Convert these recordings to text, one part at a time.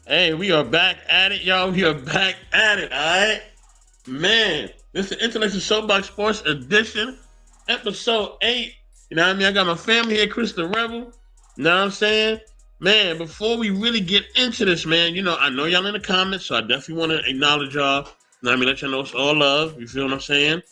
Hey, we are back at it, y'all. We are back at it, alright? Man, this is the International Soapbox Sports Edition, episode 8. You know what I mean? I got my family here, Chris the Rebel. You know what I'm saying? Man, before we really get into this, man, I know y'all in the comments, so I definitely want to acknowledge y'all. You know what I mean? Let y'all know it's all love. You feel what I'm saying?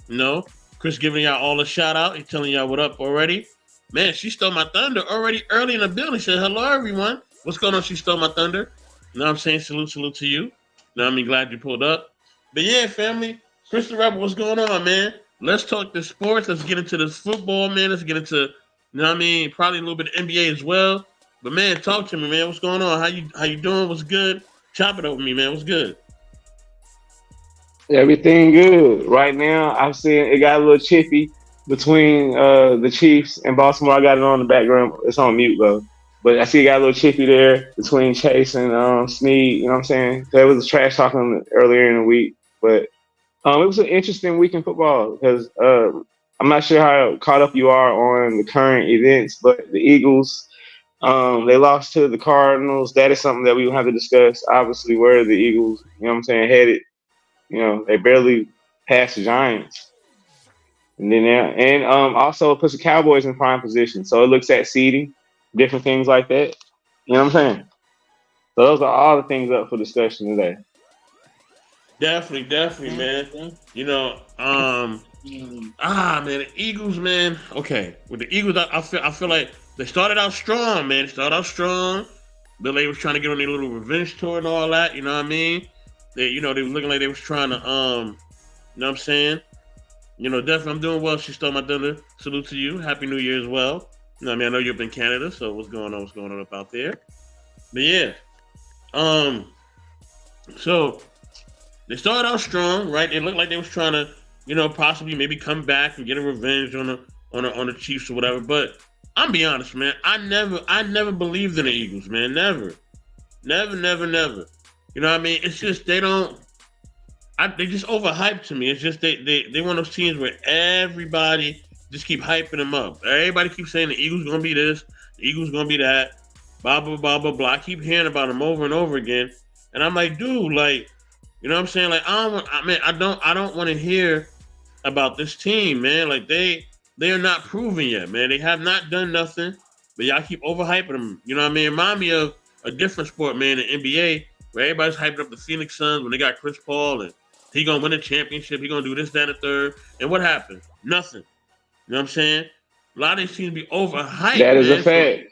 You know, Chris giving y'all all a shout out. He's telling y'all what up already. Man, she stole my thunder already early in the building. She said, hello, everyone. What's going on? She stole my thunder. You know what I'm saying? Salute to you. You know what I mean? Glad you pulled up. But yeah, family, Chris the Rebel, what's going on, man? Let's talk the sports. Let's get into this football, man. Let's get into, you know what I mean? Probably a little bit of NBA as well. But man, talk to me, man. What's going on? How you doing? What's good? Chop it over me, man. What's good? Everything good. Right now, I'm seeing it got a little chippy between the Chiefs and Baltimore. I got it on the background. It's on mute though. But I see it got a little chippy there between Chase and Snead. You know what I'm saying? There was trash talking earlier in the week, but it was an interesting week in football because I'm not sure how caught up you are on the current events, but the Eagles they lost to the Cardinals. That is something that we will have to discuss. Obviously, where are the Eagles, you know what I'm saying, headed? They barely passed the Giants. And also it puts the Cowboys in prime position. So it looks at seeding, different things like that. You know what I'm saying? So those are all the things up for discussion today. Definitely, man. You know, man, the Eagles, man. Okay, with the Eagles, I feel like they started out strong, man. They started out strong. Billy was trying to get on their little revenge tour and all that. You know what I mean? They were looking like they was trying to, you know what I'm saying? Definitely, I'm doing well. She stole my thunder. Salute to you. Happy New Year as well. You know what I mean? I know you're up in Canada, so what's going on? What's going on up out there? But yeah, um, so they started out strong, right? It looked like they was trying to, possibly maybe come back and get a revenge on the Chiefs or whatever. But I'm be honest, man. I never believed in the Eagles, man. Never. You know what I mean? It's just they don't. They just overhyped to me. It's just they one of those teams where everybody just keep hyping them up. Everybody keeps saying the Eagles gonna be this, the Eagles gonna be that, blah blah blah blah blah. I keep hearing about them over and over again, and I'm like, dude, like, you know what I'm saying? Like, I don't want to hear about this team, man. Like they are not proven yet, man. They have not done nothing, but y'all keep overhyping them. You know what I mean? Remind me of a different sport, man, the NBA, where everybody's hyping up the Phoenix Suns when they got Chris Paul and he gonna win a championship. He gonna do this, that, and the third. And what happened? Nothing. You know what I'm saying? A lot of these teams be overhyped, That is a man.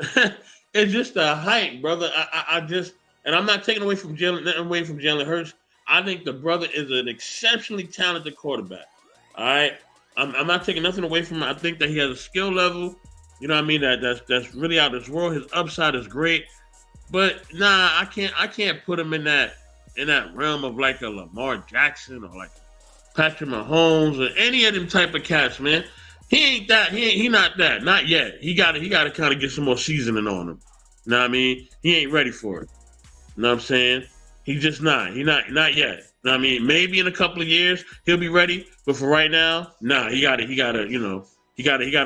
So fact. it's just a hype, brother. I just, and I'm not taking away from Jalen Hurts. I think the brother is an exceptionally talented quarterback. All right, I'm not taking nothing away from him. I think that he has a skill level. You know what I mean? That's really out of this world. His upside is great, but nah, I can't put him in that realm of like a Lamar Jackson or like Patrick Mahomes or any of them type of cats, man. He ain't that. He not that. Not yet. He got to kind of get some more seasoning on him. You know what I mean? He ain't ready for it. You know what I'm saying? He's just not. Not yet. You know what I mean? Maybe in a couple of years he'll be ready, but for right now, nah. He gotta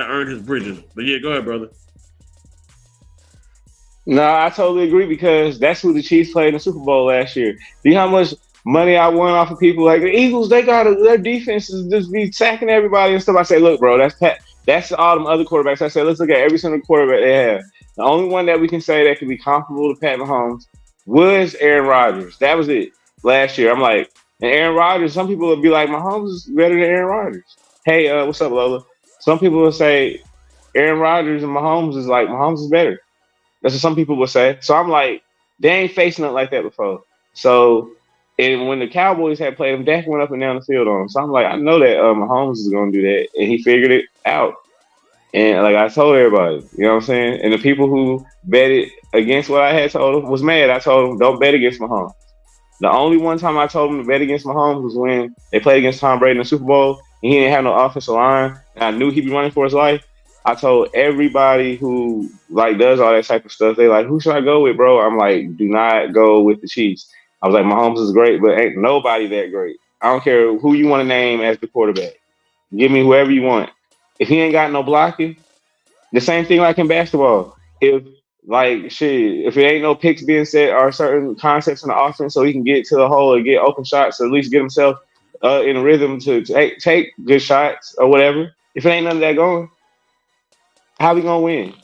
earn his bridges. But yeah, go ahead, brother. No, I totally agree because that's who the Chiefs played in the Super Bowl last year. Do you know how much money I won off of people like the Eagles? They got their defense is just be sacking everybody and stuff. I say, look, bro, that's all them other quarterbacks. I said, let's look at every single quarterback they have. The only one that we can say that can be comparable to Pat Mahomes was Aaron Rodgers. That was it last year. I'm like, and Aaron Rodgers. Some people would be like, Mahomes is better than Aaron Rodgers. Hey, what's up, Lola? Some people will say Aaron Rodgers and Mahomes is like Mahomes is better. That's what some people would say. So I'm like, they ain't faced nothing like that before. So, and when the Cowboys had played him, Dak went up and down the field on him. So I'm like, I know that Mahomes is going to do that, and he figured it out. And like I told everybody, you know what I'm saying. And the people who betted against what I had told them was mad. I told them, don't bet against Mahomes. The only one time I told them to bet against Mahomes was when they played against Tom Brady in the Super Bowl, and he didn't have no offensive line, and I knew he'd be running for his life. I told everybody who like does all that type of stuff, they like, who should I go with, bro? I'm like, do not go with the Chiefs. I was like, Mahomes is great, but ain't nobody that great. I don't care who you want to name as the quarterback. Give me whoever you want. If he ain't got no blocking, the same thing like in basketball. If like shit, if it ain't no picks being set or certain concepts in the offense, so he can get to the hole and get open shots, or at least get himself in a rhythm to take good shots or whatever. If it ain't none of that going, how we gonna win?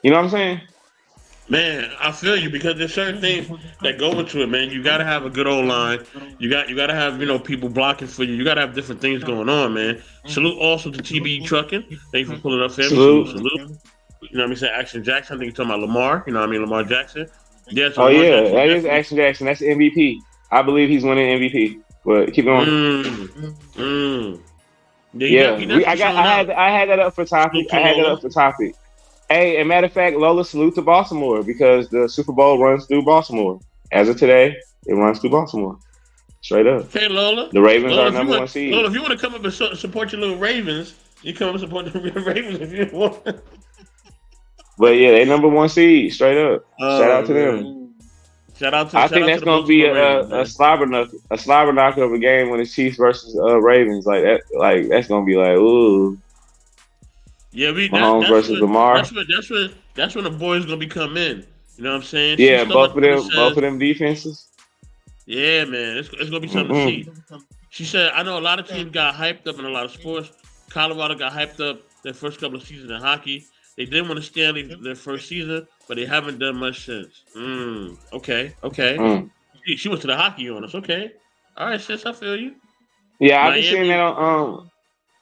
You know what I'm saying? Man, I feel you because there's certain things that go into it, man. You gotta have a good old line. You gotta have people blocking for you. You gotta have different things going on, man. Salute also to TB Trucking. Thank you for pulling up, family. Salute, Salute. salute. You know what I mean? Say Action Jackson. I think you're talking about Lamar. You know what I mean? Lamar Jackson. Yeah, so Oh Lamar yeah, Jackson that is definitely. Action Jackson. That's MVP. I believe he's winning MVP. But keep going. Mm, mm. Yeah, Yeah, he definitely showing out. I had that up for topic. Salute to I had that Lola. up for topic. Hey, and matter of fact, Lola, salute to Baltimore because the Super Bowl runs through Baltimore. As of today, it runs through Baltimore. Straight up. Okay, Lola. The Ravens Lola, are if you number want, one seed. Lola, if you want to come up and support your little Ravens, you come and support the Ravens if you want. But yeah, they number one seed. Straight up. Shout out Oh to them. man! Shout out to I shout think out to that's the gonna be Baltimore Ravens, man. a slobber knocker of a game when it's Chiefs versus Ravens. Like that, like that's gonna be like ooh, Yeah, Mahomes versus Lamar. that's when the boys gonna be come in. You know what I'm saying? She Yeah, stole it and both says, of them defenses. "Yeah, man, it's gonna be something to Mm-mm. see." She said, "I know a lot of teams got hyped up in a lot of sports. Colorado got hyped up their first couple of seasons in hockey. They did win a Stanley their first season, but they haven't done much since." Okay, okay. Mm. She went to the hockey on us. Okay, all right, sis, I feel you. Yeah, I've been seeing that Miami,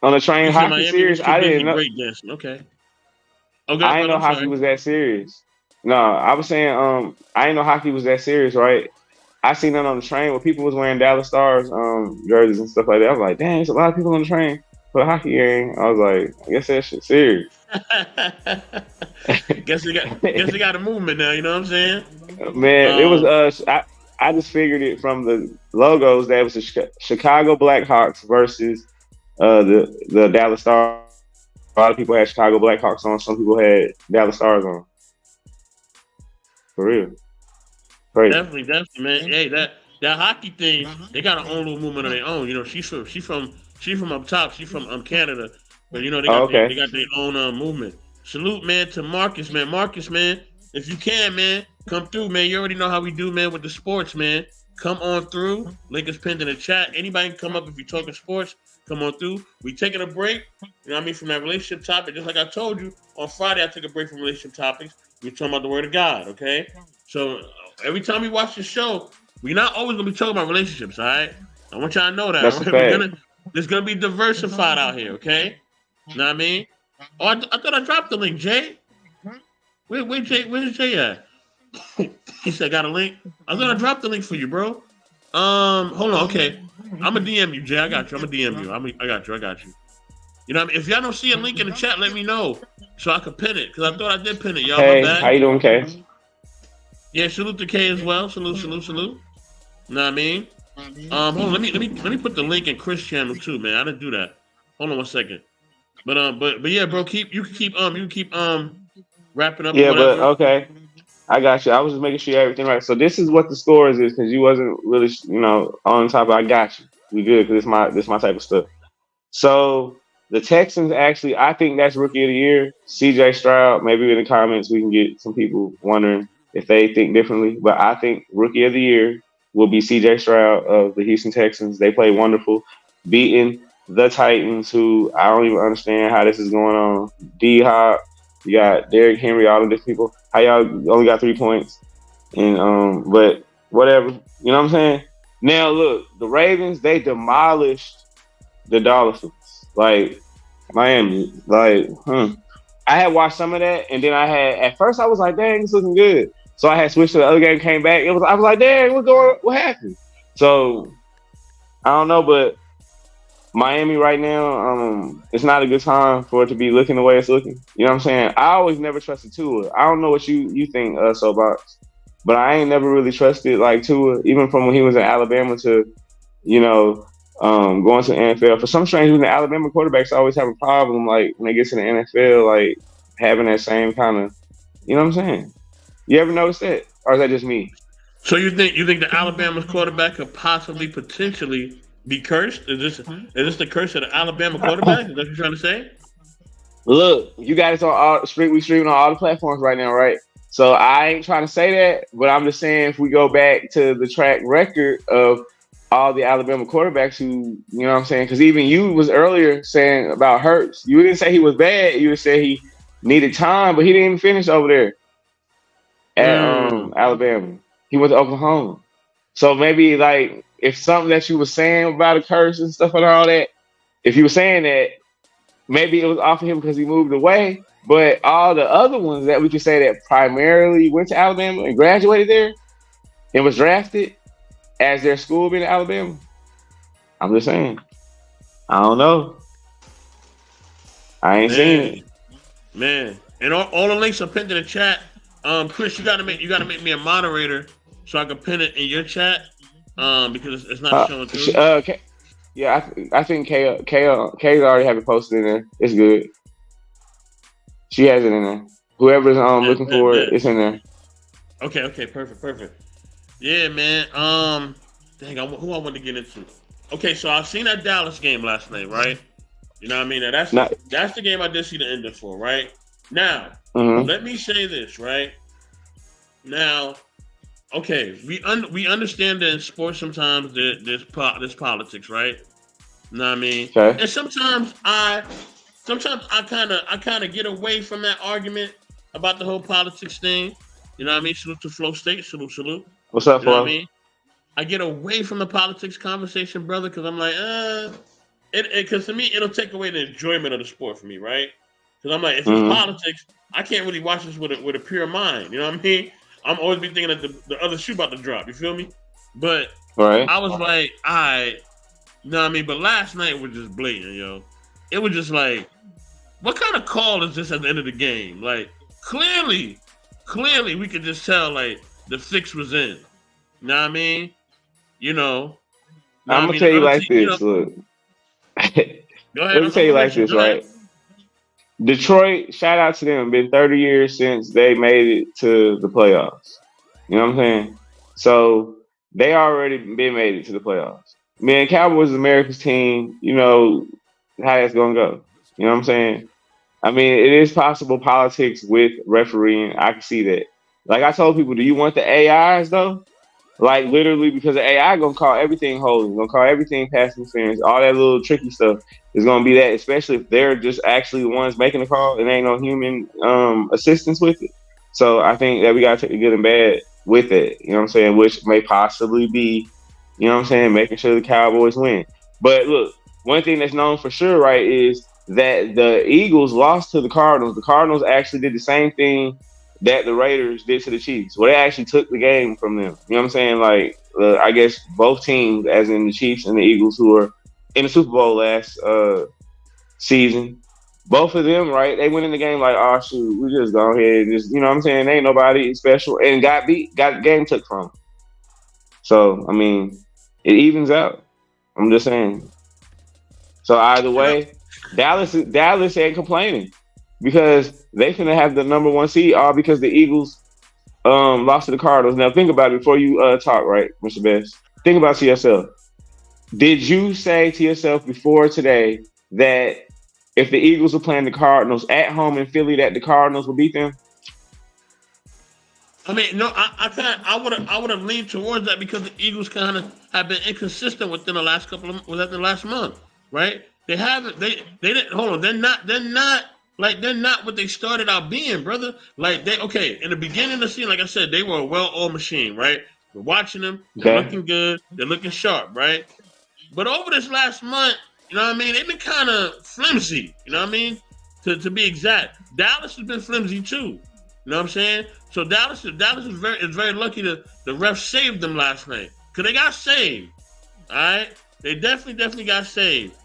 on the train you said hockey Miami was series. too busy break dancing. Okay. Okay, I didn't brother, know I'm hockey sorry. was that serious. No, I was saying I didn't know hockey was that serious, right? I seen that on the train where people was wearing Dallas Stars jerseys and stuff like that. I was like, dang, there's a lot of people on the train for a hockey game. I was like, I guess that shit serious. guess they got a movement now. You know what I'm saying? Man, it was Um, I just figured it from the logos that it was the Chicago Blackhawks versus the Dallas Stars. A lot of people had Chicago Blackhawks on. Some people had Dallas Stars on. For real, crazy. definitely, man. Hey, that hockey thing, they got their own little movement of their own. You know, she's from up top. She's from Canada, but they Oh, got they okay. got their own movement. Salute, man, to Marcus, man. Marcus, man, if you can, man, come through, man. You already know how we do, man, with the sports, man. Come on through. Link is pinned in the chat. Anybody can come up if you're talking sports. Come on through. We taking a break. You know what I mean? From that relationship topic, just like I told you on Friday, I took a break from relationship topics. We're talking about the word of God, okay? So every time we watch the show, we're not always gonna be talking about relationships, all right? I want y'all to know that. That's All a right? We're fact. gonna There's gonna be diversified out here, okay? Know what I mean? Oh, I thought I dropped the link, Jay. Where Jay? Where's Jay at? He said, "Got a link." I thought I dropped the link for you, bro. Hold on, okay. I'm a DM you, Jay. I got you. I'm a DM you. I got you. I got you. You know what I mean? If y'all don't see a link in the chat, let me know so I can pin it. Cause I thought I did pin it, y'all. My Hey, how bad. you doing, Kay? Yeah, salute to K as well. Salute, salute, salute. Know what I mean? Hold on. Let me put the link in Chris channel too, man. I didn't do that. Hold on one second. But yeah, bro. You can keep wrapping up or Yeah, but whatever. okay. I got you. I was just making sure everything right. So this is what the scores is because you wasn't really, on top. I got you. We good because this my type of stuff. So the Texans actually, I think that's rookie of the year. C.J. Stroud. Maybe in the comments we can get some people wondering if they think differently. But I think rookie of the year will be C.J. Stroud of the Houston Texans. They play wonderful, beating the Titans, who I don't even understand how this is going on. D Hop, you got Derrick Henry, all the different people. How y'all only got 3 points? And but whatever. You know what I'm saying? Now look, the Ravens, they demolished the Dolphins. Like Miami. Like, I had watched some of that and then I had at first I was like, dang, it's looking good. So I had switched to the other game, came back. I was like, dang, what happened? So I don't know, but Miami right now, it's not a good time for it to be looking the way it's looking. You know what I'm saying? I always never trusted Tua. I don't know what you think, Soapbox, but I ain't never really trusted like Tua, even from when he was in Alabama to, you know, going to the NFL. For some strange reason, the Alabama quarterbacks always have a problem, like when they get to the NFL, like having that same kind of, you know what I'm saying? You ever notice that, or is that just me? So you think the Alabama's quarterback could possibly potentially be cursed? Is this the curse of the Alabama quarterback? Is that what you're trying to say? Look, you got us on all stream. We streaming on all the platforms right now, right? So I ain't trying to say that, but I'm just saying if we go back to the track record of all the Alabama quarterbacks who, you know what I'm saying? Because even you was earlier saying about Hurts. You didn't say he was bad. You just said he needed time, but he didn't even finish over there at Mm, Alabama. He went to Oklahoma. So maybe like if something that you were saying about a curse and stuff and all that, if you were saying that, maybe it was off of him because he moved away. But all the other ones that we could say that primarily went to Alabama and graduated there and was drafted as their school being Alabama. I'm just saying. I don't know. I ain't seen man, it. man, and all the links are pinned in the chat. Chris, you gotta make me a moderator so I can pin it in your chat. Because it's not Uh, showing sh- through. uh, K- yeah, I think K's already have it posted in there. It's good. She has it in there. Whoever's Yeah, looking yeah, for it, yeah. it's in there. Okay, okay, perfect, perfect. Yeah, man. Dang, who I want to get into. Okay, so I seen that Dallas game last night, right? You know what I mean? Now Not. that's the game I did see the ending for, right? Now, Mm-hmm. let me say this, right? Now, okay, we understand that in sports sometimes there's politics, right? You know what I mean? Okay. And sometimes I kind of get away from that argument about the whole politics thing. You know what I mean? Salute to Flow State, salute, salute. What's up, You know what I Flo? mean? I get away from the politics conversation, brother, because I'm like, because to me it'll take away the enjoyment of the sport for me, right? Because I'm like, if it's Mm-hmm. politics, I can't really watch this with a pure mind. You know what I mean? I'm always be thinking that the other shoe about to drop. You feel me? But All right. I was like, you know what I mean? But last night was just blatant, yo. It was just like, what kind of call is this at the end of the game? Like, clearly, we could just tell like the fix was in. You know what I mean? You know, you know what I'm I gonna mean? tell The you other like team, this. Look, go ahead. let me I'm tell you gonna like let you. this, Go ahead. right? Detroit, shout out to them. Been 30 years since they made it to the playoffs. You know what I'm saying? So they already been made it to the playoffs. Man, Cowboys is America's team. You know how that's gonna go. You know what I'm saying? I mean, it is possible politics with refereeing. I can see that. Like I told people, do you want the AIs though? Like literally, because the AI gonna call everything holding, gonna call everything pass interference, all that little tricky stuff is gonna be that. Especially if they're just actually the ones making the call and ain't no human assistance with it. So I think that we gotta take the good and bad with it. You know what I'm saying? Which may possibly be, you know what I'm saying, making sure the Cowboys win. But look, one thing that's known for sure, right, is that the Eagles lost to the Cardinals. The Cardinals actually did the same thing that the Raiders did to the Chiefs. Well, they actually took the game from them. You know what I'm saying? Like, I guess both teams, as in the Chiefs and the Eagles, who were in the Super Bowl last season, both of them, right? They went in the game like, oh shoot, we just go ahead and just, you know what I'm saying? Ain't nobody special, and got beat, got the game took from them. So I mean, it evens out. I'm just saying. So either You know, way, Dallas ain't complaining because they finna have the number one seed all because the Eagles lost to the Cardinals. Now think about it before you talk, right, Mr. Best. Think about to yourself. Did you say to yourself before today that if the Eagles were playing the Cardinals at home in Philly, that the Cardinals would beat them? I mean, no, I would have leaned towards that because the Eagles kind of have been inconsistent within the last within the last month, right? They haven't. They didn't. Hold on. They're not what they started out being, brother. Like they okay in the beginning of the season, like I said, they were a well-oiled machine, right? We're watching them. They're Okay. looking good. They're looking sharp, right? But over this last month, you know what I mean? They've been kind of flimsy, you know what I mean? To be exact. Dallas has been flimsy too. You know what I'm saying? So Dallas is very lucky that the refs saved them last night. Cause they got saved. Alright? They definitely got saved.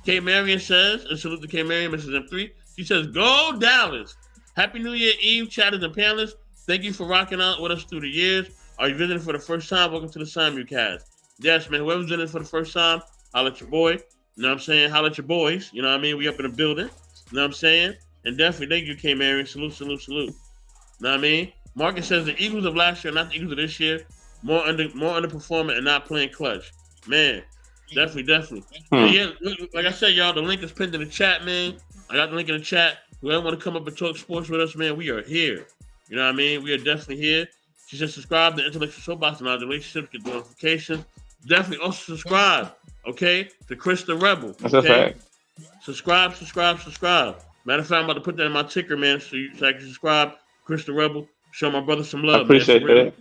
K Marion says, and salute to K Marion, Mrs. M3. She says, Go Dallas! Happy New Year Eve, chatters and panelists. Thank you for rocking out with us through the years. Are you visiting for the first time? Welcome to the Simulcast. Yes, man. Whoever's in it for the first time, holla at your boy. You know what I'm saying? Holla at your boys. You know what I mean? We up in the building. You know what I'm saying? And definitely thank you, K Marion. Salute, salute, salute. You know what I mean? Marcus says the Eagles of last year, not the Eagles of this year, more underperforming and not playing clutch. Man, definitely. And Hmm. yeah, like I said, y'all, the link is pinned in the chat, man. I got the link in the chat. Whoever want to come up and talk sports with us, man, we are here. You know what I mean? We are definitely here. She said subscribe to Intellectual Soapbox and our relationships, get notifications. Definitely also subscribe, okay, to Chris the Rebel. That's a fact. Subscribe. Matter of fact, I'm about to put that in my ticker, man, so I can subscribe. Chris the Rebel. Show my brother some love, I appreciate man. that.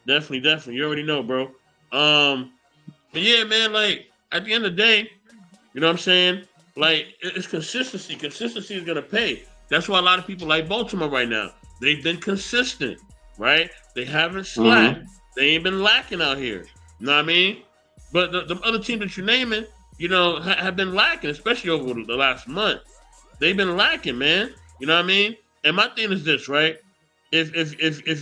Definitely. You already know, bro. But yeah, man, like at the end of the day, you know what I'm saying? Like it's consistency. Consistency is gonna pay. That's why a lot of people like Baltimore right now. They've been consistent, right? They haven't slacked. They ain't been lacking out here. You know what I mean? But the other teams that you're naming, you know, have been lacking, especially over the last month. They've been lacking, man. You know what I mean? And my thing is this, right? If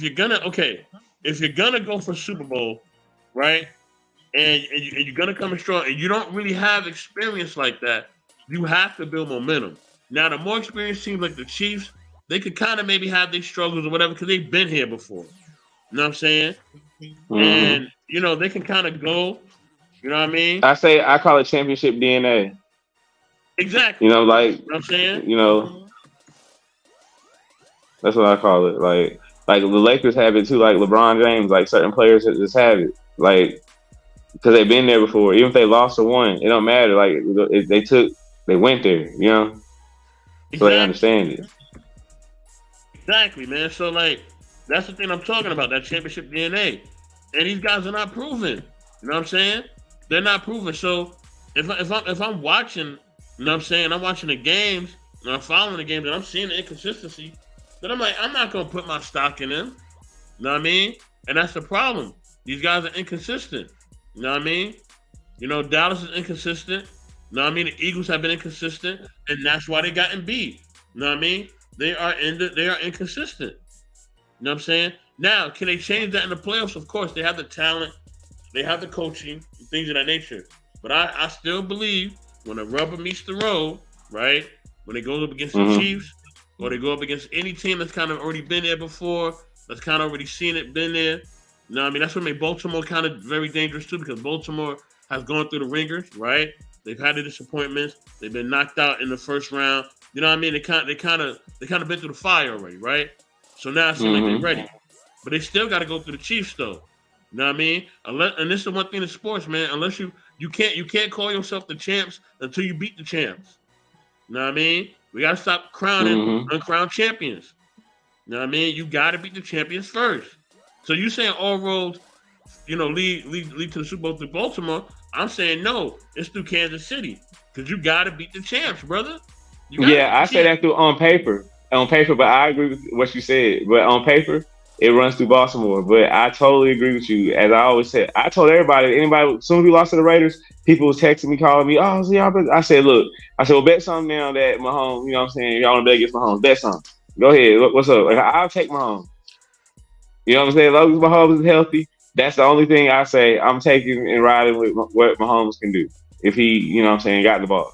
you're gonna go for Super Bowl, right? And you're gonna come in strong, and you don't really have experience like that, you have to build momentum. Now, the more experienced teams like the Chiefs, they could kind of maybe have their struggles or whatever because they've been here before. You know what I'm saying? And you know they can kind of go. You know what I mean? I call it championship DNA. Exactly. You know, like you know what I'm saying? You know, that's what I call it. Like the Lakers have it too. Like LeBron James, like certain players just have it. Like because they've been there before. Even if they lost or won, it don't matter. Like if they went there. You know, Exactly. so they understand it. Exactly, man. So like that's the thing I'm talking about. That championship DNA, and these guys are not proven. You know what I'm saying? They're not proven. So if I'm watching, you know what I'm saying? I'm watching the games and I'm following the games and I'm seeing the inconsistency. Then I'm like, I'm not gonna put my stock in them. You know what I mean? And that's the problem. These guys are inconsistent. You know what I mean? You know, Dallas is inconsistent. You know what I mean? The Eagles have been inconsistent, and that's why they gotten beat. You know what I mean? They are inconsistent. You know what I'm saying? Now, can they change that in the playoffs? Of course, they have the talent, they have the coaching, and things of that nature. But I still believe when the rubber meets the road, right? When they go up against the Chiefs, or they go up against any team that's kind of already been there before, that's kind of already seen it, been there. You know what I mean? That's what made Baltimore kind of very dangerous too, because Baltimore has gone through the ringers, right? They've had the disappointments. They've been knocked out in the first round. You know what I mean? They kind of been through the fire already, right? So now it seems like they're ready, but they still got to go through the Chiefs though. You know what I mean? And this is one thing in sports, man. Unless you can't call yourself the champs until you beat the champs. You know what I mean? We got to stop crowning uncrowned champions. You know what I mean? You got to beat the champions first. So you saying all roads, you know, lead to the Super Bowl through Baltimore? I'm saying no, it's through Kansas City because you got to beat the champs, brother. Yeah, I say that through on paper, but I agree with what you said. But on paper, it runs through Baltimore. But I totally agree with you. As I always said, I told anybody, as soon as we lost to the Raiders, people was texting me, calling me, oh, so y'all. I said, look, well, bet something now that Mahomes, you know what I'm saying, y'all want to bet against Mahomes, bet something. Go ahead, what's up? I'll take Mahomes. You know what I'm saying? As long as Mahomes is healthy, that's the only thing I say I'm taking and riding with what Mahomes can do. If he, you know what I'm saying, got the ball.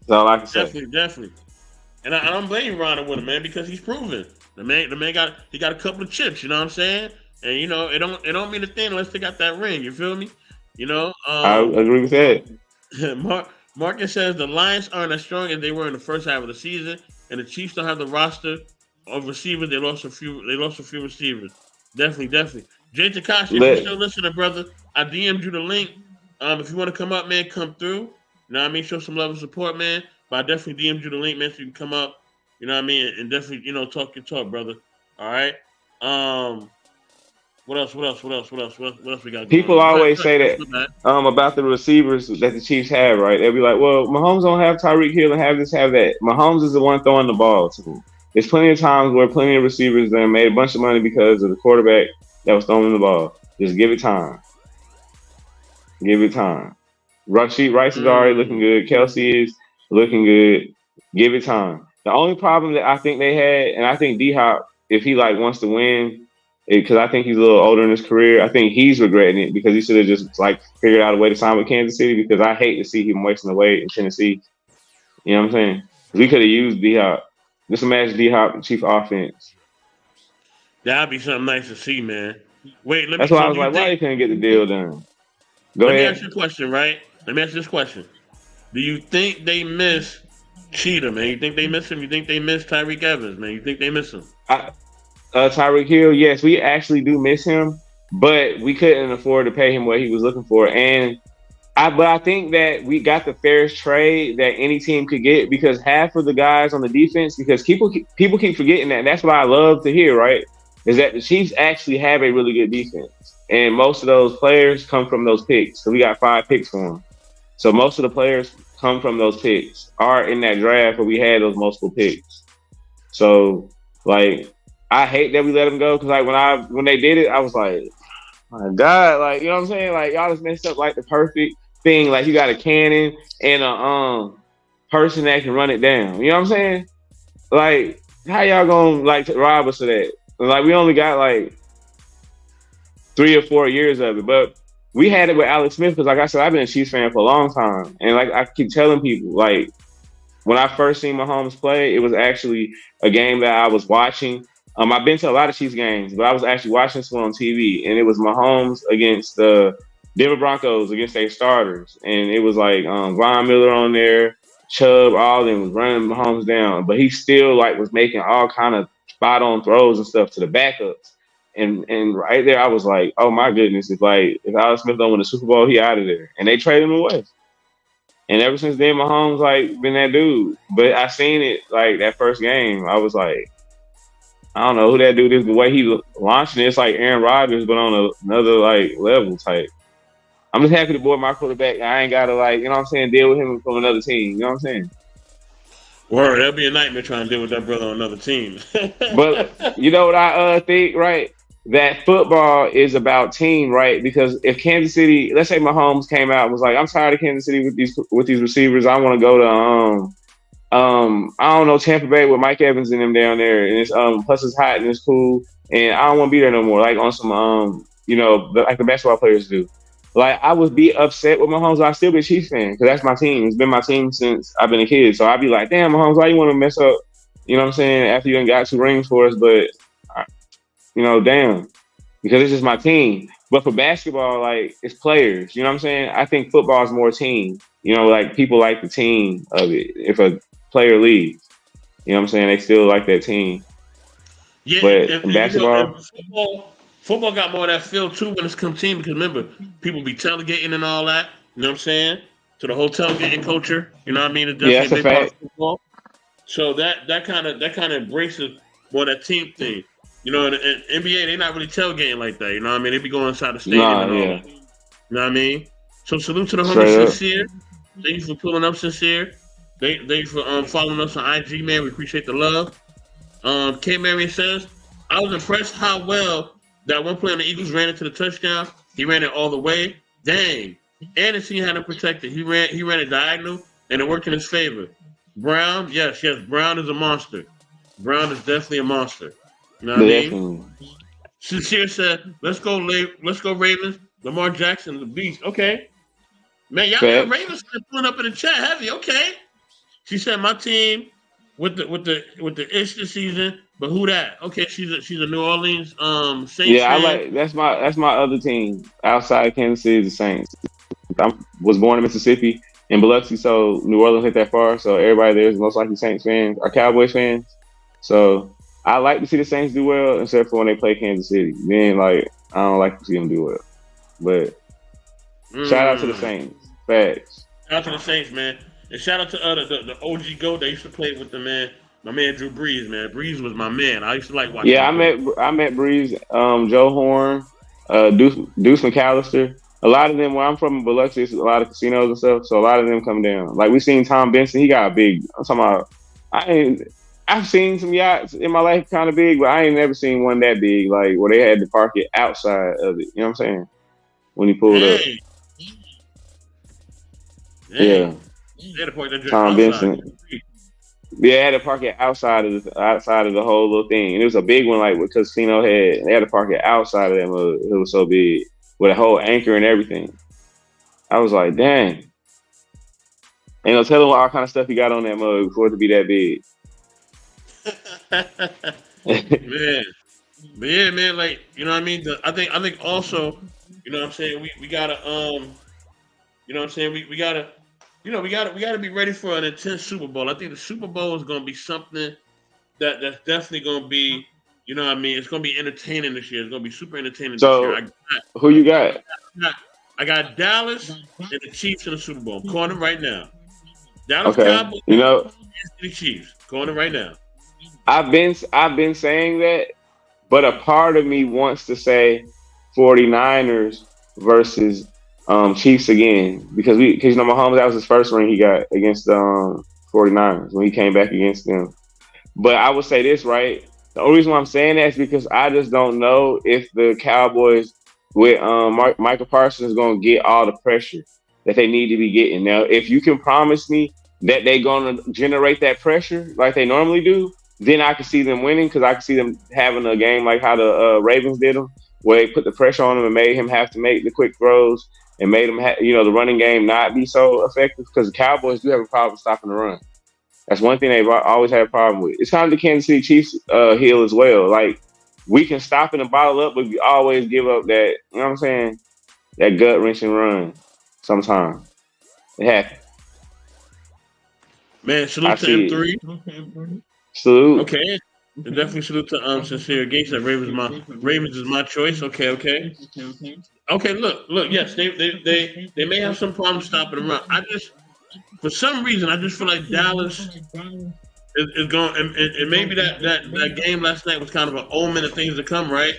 That's all I can say. Definitely. And I don't blame you riding with him, man, because he's proven. The man got a couple of chips, you know what I'm saying? And you know, it don't mean a thing unless they got that ring, you feel me? You know? I agree with that. Marcus says the Lions aren't as strong as they were in the first half of the season, and the Chiefs don't have the roster of receivers. They lost a few receivers. Definitely. Jay Takashi, if you're still listening, brother, I DM'd you the link. If you want to come up, man, come through. You know what I mean? Show some love and support, man. But I definitely DM'd you the link, man, so you can come up. You know what I mean? And definitely, you know, talk your talk, brother. All right. What else we got? People always say that about the receivers that the Chiefs have, right? They'll be like, well, Mahomes don't have Tyreek Hill and have this, have that. Mahomes is the one throwing the ball to him. There's plenty of times where plenty of receivers that made a bunch of money because of the quarterback that was throwing the ball. Just give it time. Rashid Rice is already looking good. Kelsey is looking good. Give it time. The only problem that I think they had, and I think D-Hop, if he wants to win, because I think he's a little older in his career, I think he's regretting it because he should have just figured out a way to sign with Kansas City, because I hate to see him wasting away in Tennessee. You know what I'm saying? We could have used D-Hop. Just imagine D-Hop chief offense. That'd be something nice to see, man. Wait, that's why I was like, why you couldn't get the deal done? Go ahead. Let me ask you a question, right? Let me ask you this question. Do you think they miss Cheetah, man? You think they miss him? You think they miss Tyreek Evans, man? You think they miss him? I, Tyreek Hill, yes, we actually do miss him, but we couldn't afford to pay him what he was looking for. But I think that we got the fairest trade that any team could get because half of the guys on the defense, because people keep forgetting that. And that's what I love to hear, right? Is that the Chiefs actually have a really good defense, and most of those players come from those picks. So we got 5 picks for them. So most of the players come from those picks, are in that draft where we had those multiple picks. So like, I hate that we let them go because like when they did it, I was like, my God, like you know what I'm saying? Like y'all just messed up like the perfect thing. Like you got a cannon and a person that can run it down. You know what I'm saying? Like how y'all gonna like rob us of that? Like we only got like 3 or 4 years of it, but we had it with Alex Smith because like I said, I've been a Chiefs fan for a long time, and like I keep telling people, like when I first seen Mahomes play, it was actually a game that I was watching. I've been to a lot of Chiefs games, but I was actually watching this one on TV, and it was Mahomes against the Denver Broncos against their starters, and it was like Von Miller on there, Chubb, all of them was running Mahomes down, but he still like was making all kind of spot on throws and stuff to the backups. And right there, I was like, oh my goodness, if Alex Smith don't win the Super Bowl, he out of there, and they traded him away. And ever since then, Mahomes like been that dude. But I seen it like that first game. I was like, I don't know who that dude is. The way he launching it, it's like Aaron Rodgers, but on another like level type. I'm just happy to board my quarterback. I ain't gotta like, you know what I'm saying, deal with him from another team. You know what I'm saying? Word, that'd be a nightmare trying to deal with that brother on another team. But you know what I think, right? That football is about team, right? Because if Kansas City, let's say Mahomes came out and was like, I'm tired of Kansas City with these receivers. I want to go to I don't know, Tampa Bay with Mike Evans and them down there, and it's plus it's hot and it's cool, and I don't want to be there no more. Like on some like the basketball players do. Like I would be upset with Mahomes, but I still be a Chiefs fan because that's my team. It's been my team since I've been a kid. So I'd be like, damn, Mahomes, why you want to mess up? You know what I'm saying? After you done got 2 rings for us, but damn, because it's just my team. But for basketball, like it's players. You know what I'm saying? I think football is more team. Like people like the team of it. If a player leaves, you know what I'm saying? They still like that team. Yeah, but in basketball, football got more of that feel too when it's come team because remember, people be tailgating and all that. You know what I'm saying? To the whole tailgating culture. You know what I mean? It's definitely that's a big part of fact. football. So that kind of embraces more that team thing. In NBA, they not really tailgating like that. You know what I mean? They be going inside the stadium and all that. You know what I mean? So salute to the homies Sincere. Thank you for pulling up, Sincere. Thank you for following us on IG, man. We appreciate the love. K. Marion says, I was impressed how well that one player on the Eagles ran into the touchdown. He ran it all the way. Dang. And his team had him protected. He ran it diagonal, and it worked in his favor. Brown, yes, Brown is a monster. Brown is definitely a monster. You know what I mean? Sincere said, let's go Ravens. Lamar Jackson, the beast. Okay. Man, y'all got Ravens pulling up in the chat heavy. Okay. She said my team with the ish this season, but who that? Okay, she's a New Orleans Saints Yeah, I fan. like that's my other team outside Kansas City, the Saints. I was born in Mississippi in Biloxi, so New Orleans hit that far. So everybody there is most likely Saints fans or Cowboys fans. So I like to see the Saints do well, except for when they play Kansas City. Then like I don't like to see them do well. But shout out to the Saints. Facts. Shout out to the Saints, man. And shout out to the OG GOAT that used to play with the man. My man Drew Brees, man. Brees was my man. I used to like watching Yeah, I met Brees, Joe Horn, Deuce McAllister. A lot of them where I'm from in Biloxi, it's a lot of casinos and stuff. So a lot of them come down. Like we seen Tom Benson, he got big. I'm talking about I've seen some yachts in my life kind of big, but I ain't never seen one that big, like where they had to park it outside of it. You know what I'm saying? When he pulled up. Yeah. Tom Benson. Yeah, they had to park it outside of the whole little thing, and it was a big one. Like what casino had, they had to park it outside of that mug. It was so big with a whole anchor and everything. I was like, dang. Ain't no telling what all kind of stuff he got on that mug for it to be that big. Man, but yeah, man. Like you know what I mean. I think also, you know what I'm saying. We gotta you know what I'm saying. We gotta we got to be ready for an intense Super Bowl. I think the Super Bowl is going to be something that's definitely going to be, what I mean, it's going to be entertaining this year. It's going to be super entertaining this year. So who you got? I got Dallas and the Chiefs in the Super Bowl. I'm calling them right now. Dallas Okay, Cowboys, Kansas City Chiefs. Calling them right now. I've been saying that, but a part of me wants to say 49ers versus Chiefs again because Mahomes, that was his first ring he got against the 49ers when he came back against them. But I would say this, right? The only reason why I'm saying that is because I just don't know if the Cowboys with Michael Parsons is going to get all the pressure that they need to be getting. Now, if you can promise me that they're going to generate that pressure like they normally do, then I can see them winning because I can see them having a game like how the Ravens did them, where they put the pressure on him and made him have to make the quick throws and made him, the running game not be so effective because the Cowboys do have a problem stopping the run. That's one thing they've always had a problem with. It's kind of the Kansas City Chiefs heel as well. Like, we can stop it and bottle up, but we always give up that, you know what I'm saying, that gut-wrenching run sometimes. It happens. Man, I salute to see it. M3. Salute. Okay. And definitely salute to Sincere Gates. That Ravens is my choice. Okay. Okay, look, yes, they may have some problems stopping the run. For some reason, I just feel like Dallas is going, and maybe that game last night was kind of an omen of things to come, right?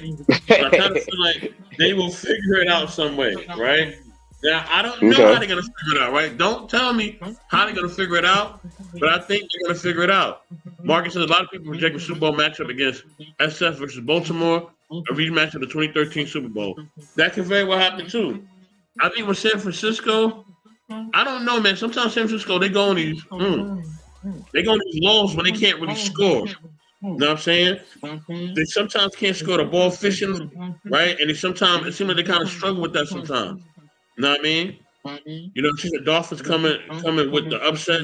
But I kind of feel like they will figure it out some way, right? Now, I don't know how Okay. they're going to figure it out, right? Don't tell me how they're going to figure it out, but I think they're going to figure it out. Marcus says a lot of people project a Super Bowl matchup against SF versus Baltimore, a rematch of the 2013 Super Bowl. That could very well happen, too. I think with San Francisco, I don't know, man. Sometimes San Francisco, they go on these lulls when they can't really score. You know what I'm saying? They sometimes can't score the ball efficiently, right? And it seems like they kind of struggle with that sometimes. You know what I mean? See the Dolphins coming with the upset.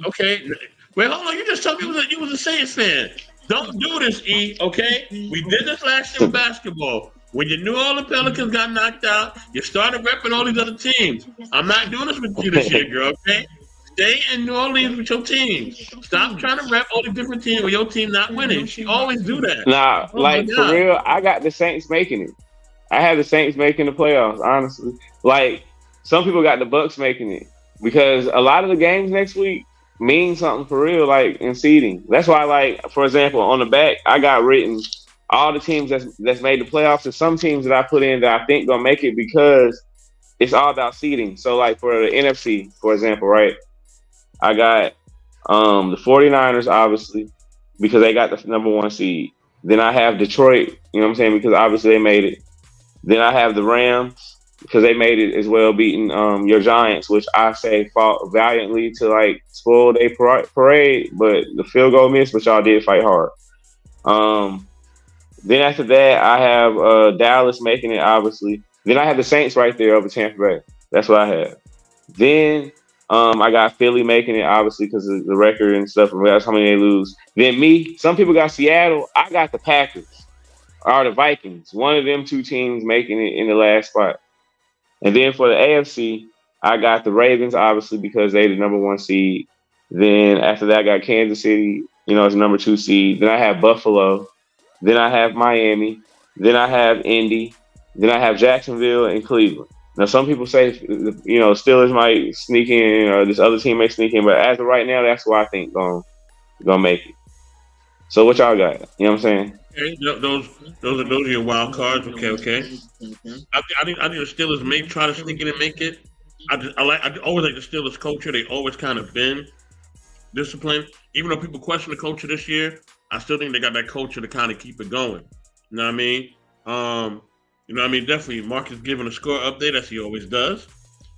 Okay. Wait, hold on. You just told me you was a Saints fan. Don't do this, E, okay? We did this last year with basketball. When you knew all the Pelicans got knocked out, you started repping all these other teams. I'm not doing this with you this year, girl, okay? Stay in New Orleans with your team. Stop trying to rep all these different teams with your team not winning. She always do that. Nah, Oh my like, for God. real, I got the Saints making it. I have the Saints making the playoffs, honestly. Like, some people got the Bucks making it because a lot of the games next week mean something for real, like in seeding. That's why, like, for example, on the back, I got written all the teams that's made the playoffs and some teams that I put in that I think gonna make it because it's all about seeding. So, like, for the NFC, for example, right? I got the 49ers, obviously, because they got the number one seed. Then I have Detroit, you know what I'm saying, because obviously they made it. Then I have the Rams because they made it as well, beating your Giants, which I say fought valiantly to like spoil their parade, but the field goal missed, but y'all did fight hard. Um, then after that, I have Dallas making it, obviously. Then I have the Saints right there over Tampa Bay. That's what I have. Then I got Philly making it, obviously, because of the record and stuff, and that's how many they lose. Then me, some people got Seattle. I got the Packers or the Vikings. One of them two teams making it in the last spot. And then for the AFC, I got the Ravens, obviously, because they the number one seed. Then after that, I got Kansas City, as number two seed. Then I have Buffalo. Then I have Miami. Then I have Indy. Then I have Jacksonville and Cleveland. Now, some people say, Steelers might sneak in or this other team may sneak in, but as of right now, that's what I think gonna make it. So what y'all got? You know what I'm saying? Okay, those are your wild cards. Okay. I think the Steelers may try to sneak in and make it. I always like the Steelers culture. They always kind of been disciplined. Even though people question the culture this year, I still think they got that culture to kind of keep it going. You know what I mean? Definitely Marcus giving a score update as he always does.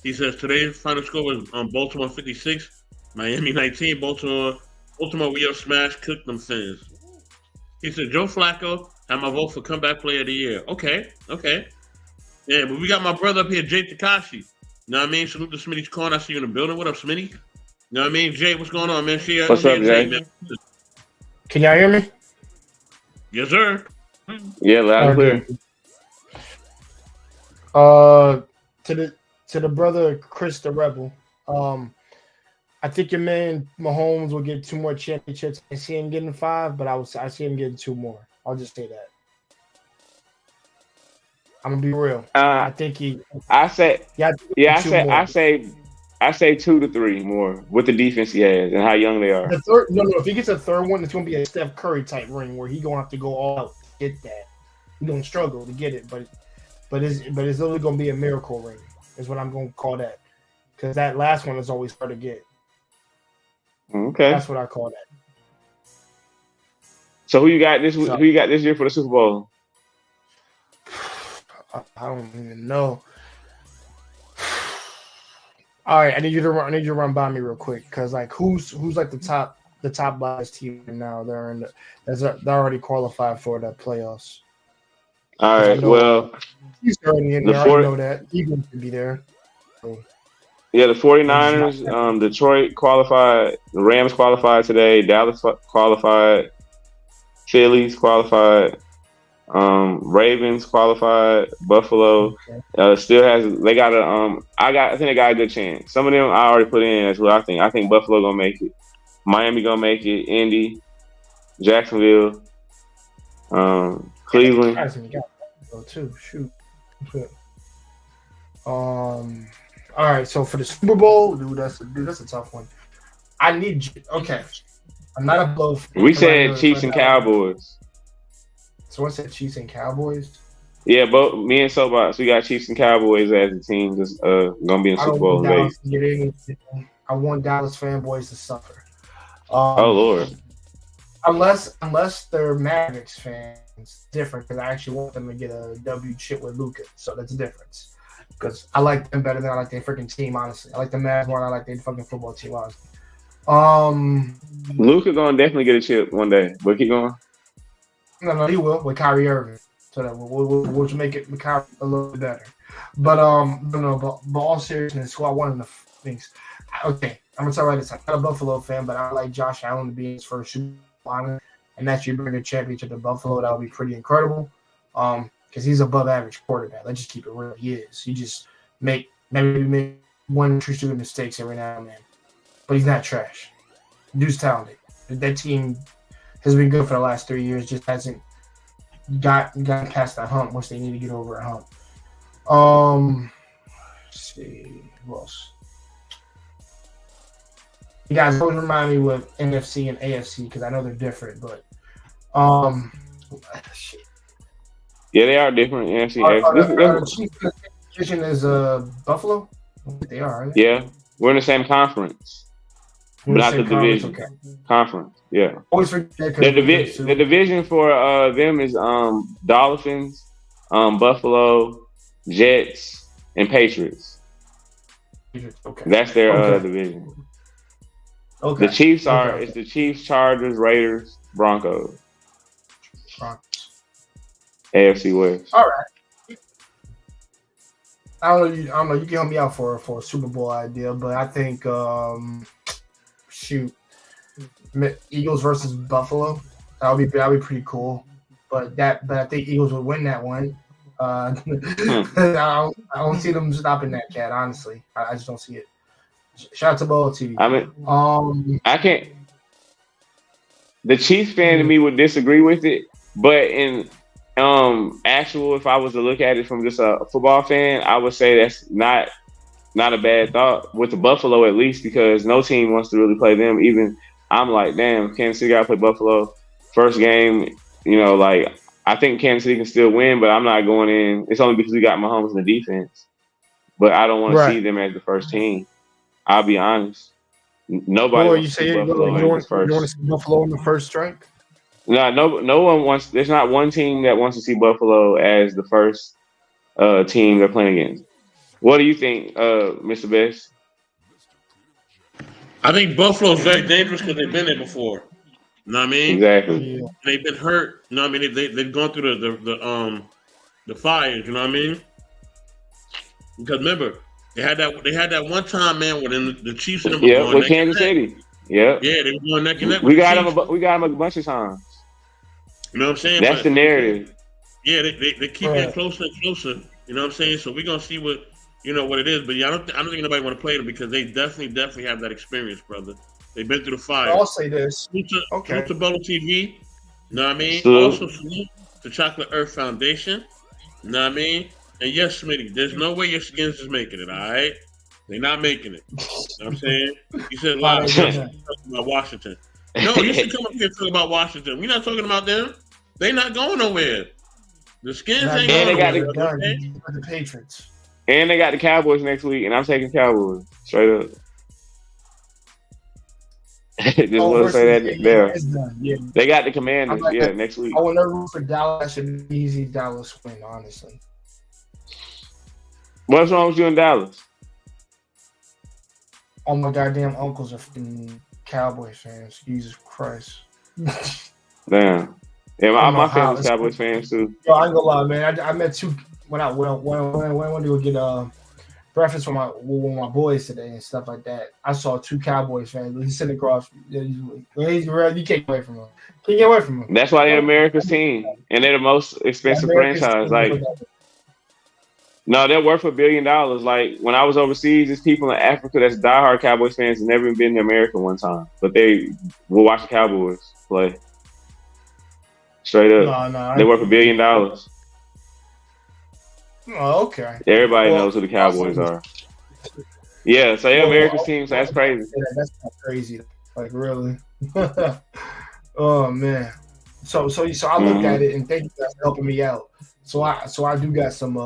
He says today's final score was Baltimore 56, Miami 19. Baltimore we up smash, cook them fins. He said Joe Flacco had my vote for comeback player of the year. Okay. Yeah, but we got my brother up here, Jay Takashi. You know what I mean? Salute to Smitty's Corner. I see you in the building. What up, Smitty? You know what I mean? Jay, what's going on, man? What's up, Jay? Man. Can y'all hear me? Yes, sir. Yeah, loud and clear. To the brother Chris the Rebel. I think your man Mahomes will get 2 more championships. I see him getting 5, but I see him getting 2 more. I'll just say that. I'm gonna be real. I think he. I say. Yeah. I say 2 to 3 more with the defense he has and how young they are. The third, no. If he gets a third one, it's gonna be a Steph Curry type ring where he gonna have to go all out to get that. He's gonna struggle to get it, but it's literally gonna be a miracle ring. Is what I'm gonna call that, because that last one is always hard to get. Okay, that's what I call that. So who you got this year for the Super Bowl? I don't even know. All right, I need you to run by me real quick, because like who's like the top biased team right now? They're already qualified for the playoffs. All right, well, he's already in there. I know that Eagles could be there. So. Yeah, the 49ers, Detroit qualified, the Rams qualified today, Dallas qualified, Phillies qualified, Ravens qualified, Buffalo still has. They got a. I think they got a good chance. Some of them I already put in. That's what I think. I think Buffalo gonna make it. Miami gonna make it. Indy, Jacksonville, Cleveland. Too. Shoot. All right. So for the Super Bowl, that's a tough one. I need. Okay. I'm not a blow. We said Chiefs and Cowboys. So what's that? Chiefs and Cowboys? Yeah, both me and Soapbox, we got Chiefs and Cowboys as a team that's gonna be in the Super Bowl. I want Dallas fanboys to suffer. Oh Lord! Unless they're Mavericks fans, different, because I actually want them to get a W chip with Luka, so that's a difference. Because I like them better than I like their freaking team. Honestly, I like the Mavs more than I like their fucking football team. Honestly. Luka gonna definitely get a chip one day, but keep going. No, he will with Kyrie Irving, so that we'll make it with Kyrie a little bit better. But but all seriousness, who I wanted to things. Okay, I'm gonna tell you right this. I'm not a Buffalo fan, but I like Josh Allen to be his first Super Bowl honor, and actually bring a championship to Buffalo. That would be pretty incredible. Because he's above average quarterback. Let's just keep it real. He is. He just make 1 or 2 stupid mistakes every now and then, but he's not trash. Dude's talented. That team has been good for the last 3 years, just hasn't gotten past that hump, which they need to get over a hump. Let's see, who else? You guys always remind me with NFC and AFC because I know they're different, but shit. Yeah, they are different. NFC, the Chiefs division is Buffalo. They are, aren't they? Yeah, we're in the same conference. But not the division. Okay. Conference, yeah. Always forget the division for them is Dolphins, Buffalo, Jets, and Patriots. Okay. That's their division. Okay. The Chiefs it's the Chiefs, Chargers, Raiders, Broncos. AFC West. All right. I don't know. You can help me out for a Super Bowl idea, but I think Eagles versus Buffalo. That would be pretty cool. But I think Eagles would win that one. I don't see them stopping that cat. Honestly, I just don't see it. Shout out to Bowl TV. I mean, I can't. The Chiefs fan to me would disagree with it, but in if I was to look at it from just a football fan, I would say that's not a bad thought with the Buffalo, at least, because no team wants to really play them. Even I'm like, damn, Kansas City got to play Buffalo first game. Like I think Kansas City can still win, but I'm not going in. It's only because we got Mahomes in the defense, but I don't want to see them as the first team. I'll be honest. Nobody. You say you want to see Buffalo in the first strike? No one wants. There's not one team that wants to see Buffalo as the first team they're playing against. What do you think, Mr. Best? I think Buffalo's very dangerous because they've been there before. You know what I mean? Exactly. Yeah. They've been hurt. You know what I mean? They've gone through the fires. You know what I mean? Because remember, they had that one time, man, when the Chiefs and them were going with Kansas City. Yeah, they were going neck and neck. We got them a bunch of times. You know what I'm saying? That's the narrative. Yeah, they keep getting closer and closer. You know what I'm saying? So we're gonna see what you know what it is. But yeah, I don't think anybody want to play them because they definitely have that experience, brother. They've been through the fire. I'll say this. Salute to Bolo TV. You know what I mean? Salute. Also salute to Chocolate Earth Foundation. You know what I mean? And yes, Smitty, there's no way your skins is making it, all right? They're not making it. You know what I'm saying? You said live talking about Washington. No, you should come up here and talk about Washington. We're not talking about them. They're not going nowhere. The skins ain't going nowhere. The Patriots. And they got the Cowboys next week, and I'm taking Cowboys. Straight up. Just want to say that there. Yeah. They got the Commanders, next week. I want to root for Dallas. That should be easy Dallas win, honestly. What's wrong with you in Dallas? All my goddamn uncles are fucking Cowboys fans. Jesus Christ. Damn. Yeah, my family's Cowboys fans too. Yo, I ain't gonna lie, man. I met two when I went to go get breakfast with my boys today and stuff like that. I saw two Cowboys fans. He's sitting across. You can't get away from him. Can't get away from him. That's why they're America's team, and they're the most expensive franchise. Like, no, they're worth $1 billion. Like when I was overseas, there's people in Africa that's diehard Cowboys fans and never even been to America one time, but they will watch the Cowboys play. Straight up, they're worth $1 billion. Oh, okay. Everybody knows who the Cowboys are. Yeah, so they're America's team, so that's crazy. Yeah, that's not crazy. Like really. Oh man. So I look at it and thank you guys for helping me out. So I do got some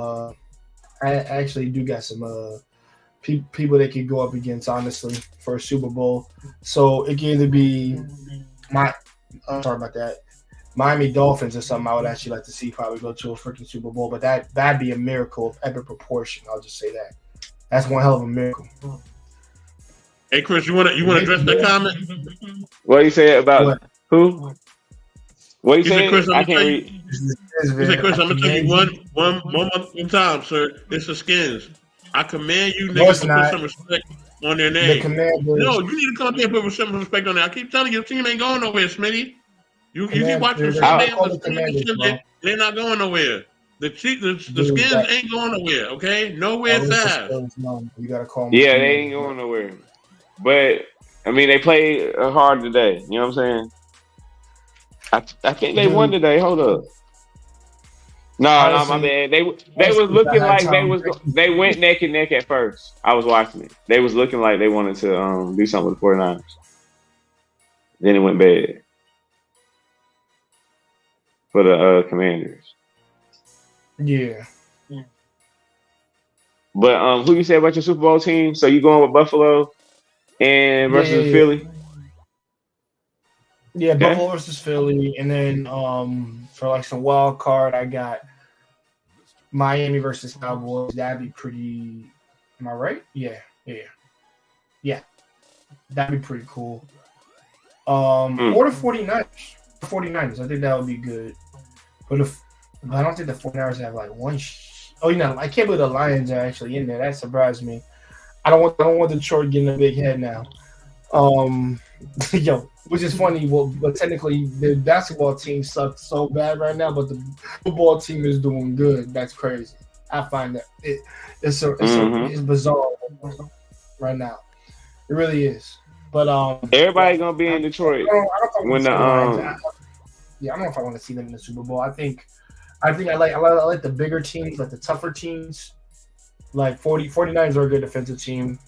I actually do got some people that could go up against honestly for a Super Bowl. So it can either be I'm sorry about that. Miami Dolphins or something I would actually like to see probably go to a freaking Super Bowl, but that'd be a miracle of epic proportion. I'll just say that. That's one hell of a miracle. Hey Chris, you wanna address that comment? What do you say about who? What do you say? Chris, I can't read. He said, Chris, I'm gonna tell you one time, sir. It's the Skins. I command you niggas to put some respect on their name. No, you need to come up here and put some respect on there. I keep telling you, your team ain't going nowhere, Smitty. You keep watching Sunday, they're not going nowhere. The Skins ain't going nowhere, okay? Nowhere fast. You gotta call them. Yeah, they ain't going nowhere. But I mean, they played hard today. You know what I'm saying? I think they won today. Hold up. No, my bad. They was looking like they went neck and neck at first. I was watching it. They was looking like they wanted to do something with the 49ers. Then it went bad for the Commanders. Yeah. But who you say about your Super Bowl team? So you going with Buffalo and versus Philly? Yeah, okay. Buffalo versus Philly, and then for like some wild card, I got Miami versus Cowboys. That'd be pretty. Am I right? Yeah. That'd be pretty cool. Or the 49ers. I think that would be good. But I don't think the 49ers have like one. I can't believe the Lions are actually in there. That surprised me. I don't want Detroit getting a big head now. Which is funny. Well, but technically, the basketball team sucks so bad right now, but the football team is doing good. That's crazy. I find that it's bizarre right now. It really is. But everybody gonna be in Detroit when the I don't know if I want to see them in the Super Bowl. I think I like the bigger teams, like the tougher teams. Like 49ers are a good defensive team.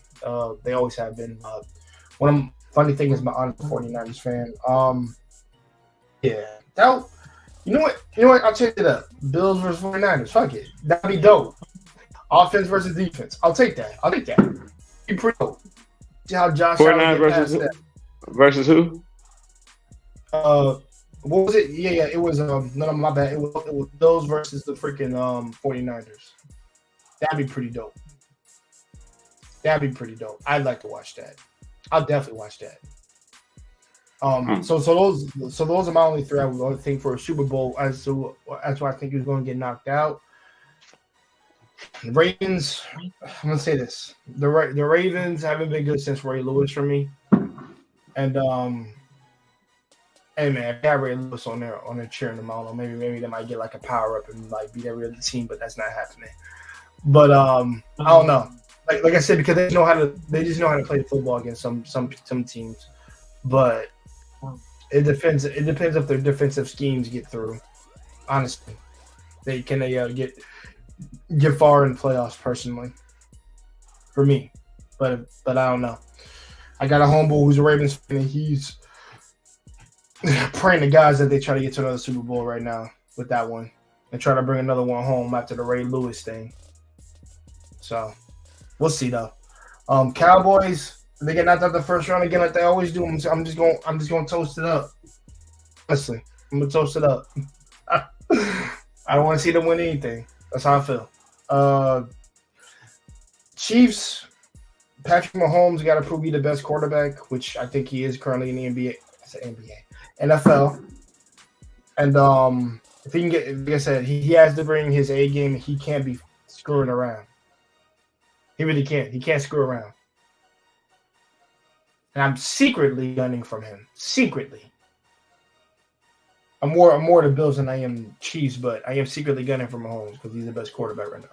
They always have been. Funny thing is, my aunt's a 49ers fan. You know what? I'll change it up. Bills versus 49ers. Fuck it. That'd be dope. Offense versus defense. I'll take that. Be pretty dope. See how Josh 49ers versus who? What was it? Yeah. It was no, my bad. It was Bills versus the freaking 49ers. That'd be pretty dope. I'd like to watch that. I'll definitely watch that. So those are my only three I would think for a Super Bowl as to why I think he's going to get knocked out. The Ravens, I'm going to say this. The Ravens haven't been good since Ray Lewis for me. And hey man, if they have Ray Lewis on there cheering them on, maybe they might get like a power up and like beat every other team, but that's not happening. But I don't know. Like I said, because they just know how to play football against some teams. But it depends if their defensive schemes get through. Honestly, they get far in playoffs. Personally, for me, but I don't know. I got a homeboy who's a Ravens fan, and he's praying to guys that they try to get to another Super Bowl right now with that one and try to bring another one home after the Ray Lewis thing. So we'll see though. Cowboys, they get knocked out the first round again like they always do. I'm just gonna toast it up. Honestly, I'm gonna toast it up. I don't want to see them win anything. That's how I feel. Chiefs, Patrick Mahomes got to prove he's the best quarterback, which I think he is currently in the NBA. I said NBA, NFL. And if he can get, like I said, he has to bring his A game. He can't be screwing around. He really can't. He can't screw around. And I'm secretly gunning from him. Secretly. I'm more the Bills than I am Chiefs, but I am secretly gunning for Mahomes because he's the best quarterback right now.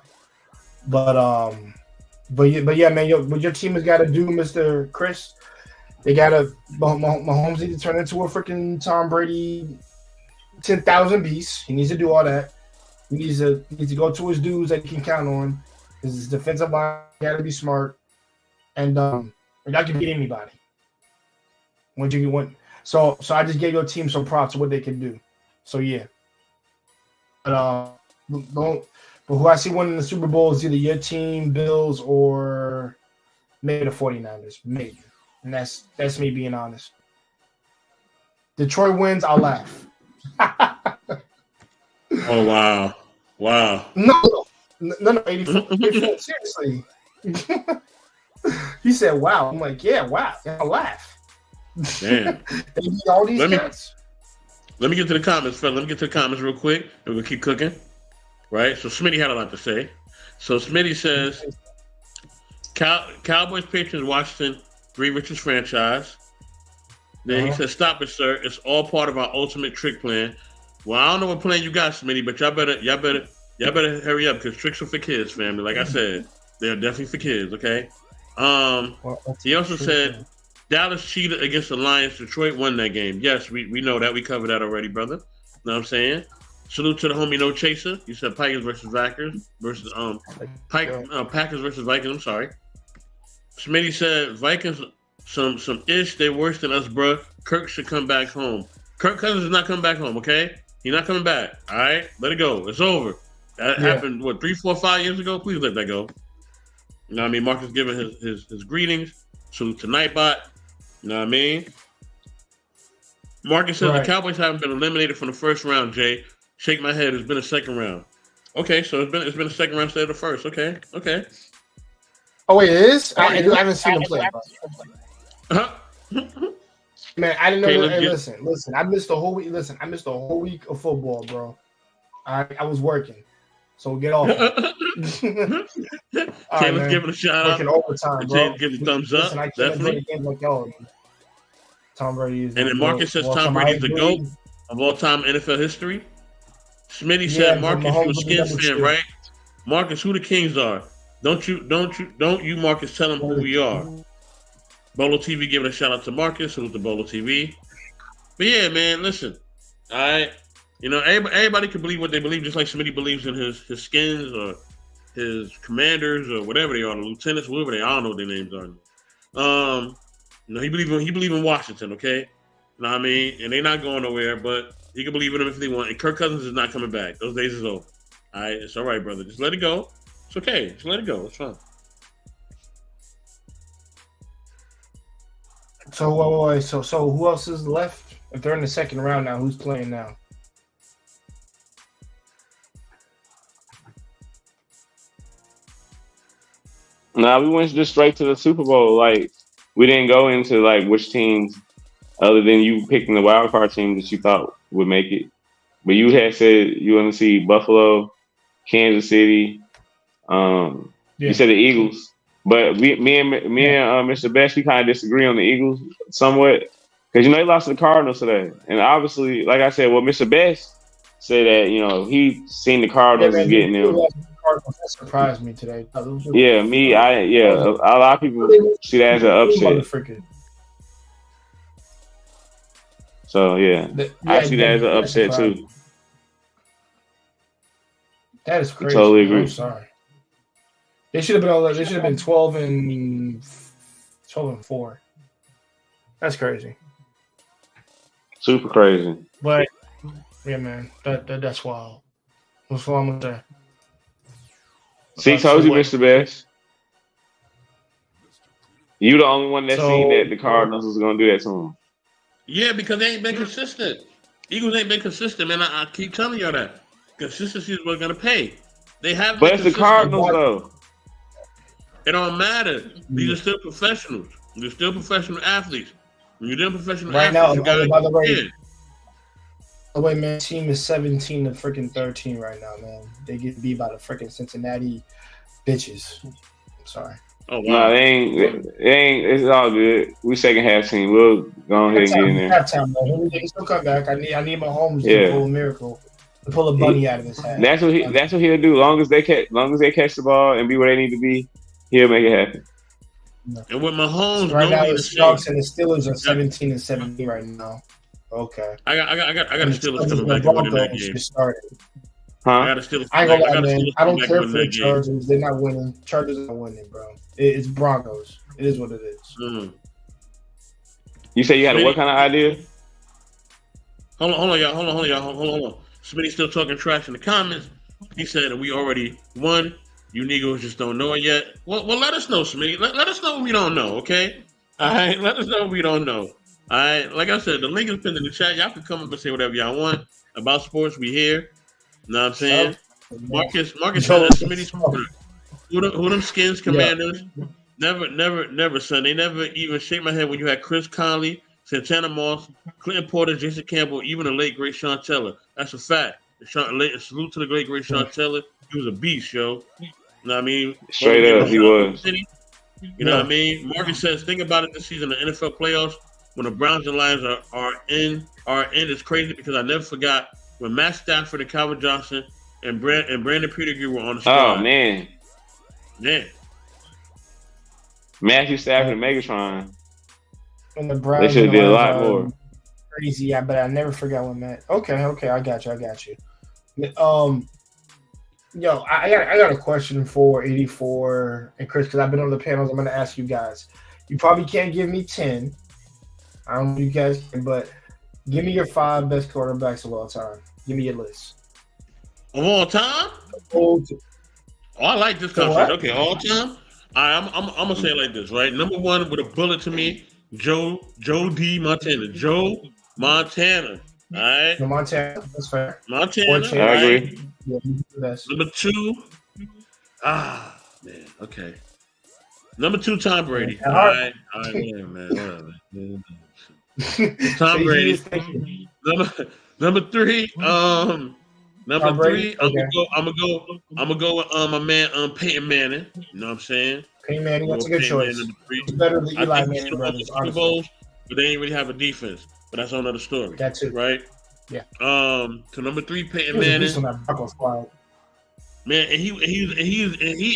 But yeah, man, what your team has got to do, Mr. Chris, they got to Mahomes needs to turn into a freaking Tom Brady 10,000 beasts. He needs to do all that. He needs to go to his dudes that he can count on. His defensive line got to be smart, and y'all can beat anybody. So I just gave your team some props of what they can do. So yeah, but who I see winning the Super Bowl is either your team, Bills, or maybe the 49ers, maybe, and that's me being honest. Detroit wins, I'll laugh. Oh wow! No, 84 seriously. He said, "Wow." I'm like, "Yeah, wow." I'll laugh. Damn. They beat all these guys. Let me get to the comments, fella. Let me get to the comments real quick, and we'll keep cooking. Right? So Smitty had a lot to say. So Smitty says, Cowboys, Patriots, Washington, three richest franchise. Then he says, "Stop it, sir. It's all part of our ultimate trick plan." Well, I don't know what plan you got, Smitty, but y'all better hurry up because tricks are for kids, family. Like I said, they're definitely for kids. Okay. He also said, Dallas cheated against the Lions. Detroit won that game. Yes, we know that. We covered that already, brother. Know what I'm saying? Salute to the homie No Chaser. You said Packers versus Packers Packers versus Vikings. I'm sorry. Smitty said Vikings some ish. They worse than us, bro. Kirk should come back home. Kirk Cousins is not coming back home. Okay, he's not coming back. All right, let it go. It's over. That happened 3, 4, 5 years ago. Please let that go. You know what I mean? Marcus giving his greetings. Salute to Nightbot. You know what I mean? Marcus says the Cowboys haven't been eliminated from the first round, Jay. Shake my head. It's been a second round. Okay, so it's been a second round instead of the first. Okay. Oh wait, it is? I haven't seen them play. Man, I didn't know. Hey, listen. I missed the whole week. Listen, I missed a whole week of football, bro. I was working, so get off. Let's give it a shout out. Working overtime, bro. Give the thumbs up. Listen, I can't definitely. Game like y'all. Tom Brady is. And then Marcus says Tom Brady is the GOAT of all time NFL history. Smitty said, Marcus, you're a Skins fan, right? Marcus, who the Kings are? Don't you, Marcus, tell them who we are. Bolo TV giving a shout out to Marcus. Salute to Bolo TV. But yeah, man, listen. All right. You know, everybody can believe what they believe, just like Smitty believes in his Skins or his Commanders or whatever they are, the Lieutenants, whoever they are. I don't know what their names are. You know, he believe in Washington, okay? You know what I mean? And they're not going nowhere, but he can believe in them if they want. And Kirk Cousins is not coming back. Those days is over. All right, it's all right, brother. Just let it go. It's okay. Just let it go. It's fine. So who else is left? If they're in the second round now, who's playing now? Nah, we went just straight to the Super Bowl. Like, we didn't go into like which teams, other than you picking the wild card team that you thought would make it. But you had said you want to see Buffalo, Kansas City. You said the Eagles. But me and Mr. Best, we kind of disagree on the Eagles somewhat because they lost to the Cardinals today, and obviously, like I said, Mr. Best said that he seen the Cardinals getting them. Cardinals. That surprised me today. Yeah, a lot of people see that as an upset. So I see that as an upset too. That is crazy. Totally agree. I'm sorry. They should have been. They should have been 12-4. That's crazy. Super crazy. But yeah, man, that's wild. That's what I'm gonna See, say. told you, Mr. Best. You the only one that seen that the Cardinals was gonna do that to him. Yeah, because they ain't been consistent. Eagles ain't been consistent, man. I keep telling y'all that. Consistency is what's gonna pay. They have, but it's the Cardinals though. It don't matter. These are still professionals. They're still professional athletes. When you're doing professional right athletes, now, by the way, yeah. man, team is 17 to freaking 13 right now, man. They get beat by the freaking Cincinnati bitches. I'm sorry. Oh wow. No, they ain't. It's all good. We second half team. We'll go ahead and get in there. Halftime, man. He still come back. I need Mahomes to pull a miracle, to pull a bunny out of his hat. That's what he'll do. Long as they catch the ball and be where they need to be, he'll make it happen. And with Mahomes, so right now the Seahawks and the Steelers are 17 and 17 right now. Okay. I got the Steelers coming back and winning that game. Huh? I got the Steelers. I ain't gonna lie, man. I don't care for the Chargers. They're not winning. Chargers are winning, bro. It's Broncos. It is what it is. Mm. You say you had what kind of idea? Hold on, y'all. Smitty's still talking trash in the comments. He said that we already won. You niggas just don't know it yet. Well, let us know, Smitty. Let us know what we don't know, okay? All right, let us know what we don't know. All right, like I said, the link is pinned in the chat. Y'all can come up and say whatever y'all want about sports. We here. You know what I'm saying? Marcus said that Smitty's who them Skins Commanders? Never, son. They never even shake my head when you had Chris Conley, Santana Moss, Clinton Porter, Jason Campbell, even the late great Sean Teller. That's a fact. Salute to the great Sean Teller. He was a beast, yo. You know what I mean? Straight up, he was. You know what I mean? Marcus says, think about it this season, the NFL playoffs, when the Browns and Lions are in, it's crazy because I never forgot when Matt Stafford and Calvin Johnson and Brandon Pettigrew were on the squad. Oh, man. Yeah. Matthew Stafford and Megatron. And the Browns they should have did a lot more. Crazy, yeah, but I never forgot when Matt. Okay, I got you. Yo, I got a question for 84 and Chris, because I've been on the panels. I'm going to ask you guys. You probably can't give me 10. I don't know if you guys can, but give me your 5 best quarterbacks of all time. Give me your list. Of all time? Oh, I like this conversation. Okay, all time? I'm going to say it like this, right? Number 1 with a bullet to me, Joe D. Montana. Joe Montana. All right? No, Montana. That's fair. Montana. I agree. Yeah, Number 2. Man. Okay. Number 2, Tom Brady. All right, man. Tom Brady. Number 3. Number 3. I'm gonna go with my man Peyton Manning. You know what I'm saying? Peyton Manning, that's a good choice. It's better than Eli Manning brothers. Super Bowls, but they ain't really have a defense. But that's another story. That's it, right? Yeah. So number 3, Peyton Manning. Man, and he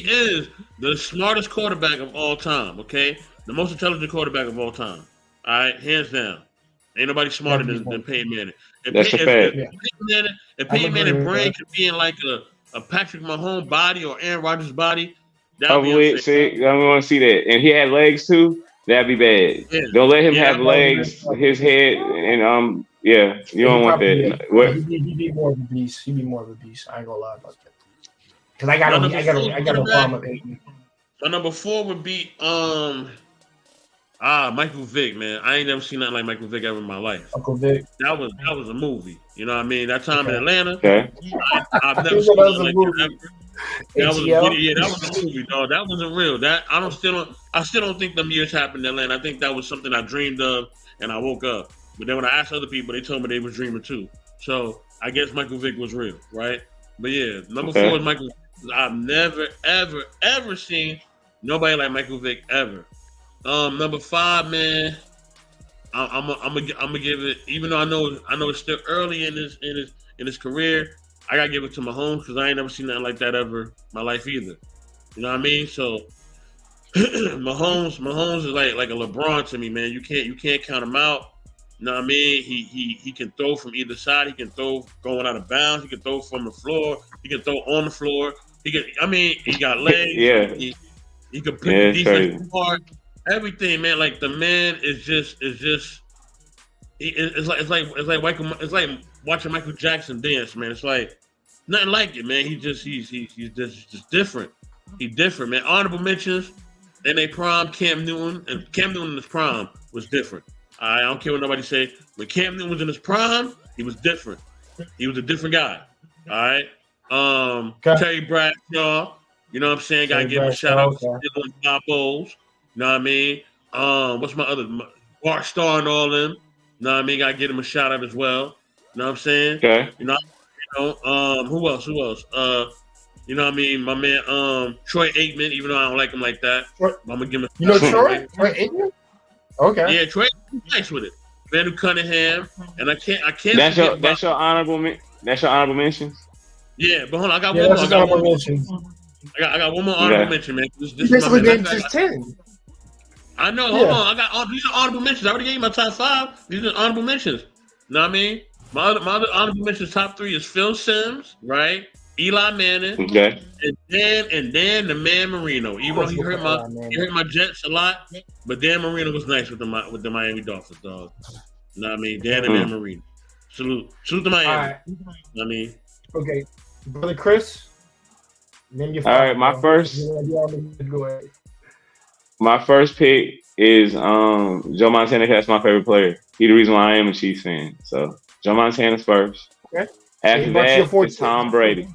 is the smartest quarterback of all time. Okay, the most intelligent quarterback of all time. All right, hands down. Ain't nobody smarter than Peyton Manning. That's a fact. If Peyton Manning brain could be in like a Patrick Mahomes body or Aaron Rodgers body, that would be see, I want to see that. And he had legs too. That'd be bad. Yeah. Don't let him have legs, his head, and you don't want that. He'd be more of a beast. He'd be more of a beast. I ain't gonna lie about that. Because I got a problem with Aiden. My number 4 would be Michael Vick, man. I ain't never seen nothing like Michael Vick ever in my life. Uncle Vick. That was a movie. You know what I mean? That time in Atlanta. Okay. I've never seen nothing like that ever. That was a movie, dog. That wasn't real. I still don't think them years happened in Atlanta. I think that was something I dreamed of and I woke up. But then when I asked other people, they told me they was dreaming too. So I guess Michael Vick was real, right? But yeah, number 4 is Michael Vick. I've never, ever seen nobody like Michael Vick ever. Number 5, man. I'm gonna give it. Even though I know it's still early in his career. I gotta give it to Mahomes because I ain't never seen nothing like that ever in my life either. You know what I mean? So Mahomes is like a LeBron to me, man. You can't count him out. You know what I mean? He can throw from either side. He can throw going out of bounds. He can throw from the floor. He can throw on the floor. He got legs. Yeah, He can pick yeah, the it's defense crazy. apart. Everything, man. Like the man is just it's like watching Michael Jackson dance, man. It's like nothing like it, man. He's just different. He's different, man. Honorable mentions in a prime, Cam Newton, and Cam Newton in his prime was different. I don't care what nobody say. When Cam Newton was in his prime, he was different. He was a different guy. All right. Okay. Terry Bradshaw, you know what I'm saying? Gotta Terry give him a shout Bradshaw, out for okay. stealing five bowls. You know what I mean? What's my other Bart Starr and all them? You know what I mean? Gotta give him a shout out as well. You know what I'm saying? Okay. Who else? Who else? You know what I mean? My man, Troy Aikman, even though I don't like him like that. Troy, I'm gonna give him a you know shout out. Troy? Troy Aikman? Okay. Yeah, Troy nice with it. Manu Cunningham, and I can't That's forget about your honorable mentions. yeah, but hold on, I got Yeah, one that's more. his honorable mention. I got one more honorable Okay. mention, man. This He is my basically man. named his 10. I know. Yeah. Hold on, I got these are honorable mentions. I already gave you my top 5. These are honorable mentions. You know what I mean? My other honorable mentions top 3 is Phil Simms, right? Eli Manning, Okay. and then the man Marino. Even though he hurt my Jets a lot, but Dan Marino was nice with the Miami Dolphins, dog. You know what I mean? Dan and Dan Marino. Salute to Miami. All right. You know what I mean? Okay. Brother Chris, name your All right, five, Go ahead. my first pick is Joe Montana. That's my favorite player. He's the reason why I am a Chiefs fan. So Joe Montana's first. Okay. After that, it's Tom Brady.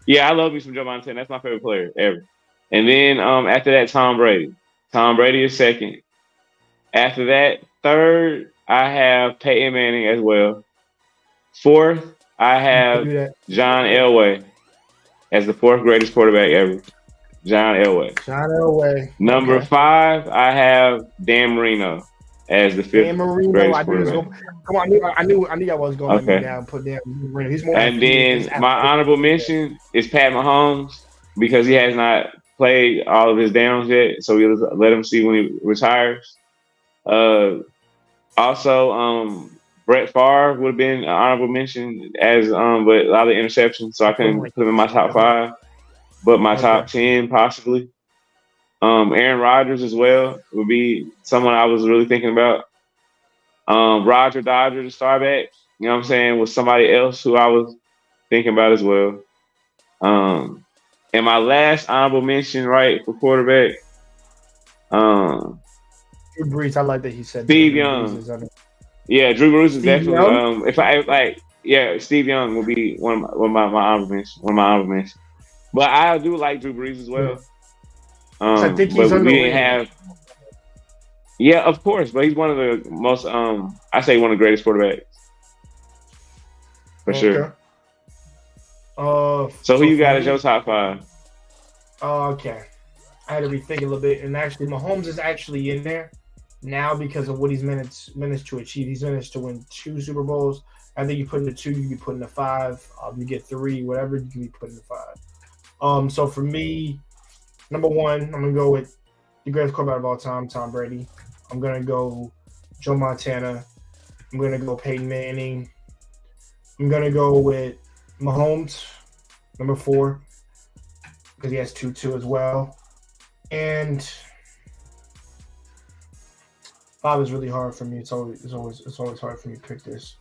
Yeah, I love me some Joe Montana. That's my favorite player ever. And then after that, Tom Brady. Tom Brady is second. After that, third, I have Peyton Manning as well. Fourth, I have John Elway as the 4th greatest quarterback ever. John Elway. John Elway. Number 5, I have Dan Marino as the 5th greatest quarterback. Come on, I knew I was going to let me down. Put Dan Marino. He's more. And then my honorable mention is Pat Mahomes because he has not played all of his downs yet, so we let him see when he retires. Also, Brett Favre would have been an honorable mention as but a lot of interceptions, so I couldn't put him in my top 5, but my top 10 possibly. Aaron Rodgers as well would be someone I was really thinking about. Roger Dodger, the star back, you know what I'm saying, was somebody else who I was thinking about as well. And my last honorable mention, right, for quarterback, Drew Brees. I like that he said Steve Young. Yeah, Drew Brees is definitely. Steve Young will be one of my honorable mentions. But I do like Drew Brees as well. I think he's but we didn't have. Yeah, of course, but he's one of the most. I say one of the greatest quarterbacks for sure. So who you got as your top 5? Okay, I had to rethink a little bit, and actually, Mahomes is actually in there now because of what he's managed to achieve. He's managed to win 2 Super Bowls. I think you put in the 2, you can put in the 5. You get 3, whatever you can be put in the 5. So for me, number 1, I'm gonna go with the greatest quarterback of all time, Tom Brady. I'm gonna go Joe Montana. I'm gonna go Peyton Manning. I'm gonna go with Mahomes, number 4, because he has 2 as well. And 5 is really hard for me. It's always hard for me to pick this.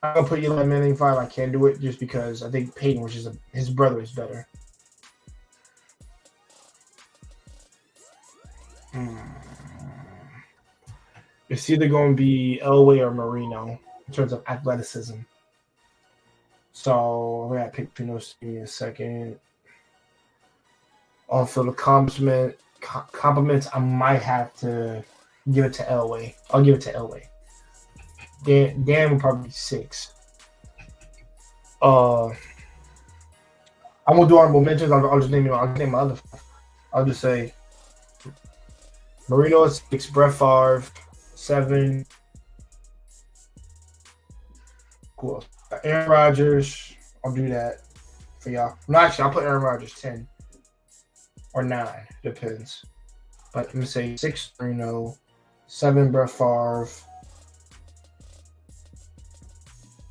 I'm gonna put Eli Manning 5. I can't do it just because I think Peyton, which is his brother, is better. It's either going to be Elway or Marino in terms of athleticism. So I'm gonna pick Pinos in a second. Also, the compliments, I might have to give it to Elway. I'll give it to Elway. Dan will probably be 6. I won't do honorable mentions. I'll just name my other 5. I'll just say Marino is 6, Brett Favre 7. Who else? Aaron Rodgers. I'll do that for y'all. No, actually, I'll put Aaron Rodgers 10 or 9, depends. But let me say 6 Reno, 7 Brett Favre,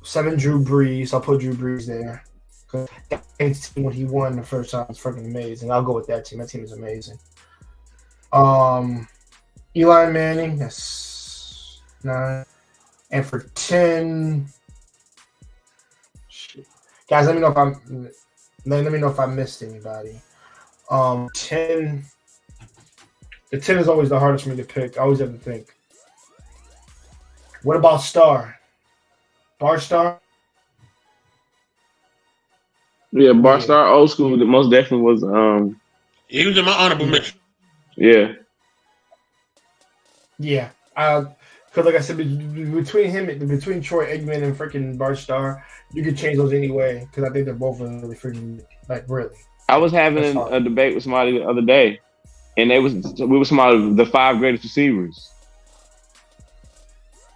7 Drew Brees. I'll put Drew Brees there. That team when he won the first time was freaking amazing. I'll go with that team. That team is amazing. Eli Manning, that's 9. And for 10, shit. Guys, let me know if I missed anybody. 10. The 10 is always the hardest for me to pick. I always have to think. What about Star? Bart Star? Yeah, Bart Star, old school. That most definitely was. He was in my honorable mention. Yeah. Yeah. Because like I said, between Troy Aikman and freaking Bart Starr, you could change those anyway. Because I think they're both really freaking really. I was having a debate with somebody the other day, and we were talking about the 5 greatest receivers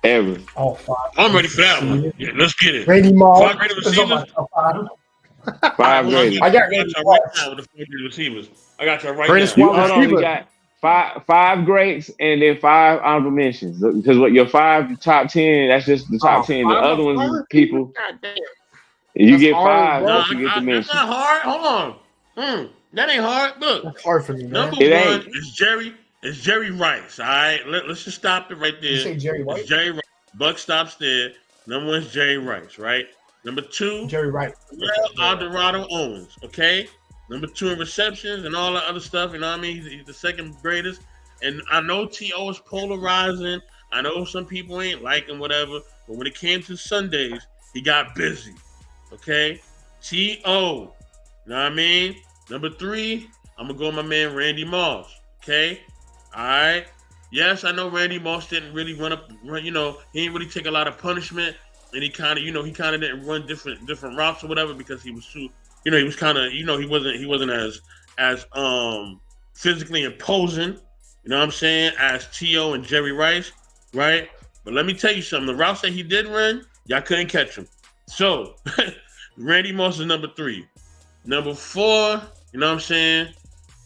ever. Oh, 5. I'm ready for that one. Yeah, let's get it. Randy Moss. 5 greatest receivers. 5 greatest. I got Randy Moss. With the 5 greatest receivers. I got you right Greatest now. Hold on, we got five greats and then 5 honorable mentions. Because what your 5 top 10, that's just the top 10. The other ones is people. You get 5, No, you get the mention. That's not hard. Hold on. That ain't hard. Look. That's hard for me, man. Number 1 is Jerry Rice. All right. Let's just stop it right there. You say Jerry White? It's Jerry Rice. Buck stops there. Number 1 is Jerry Rice, right? Number 2, Jerry Rice. Eldorado Owens, okay? Number 2 in receptions and all that other stuff, you know what I mean? He's the second greatest. And I know T.O. is polarizing. I know some people ain't liking whatever. But when it came to Sundays, he got busy, okay? T.O., you know what I mean? Number 3, I'm going to go with my man Randy Moss, okay? All right? Yes, I know Randy Moss didn't really run, he didn't really take a lot of punishment. And he kind of didn't run different routes or whatever because he was too, he was kind of, he wasn't as physically imposing, you know what I'm saying, as T.O. and Jerry Rice, right? But let me tell you something, the routes that he did run, y'all couldn't catch him. So, Randy Moss is number 3. Number 4, you know what I'm saying?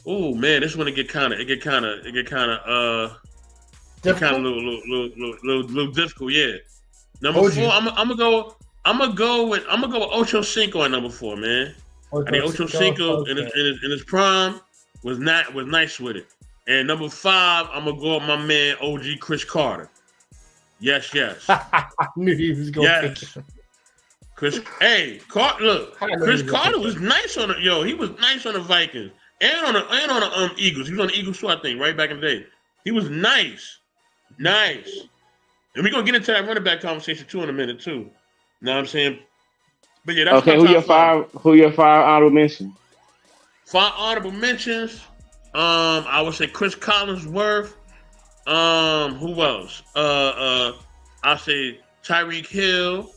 Oh man, this one get kind of a little difficult, yeah. Number 4, I'm gonna go with Ocho Cinco at number 4, man. I think Ocho Cinco in his prime was nice with it. And number 5, I'm gonna go with my man OG Chris Carter. Yes. I knew he was going. Yes. Chris Carter was nice on it. He was nice on the Vikings and on the Eagles. He was on the Eagles too, I think, right back in the day. He was nice. And we're going to get into that running back conversation, too, in a minute, too. You know what I'm saying? But, yeah, that's okay, who your 5 honorable mentions? 5 honorable mentions. I would say Chris Collinsworth. Who else? I'll say Tyreek Hill.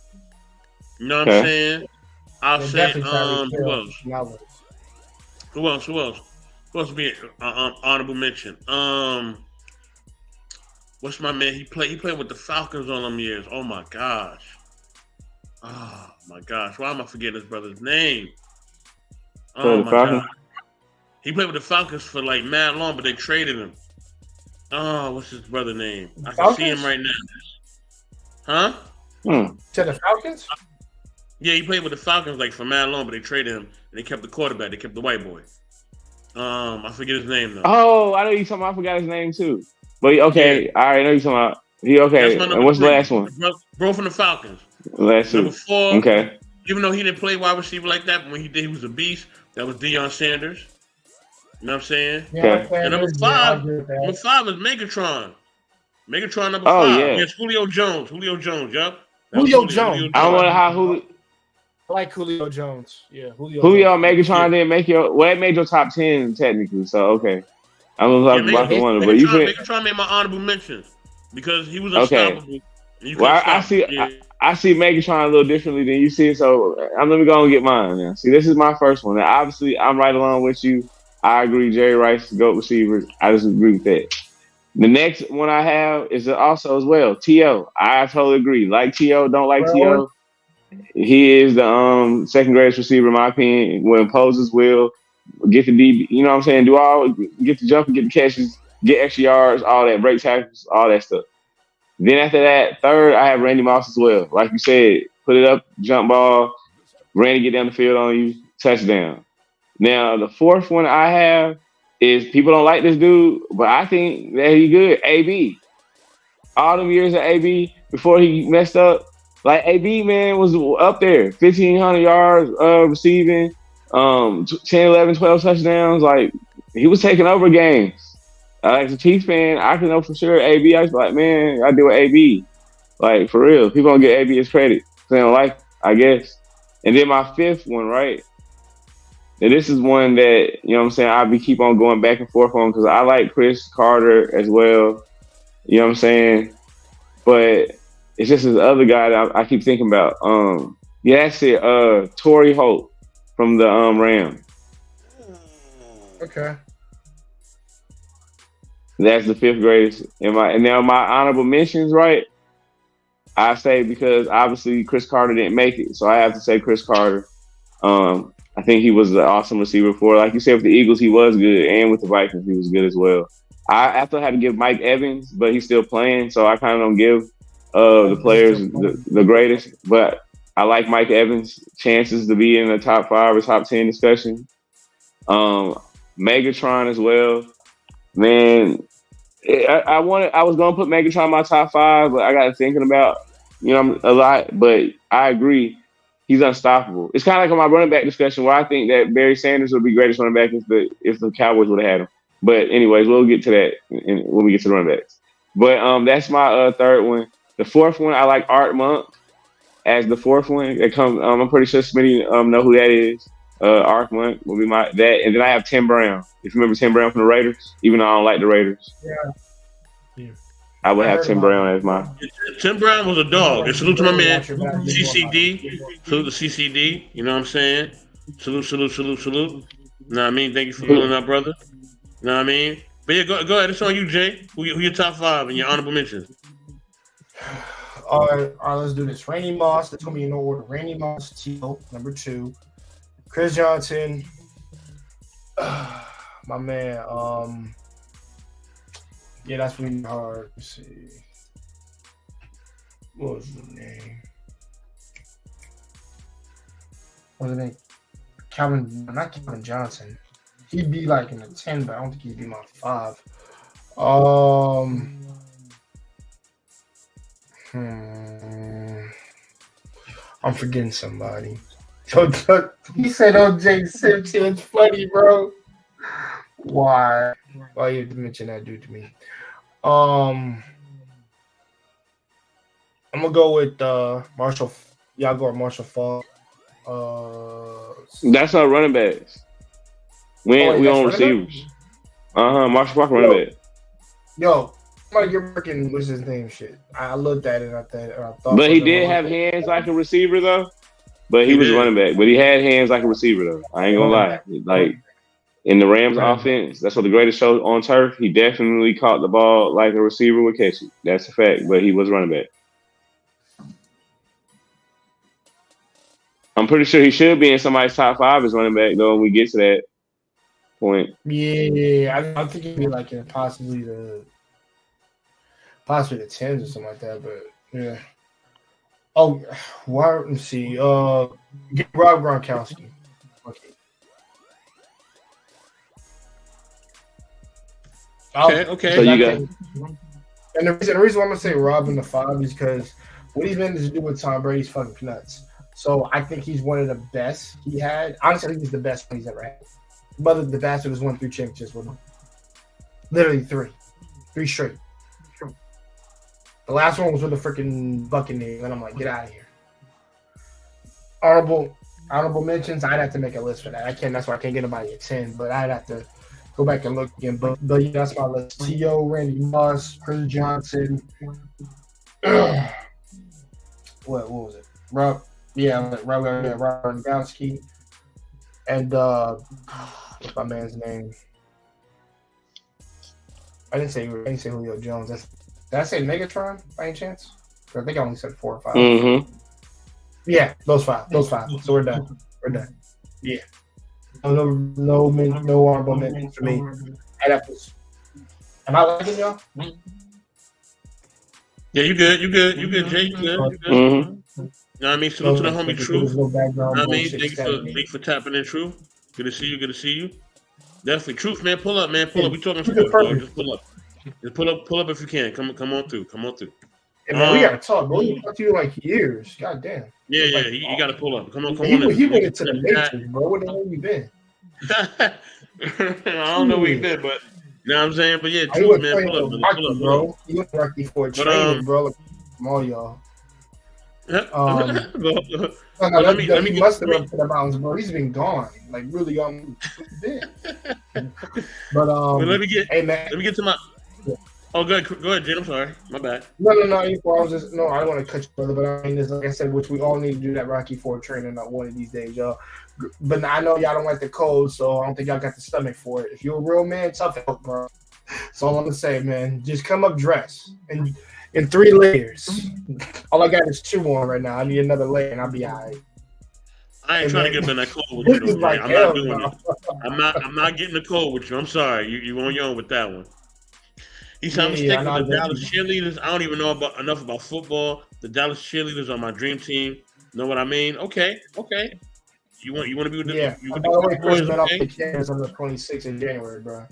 You know what I'm saying? I'll say, who else? Who else would be an honorable mention? What's my man? He played with the Falcons all them years. Oh my gosh. Why am I forgetting his brother's name? Oh my God. He played with the Falcons for like mad long, but they traded him. Oh, what's his brother's name? I can see him right now. Huh? To the Falcons? Yeah, he played with the Falcons like for mad long, but they traded him and they kept the quarterback. They kept the white boy. I forget his name though. Oh, I know you talking about. I forgot his name too. But okay, I already know you talking about. He okay. And what's the last one? Bro from the Falcons. Last number 4. Okay. Even though he didn't play wide receiver like that, but when he did, he was a beast. That was Deion Sanders. You know what I'm saying? Yeah. And number 5 is Megatron. Megatron number 5. Yeah. Yes, Julio Jones. Yup. Julio Jones. I wonder how Julio. I like Julio Jones. Yeah, Julio Megatron didn't make it made your top 10 technically. So okay. I was about to wonder, but Megatron made my honorable mentions because he was unstoppable. Okay. Well, I see Megatron a little differently than you see it, so let me go and get mine now. See, this is my first one. Now, obviously, I'm right along with you. I agree, Jerry Rice, GOAT receivers. I just agree with that. The next one I have is also as well, T.O. I totally agree. Like T.O., don't like T.O. He is the second greatest receiver in my opinion. When poses will get the DB, you know what I'm saying? Get the jump and get the catches, get extra yards, all that, break tackles, all that stuff. Then after that, third, I have Randy Moss as well. Like you said, put it up, jump ball, Randy get down the field on you, touchdown. Now the fourth one I have is people don't like this dude, but I think that he good. AB. All them years of AB before he messed up, like AB man was up there, 1,500 yards receiving, 10, 11, 12 touchdowns. Like he was taking over games. As a Chiefs fan, I can know for sure AB. I was like, man, I deal with AB. Like for real, people don't get AB his credit. They don't like, I guess. And then my fifth one, right? And this is one that you know what I'm saying. I'll be keep on going back and forth on because I like Chris Carter as well. You know what I'm saying? But it's just this other guy that I keep thinking about. Yeah, that's it. Torrey Holt from the Rams. Okay. That's the fifth greatest. And now my honorable mentions, right? I say because obviously Chris Carter didn't make it, so I have to say Chris Carter. I think he was an awesome receiver for, like you said, with the Eagles, he was good, and with the Vikings, he was good as well. I still had to give Mike Evans, but he's still playing, so I kind of don't give the players the greatest. But I like Mike Evans' chances to be in the top 5 or top 10 discussion. Megatron as well, man. I was gonna put Megatron in my top 5, but I got thinking about a lot. But I agree, he's unstoppable. It's kind of like on my running back discussion where I think that Barry Sanders would be greatest running back if the Cowboys would have had him. But anyways, we'll get to that when we get to the running backs. But that's my third one. The fourth one, I like Art Monk as the fourth one. That comes. I'm pretty sure Smitty know who that is. Art Monk will be that, and then I have Tim Brown. If you remember Tim Brown from the Raiders, even though I don't like the Raiders. Yeah. I would have Tim Brown as my. Tim Brown was a dog. And salute to my man CCD. Salute to CCD. You know what I'm saying? Salute. Know what I mean? Thank you for pulling up, brother. Know what I mean? But yeah, go ahead. It's on you, Jay. Who your top 5 and your honorable mentions? All right, let's do this. Randy Moss. That's gonna be in order. Randy Moss, T.O. number 2. Chris Johnson. My man. Yeah, that's really hard. Let's see. What was his name? Not Calvin Johnson. He'd be like in the 10, but I don't think he'd be my 5. I'm forgetting somebody. He said O.J. Simpson. It's funny, bro. Why you mention that dude to me? I'm gonna go with Marshall. Y'all go with Marshall Falk. That's our running backs. We on receivers. Marshall Falk running back. Yo, somebody get working. What's his name? Shit. I looked at it. I thought. But he did have hands like a receiver though. But he was a running back. But he had hands like a receiver though. I ain't gonna lie. Like in the Rams offense, that's what the greatest show on turf. He definitely caught the ball like a receiver would catch it. That's a fact. But he was running back. I'm pretty sure he should be in somebody's top 5 as running back though when we get to that point. Yeah, I think he'd be like in possibly the 10s or something like that. But yeah. Oh, why? Let me see. Rob Gronkowski. Okay. So you got. And the reason why I'm gonna say Rob in the 5 is because what he's managed to do with Tom Brady's fucking nuts. So I think he's one of the best he had. Honestly, I think he's the best one he's ever had. Brother, the bastard has won 3 championships with him. Literally 3 straight. The last one was with the freaking Buccaneers, and I'm like, get out of here. Honorable mentions. I'd have to make a list for that. I can't. That's why I can't get anybody at 10. But I'd have to go back and look again. But yeah, that's my list. T.O., Randy Moss, Chris Johnson. What was it? Rob Gronkowski, and what's my man's name? I didn't say Julio Jones. Did I say Megatron by any chance? I think I only said 4 or 5. Mm-hmm. Yeah, those five. So we're done. Yeah. No honorable mentions for me. And that was. Am I lagging, y'all? Yeah, you good, Jay, you good, you good. Mm-hmm. You know what I mean? Salute to the No, homie there's Truth. no You know background what I mean? bullshit Thank you for tapping in, Truth. Good to see you, Definitely. Truth, man, pull up, man. Pull up. We talking Who's the sports, dog. first? Just pull up. Pull up if you can. Come on through. Hey, man, we gotta talk, bro. We talked to you like years. God damn. Yeah, you gotta pull up. Come He on in. went into the Matrix, bro. Where the hell you been? I don't know where you been, but you know what I'm saying? But yeah, He Truth, went man, playing pull up, with man. Rocky, bro. He went Rocky for But training, bro. Like, from all y'all. No, let me he get must have went to the mountains, bro. He's been gone, like really gone. But let me get hey man, to my. Oh, go ahead, Jane. I'm sorry, my bad. No. I was just I don't want to cut you, brother. But I mean, this, like I said, which we all need to do that Rocky 4 training one of these days, y'all. But I know y'all don't like the cold, so I don't think y'all got the stomach for it. If you're a real man, tough out, bro. That's all I'm gonna say, man. Just come up dressed and in 3 layers. All I got is 2 on right now. I need another layer, and I'll be all right. I ain't trying to get in that cold with you, though, like, I'm not doing it. I'm not getting the cold with you. I'm sorry. You on your own with that one. He said, I'm sticking with the Dallas cheerleaders. I don't even know enough about football. The Dallas cheerleaders are my dream team. Know what I mean? Okay. You want to be with the By the way, boys? Chris, man, I'll play Kansas on the 26th of January, bro.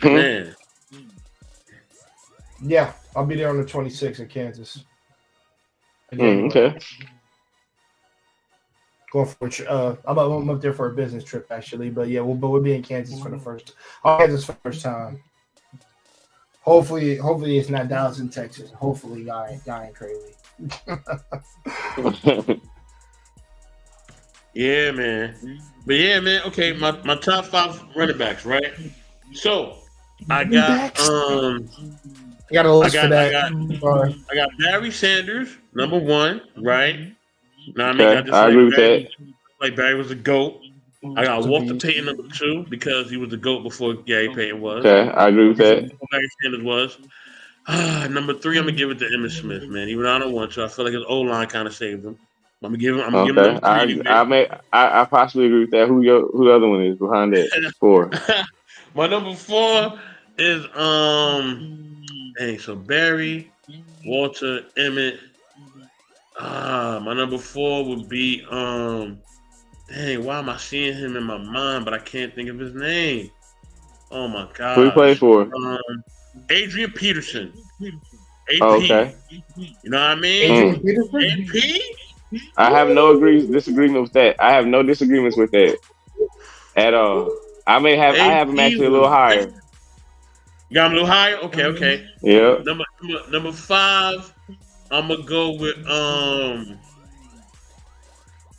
Man. Yeah, I'll be there on the 26th in Kansas. Okay. Going for I'm up there for a business trip actually, but yeah, we'll be in Kansas for the first. Kansas for the first time. Hopefully it's not Dallas and Texas. Hopefully y'all ain't crazy. Yeah, man. But yeah, man. Okay, my top 5 running backs, right? So I got I got a list for that. I got Barry Sanders, number 1, right? Now I mean, I agree with that. Like Barry was a GOAT. I got Walter Payton number 2 because he was the GOAT before Gary Payton was. Okay, I agree with that. Barry Sanders was. Number 3, I'm gonna give it to Emmitt Smith, man. Even though I don't want to, I feel like his O line kind of saved him. I'm gonna give him number 3 anyway. I possibly agree with that. Who the other one is behind that 4? My number 4 is so Barry, Walter, Emmett. My number 4 would be why am I seeing him in my mind, but I can't think of his name? Oh my god. Who he played for? Adrian Peterson. AP. Oh, okay. You know what I mean? AP? I have no disagreement with that. I have no disagreements with that at all. I have him actually a little higher. You got him a little higher? Okay. Yeah. Number 5, I'm gonna go with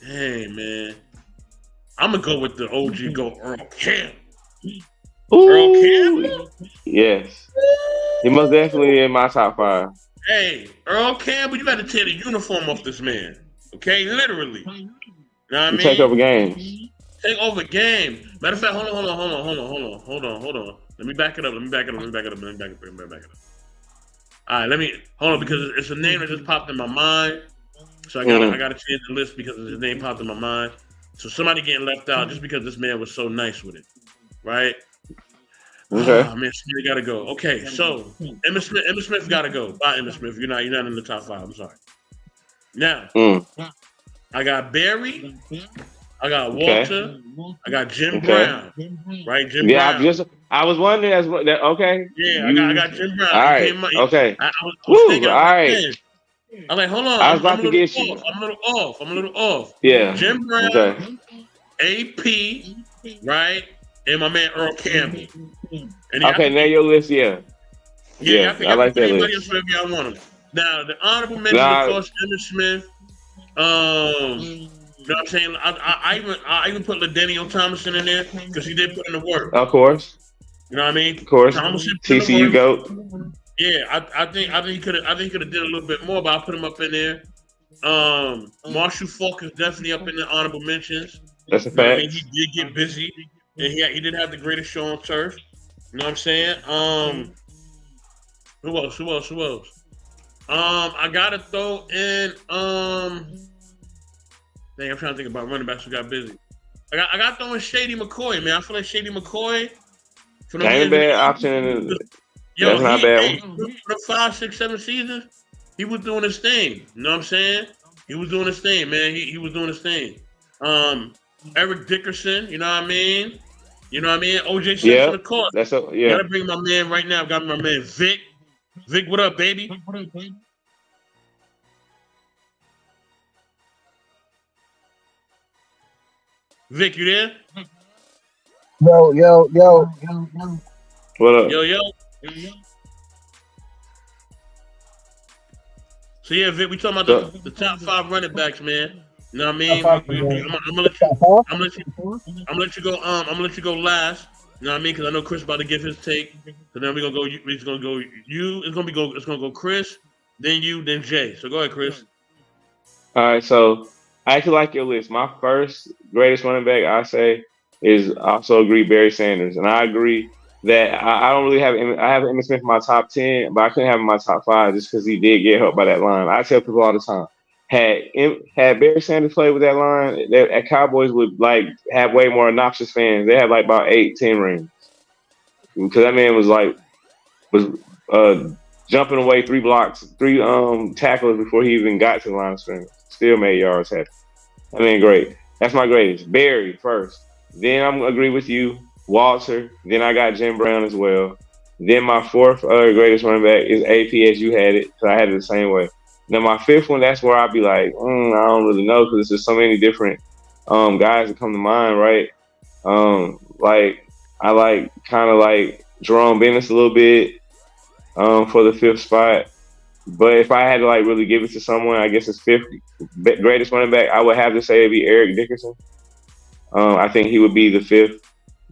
man. I'm gonna go with the OG Earl Campbell. Earl Campbell? Yes. He most definitely in my top 5. Hey, Earl Campbell, you gotta tear the uniform off this man. Okay, literally. You know what I mean? Take over games. Take over game. Matter of fact, hold on. Let me back it up. All right, hold on because it's a name that just popped in my mind. So I gotta change the list because his name popped in my mind. So somebody getting left out just because this man was so nice with it, right? Okay. Oh man, somebody gotta go. Okay, so Emmitt Smith gotta go. Bye, Emmitt Smith. You're not in the top 5. I'm sorry. Now I got Barry. I got Walter. I got Jim Brown. Right, Jim Brown. I was wondering that. Okay. Yeah, I got Jim Brown. All right. Okay. I was thinking. All right. I'm like, hold on. I was about to get you. I'm a little off. Yeah. Jim Brown. Okay. AP. Right, and my man Earl Campbell. And now your list. Yeah. Yeah. I like that list. Else y'all want them. Now the honorable mention, of course, Emmitt Smith. You know what I'm saying? I even put LaDainian Thomason in there because he did put in the work. Of course. You know what I mean? Of course. Thomason TCU GOAT. Yeah, I think he could have did a little bit more, but I put him up in there. Marshall Faulk is definitely up in the honorable mentions. That's a fact. I mean, he did get busy, and he did have the greatest show on turf. You know what I'm saying? Who else? I gotta throw in dang, I'm trying to think about running backs who got busy. I got to throw in Shady McCoy, man. I feel like Shady McCoy for them That ain't a years in bad the option. yo, That's not a he bad hey, one. for the 5, 6, 7 seasons, he was doing his thing. You know what I'm saying? He was doing his thing, man. He was doing his thing. Um, Eric Dickerson, you know what I mean? You know what I mean? OJ Simpson, Yep. of course. That's a Gotta yeah. bring my man right now. Got my man Vic. Vic, what up, baby? Vic, you there? Yo, yo, yo. What up? Yo, yo. So yeah, Vic, we talking about So the top 5 running backs, man. You know what I Top mean? five for me. I'm gonna let you. Huh? I'm gonna let you. I'm gonna let you go. I'm gonna let you go last. You know what I mean? Because I know Chris about to give his take. So then we're gonna go. We're just gonna go. You. It's gonna be go. It's gonna go Chris, then you, then Jay. So go ahead, Chris. all right, so I actually like your list. My first greatest running back I say is also agree Barry Sanders, and I agree that I don't really have I have Emmitt Smith in my top 10, but I couldn't have him in my top 5 just because he did get helped by that line. I tell people all the time, had Barry Sanders played with that line, that Cowboys would like have way more obnoxious fans. They had like about 8, 10 rings because that man was uh jumping away 3 blocks, 3 tackles before he even got to the line of scrimmage. Still made yards happen. I mean, great. That's my greatest. Barry first. Then I'm gonna agree with you, Walter. Then I got Jim Brown as well. Then my fourth greatest running back is AP as you had it, because I had it the same way. Now my fifth one, that's where I'd be like, I don't really know, because there's just so many different guys that come to mind, right? Like I like kind of like Jerome Bennis a little bit for the fifth spot. But if I had to like really give it to someone, I guess it's fifth greatest running back. I would have to say it'd be Eric Dickerson. I think he would be the fifth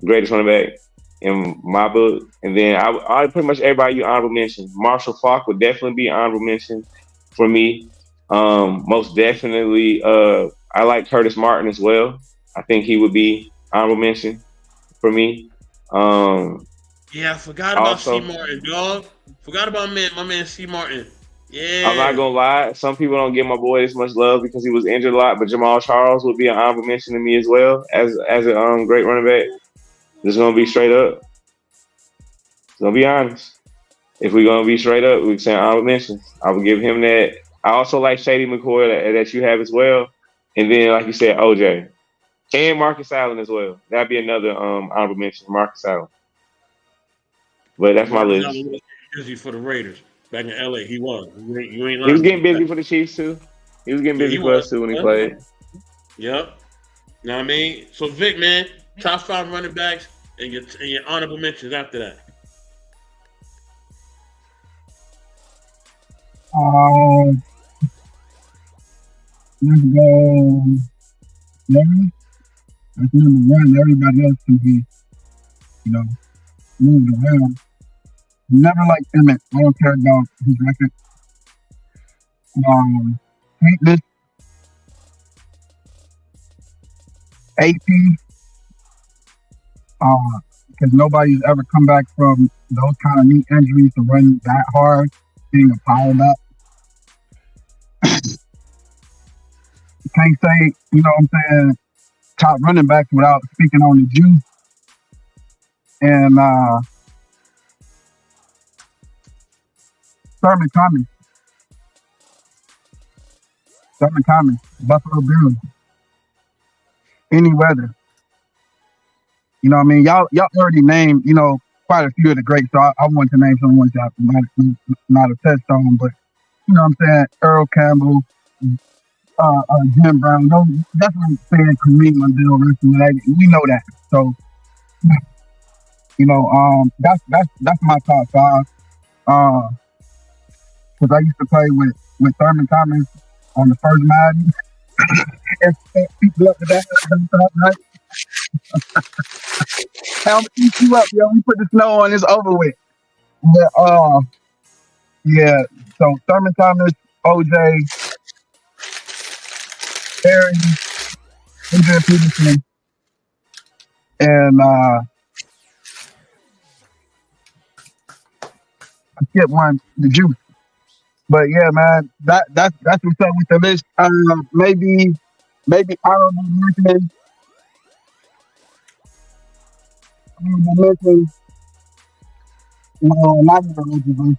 greatest running back in my book. And then I pretty much everybody you honorable mention. Marshall Falk would definitely be honorable mention for me. Most definitely, I like Curtis Martin as well. I think he would be honorable mention for me. Um, Yeah, I forgot about C also, Martin, dog. Forgot about my man C Martin. I'm not Yeah. gonna lie. Some people don't give my boy this much love because he was injured a lot. But Jamal Charles would be an honorable mention to me as well as a great running back. Just gonna be straight up. Gonna be honest. If we're gonna be straight up, we say honorable mentions. I would give him that. I also like Shady McCoy that you have as well. And then, like you said, OJ and Marcus Allen as well. That'd be another honorable mention, Marcus Allen. But Yeah, that's my Marcus list. Allen was busy for the Raiders back in LA. He was. You ain't He was lying getting about that. busy for the Chiefs too. He was getting Yeah, busy he for was. us too when he Huh? played. Yep. You know what I mean? So Vic, man, top 5 running backs and your honorable mentions after that. Um, let's go. Larry. That's number one. Everybody else can be, you know, moved around. Never liked Emmett. I don't care about his record. Um, Sweetness, AP, because nobody's ever come back from those kind of knee injuries to run that hard, being a power back. You can't say, you know what I'm saying, top running backs without speaking on the juice. And Thurman Thomas, Buffalo Bills, any weather. You know what I mean? Y'all already named, quite a few of the greats. So I want to name some ones that might have touched on, but you know what I'm saying? Earl Campbell, Jim Brown, those definitely saying Kareem Abdul Russell. We know that. So that's my top 5. Because I used to play with Thurman Thomas on the first Madden. And people up to that, right? How much you up, yo? We put the snow on, it's over with. But yeah. So Thurman Thomas, OJ, Aaron, Adrian Peterson, and I skipped one, the Juice. But yeah, man, that's what's up with the list. Maybe honorable mention. No, not even eligible.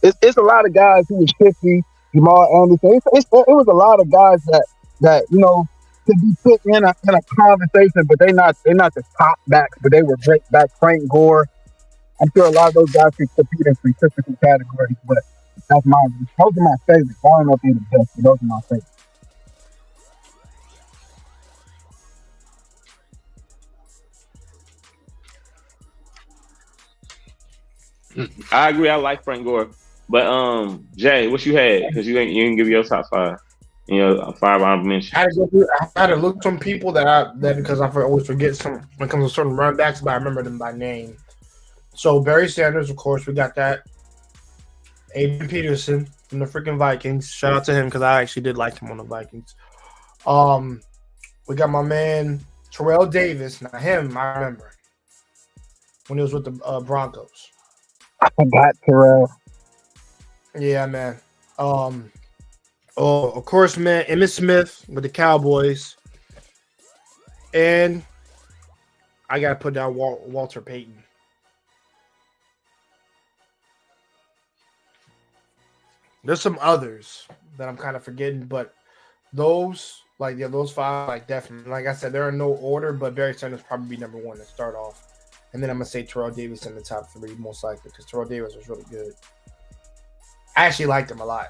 It's a lot of guys who was 50, Jamal Anderson. It was a lot of guys that could be put in a conversation, but they're not the top backs, but they were great backs. Frank Gore. I'm sure a lot of those guys could compete in statistical categories, but those are my favorites. I don't know if they're the best, but those are my favorites. I agree. I like Frank Gore, but Jay, what you had? Because you didn't give your top five. Five honorable mentions. I had to look some people that because I always forget some when it comes to certain run backs, but I remember them by name. So Barry Sanders, of course, we got that. Adrian Peterson from the freaking Vikings. Shout out to him because I actually did like him on the Vikings. We got my man Terrell Davis. Now him, I remember when he was with the Broncos. I forgot Terrell. Yeah, man. Of course, man, Emmitt Smith with the Cowboys. And I got to put down Walter Payton. There's some others that I'm kind of forgetting, but those five, definitely. Like I said, they're in no order, but Barry Sanders probably be number one to start off. And then I'm going to say Terrell Davis in the top three, most likely, because Terrell Davis was really good. I actually liked him a lot.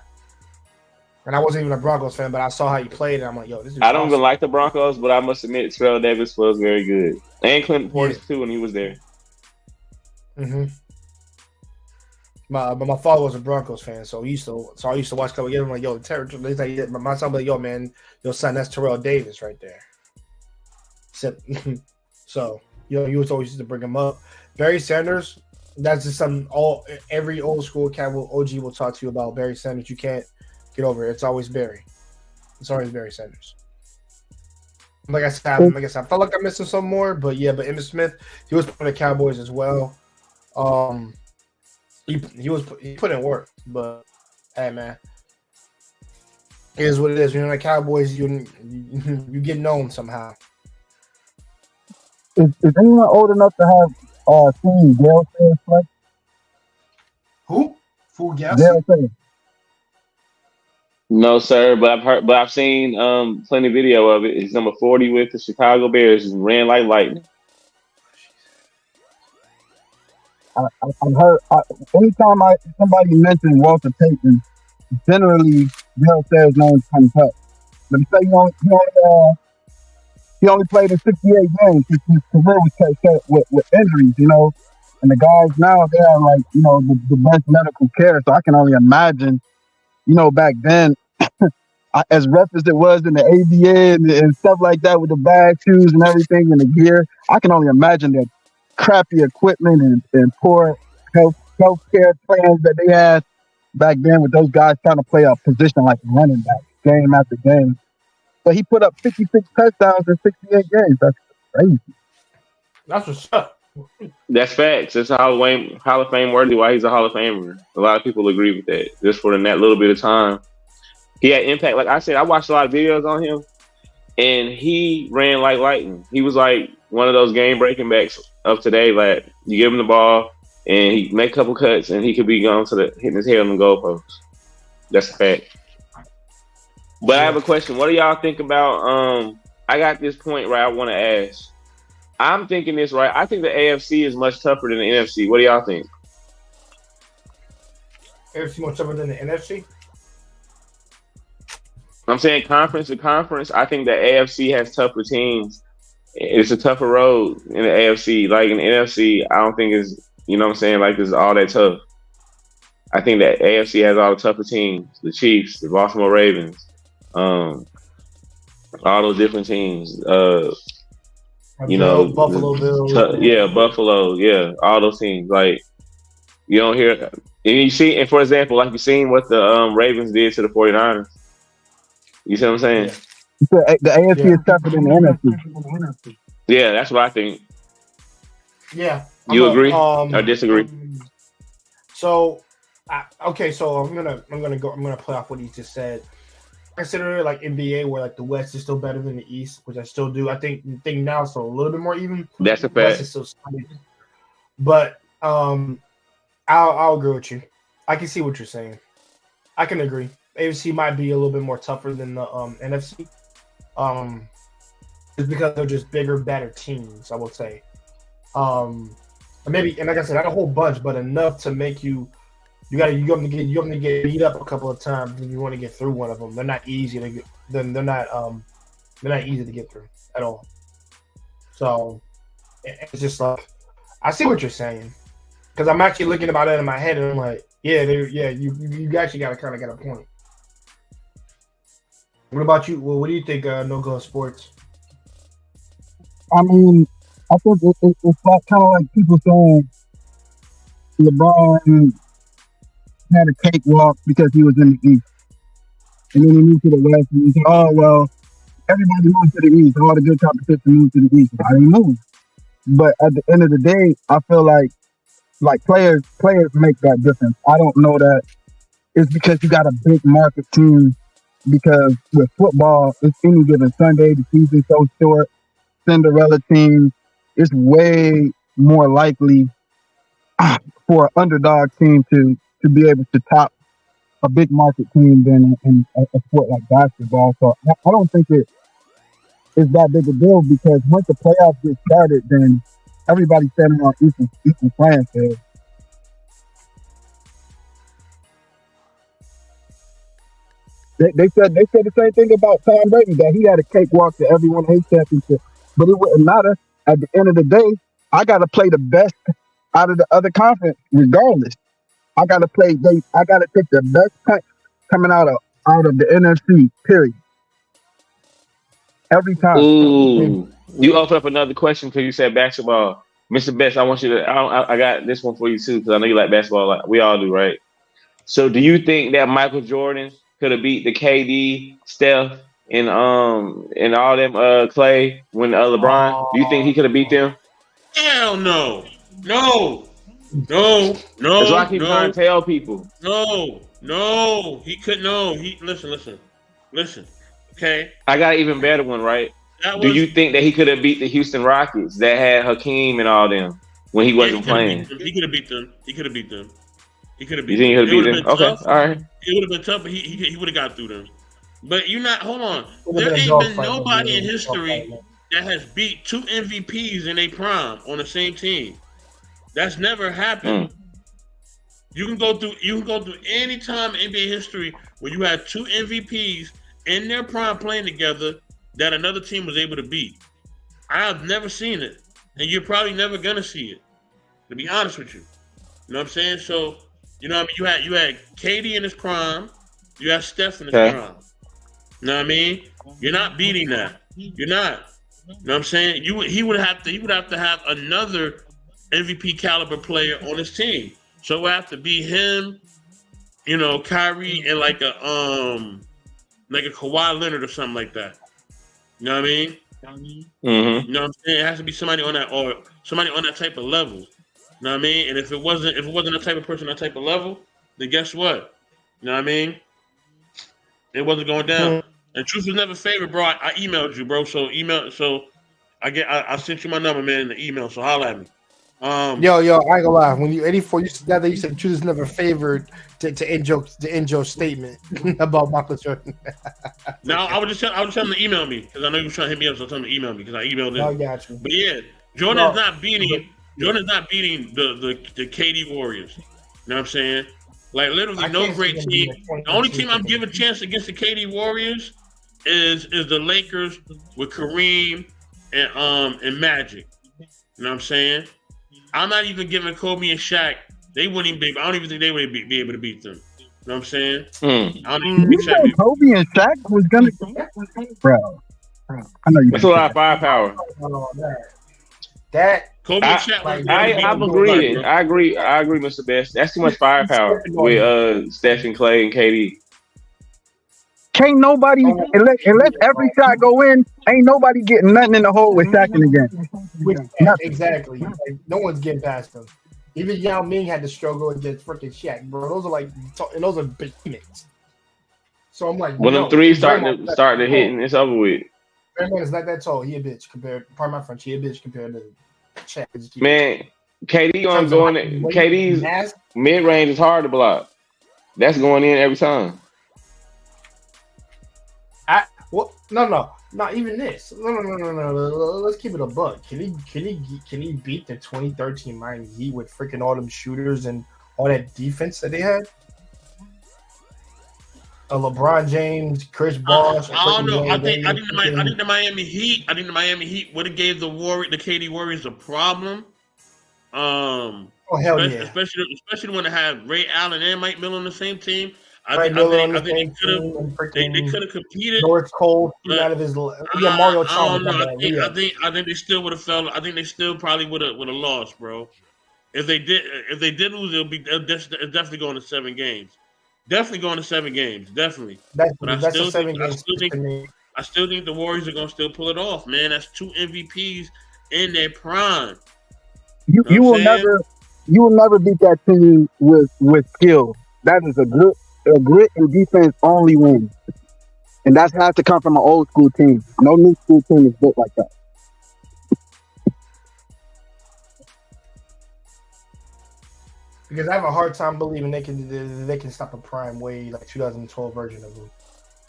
And I wasn't even a Broncos fan, but I saw how he played, and I'm like, yo, this is I don't even like the Broncos, but I must admit Terrell Davis was very good. And Clinton Portis, too, when he was there. Mm-hmm. But my father was a Broncos fan, so I used to watch a couple games. I'm like, yo, my son was like, yo, man, your son, that's Terrell Davis right there. So, you was always used to bring him up. Barry Sanders, that's just every old school Cowboy OG will talk to you about Barry Sanders. You can't get over it. It's always Barry. It's always Barry Sanders. Like I said, I felt like I'm missing some more, but Emmitt Smith, he was for the Cowboys as well. He put in work, but hey, man, it is what it is. When you're in the Cowboys, you get known somehow. Is anyone old enough to have seen Gale Sayers play? Who? Fool Gale Sayers. No, sir, but I've seen plenty of video of it. He's number 40 with the Chicago Bears and ran like lightning. I've heard anytime somebody mentions Walter Payton, generally Gale Sayers' name comes up. But he say he only played in 68 games. His career was cut with injuries, and the guys now they have the best medical care. So I can only imagine, back then, as rough as it was in the ABA and stuff like that with the bag shoes and everything and the gear, I can only imagine that crappy equipment and poor health care plans that they had back then with those guys trying to play a position like running back game after game. But he put up 56 touchdowns in 68 games. That's crazy. That's what's up. That's facts. It's a Hall of Fame worthy why he's a Hall of Famer. A lot of people agree with that. Just for that little bit of time. He had impact. Like I said, I watched a lot of videos on him, and he ran like lightning. He was like one of those game-breaking backs of today. Like you give him the ball, and he make a couple cuts, and he could be going hitting his head on the goalpost. That's a fact. But I have a question. What do y'all think about? I got this point right. I want to ask. I'm thinking this right. I think the AFC is much tougher than the NFC. What do y'all think? AFC much tougher than the NFC? I'm saying conference to conference. I think the AFC has tougher teams. It's a tougher road in the AFC. Like in the NFC, I don't think it's like it's all that tough. I think that AFC has all the tougher teams. The Chiefs, the Baltimore Ravens, all those different teams. Buffalo Bills. Buffalo, all those teams. Like you don't hear, and you see, and for example, like you seen what the Ravens did to the 49ers. You see what I'm saying? Yeah. The AFC is tougher than the NFC. Yeah, that's what I think. Yeah. You agree or disagree? So, so I'm gonna play off what he just said. Consider it like NBA, where like the West is still better than the East, which I still do. I think now it's a little bit more even. That's a West fact. is still solid. But I'll agree with you. I can see what you're saying. I can agree. AFC might be a little bit more tougher than the NFC. It's because they're just bigger, better teams. I would say. Maybe, and like I said, not a whole bunch, but enough to make you have to get beat up a couple of times if you want to get through one of them. They're not easy to get. They're not easy to get through at all. So it's just like I see what you're saying, because I'm actually looking about it in my head and I'm like, you actually got a point. What about you? Well, what do you think? No Go Sports. I mean, I think it's like kind of like people saying LeBron had a cakewalk because he was in the East, and then he moved to the West, and you say, "Oh well, everybody moved to the East. All the good competition moved to the East. I didn't move." But at the end of the day, I feel like players make that difference. I don't know that it's because you got a big market team. Because with football, it's any given Sunday. The season's so short. Cinderella teams, it's way more likely for an underdog team to be able to top a big market team than in a sport like basketball. So I don't think it's that big a deal, because once the playoffs get started, then everybody's standing on equal playing field. They said the same thing about Tom Brady, that he had a cakewalk to every one of his championships, but it wouldn't matter. At the end of the day, I got to play the best out of the other conference, regardless. I got to take the best punch coming out of the NFC. Period. Every time. Ooh, you opened up another question because you said basketball, Mr. Best. I want you to. I got this one for you too, because I know you like basketball. Like we all do, right? So, do you think that Michael Jordan could have beat the KD, Steph, and all them Clay when LeBron? Do you think he could have beat them? Hell no. No. That's what I keep trying to tell people. No. He couldn't. No. Listen. Okay. I got an even better one, right? Do you think that he could have beat the Houston Rockets that had Hakeem and all them when he wasn't playing? He could have beat them. You think he could have beat them? Okay, all right. It would have been tough, but he would have got through them. But hold on. There ain't been nobody in history that has beat two MVPs in a prime on the same team. That's never happened. You can go through any time in NBA history where you had two MVPs in their prime playing together that another team was able to beat. I've never seen it, and you're probably never gonna see it, to be honest with you. You know what I'm saying? So, you know what I mean? You had KD in his prime, you had Steph in his prime. You know what I mean? You're not beating that. You're not. You know what I'm saying? He would have to have another MVP caliber player on his team. So it would have to be him, Kyrie, and like a Kawhi Leonard or something like that. You know what I mean? Mm-hmm. You know what I'm saying? It has to be somebody on that, or somebody on that type of level. You know what I mean? And if it wasn't that type of person, that type of level, then guess what? You know what I mean? It wasn't going down. And truth was never favored, bro. I emailed you, bro. So I sent you my number, man, in the email. So holla at me. Yo, I ain't gonna lie. When you 84, you said truth is never favored to end your statement about Michael Jordan. Now I was just telling him to email me, because I know you were trying to hit me up, so I told him to email me because I emailed him. I got you. But yeah, Jordan's not beating the KD Warriors. You know what I'm saying? Like literally no great team. The only team I'm giving a chance against the KD Warriors is the Lakers with Kareem and Magic. You know what I'm saying? I'm not even giving Kobe and Shaq. They wouldn't even be. I don't even think they would be able to beat them. You know what I'm saying? I don't even think Shaq. Kobe and Shaq was gonna, bro. I know you. That's a lot of firepower. That Kobe and Shaq. I've agreed. I agree, Mr. Best. That's too much firepower with Steph and Clay and KD. Can't nobody, unless every shot go in, ain't nobody getting nothing in the hole with Shaq in the game. Exactly. Like, no one's getting past them. Even Yao Ming had to struggle against freaking Shaq, bro. Those are behemoths. So I'm like, When them no, threes Draymond start to hit, and it's over with. Draymond is not that tall. He a bitch compared. Pardon my French. He a bitch compared to Shaq. Man, KD In gonna terms of go height in and it. weight, KD's mass. mid range is hard to block. That's going in every time. Not even this. No. Let's keep it a buck. Can he beat the 2013 Miami Heat with freaking all them shooters and all that defense that they had? LeBron James, Chris Bosh. I don't know. I think the Miami Heat would have gave the KD Warriors a problem. Oh hell yeah! Especially when they have Ray Allen and Mike Miller on the same team. I Right, think they could have competed. North Cole out of his Mario Chalmers. I think they still would have fell. I think they still probably would have lost, bro. If they did lose, they'll definitely going to 7 games. Definitely going to 7 games. Definitely. That's a 7 game. I still think the Warriors are gonna still pull it off, man. That's 2 MVPs in their prime. You will never beat that team with skill. That is a grit and defense only win, and that has to come from an old school team. No new school team is built like that. Because I have a hard time believing they can stop a prime Wade like 2012 version of him.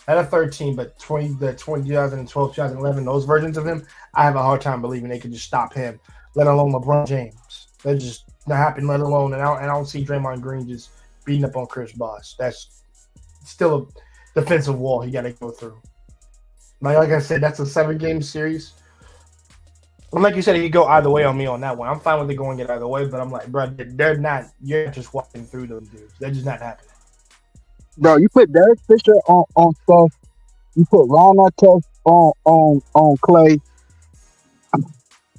Not a 13, but 2012, 2011, those versions of him, I have a hard time believing they could just stop him, let alone LeBron James. That just not happen, let alone, and I don't see Draymond Green just beating up on Chris Bosh. That's still a defensive wall he got to go through. Like I said, that's a 7-game series. And like you said, he could go either way on me on that one. I'm fine with it going it either way, but I'm like, bro, they're not. You're just walking through them dudes. They're just not happening. Bro, you put Derek Fisher on Steph. You put Ron Artest on Clay.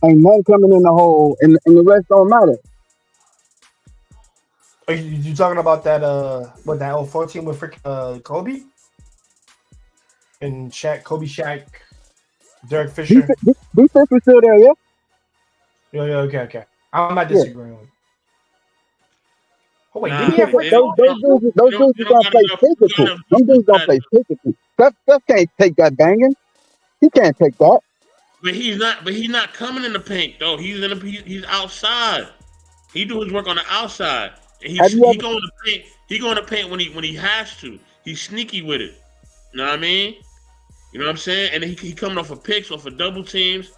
Ain't nothing coming in the hole, and the rest don't matter. Are you talking about that? That 014 with freaking Kobe and Shaq, Kobe, Shaq, Derek Fisher. Defense is still there, yeah. Yeah, okay. I'm not disagreeing with. Oh wait, did he have those dudes don't play physical. Those dudes don't play physical. Steph can't take that banging. He can't take that. But he's not coming in the paint though. He's outside. He do his work on the outside. And he going to paint. He going to paint when he has to. He's sneaky with it. You know what I mean? You know what I'm saying? And he coming off of picks, off of double teams.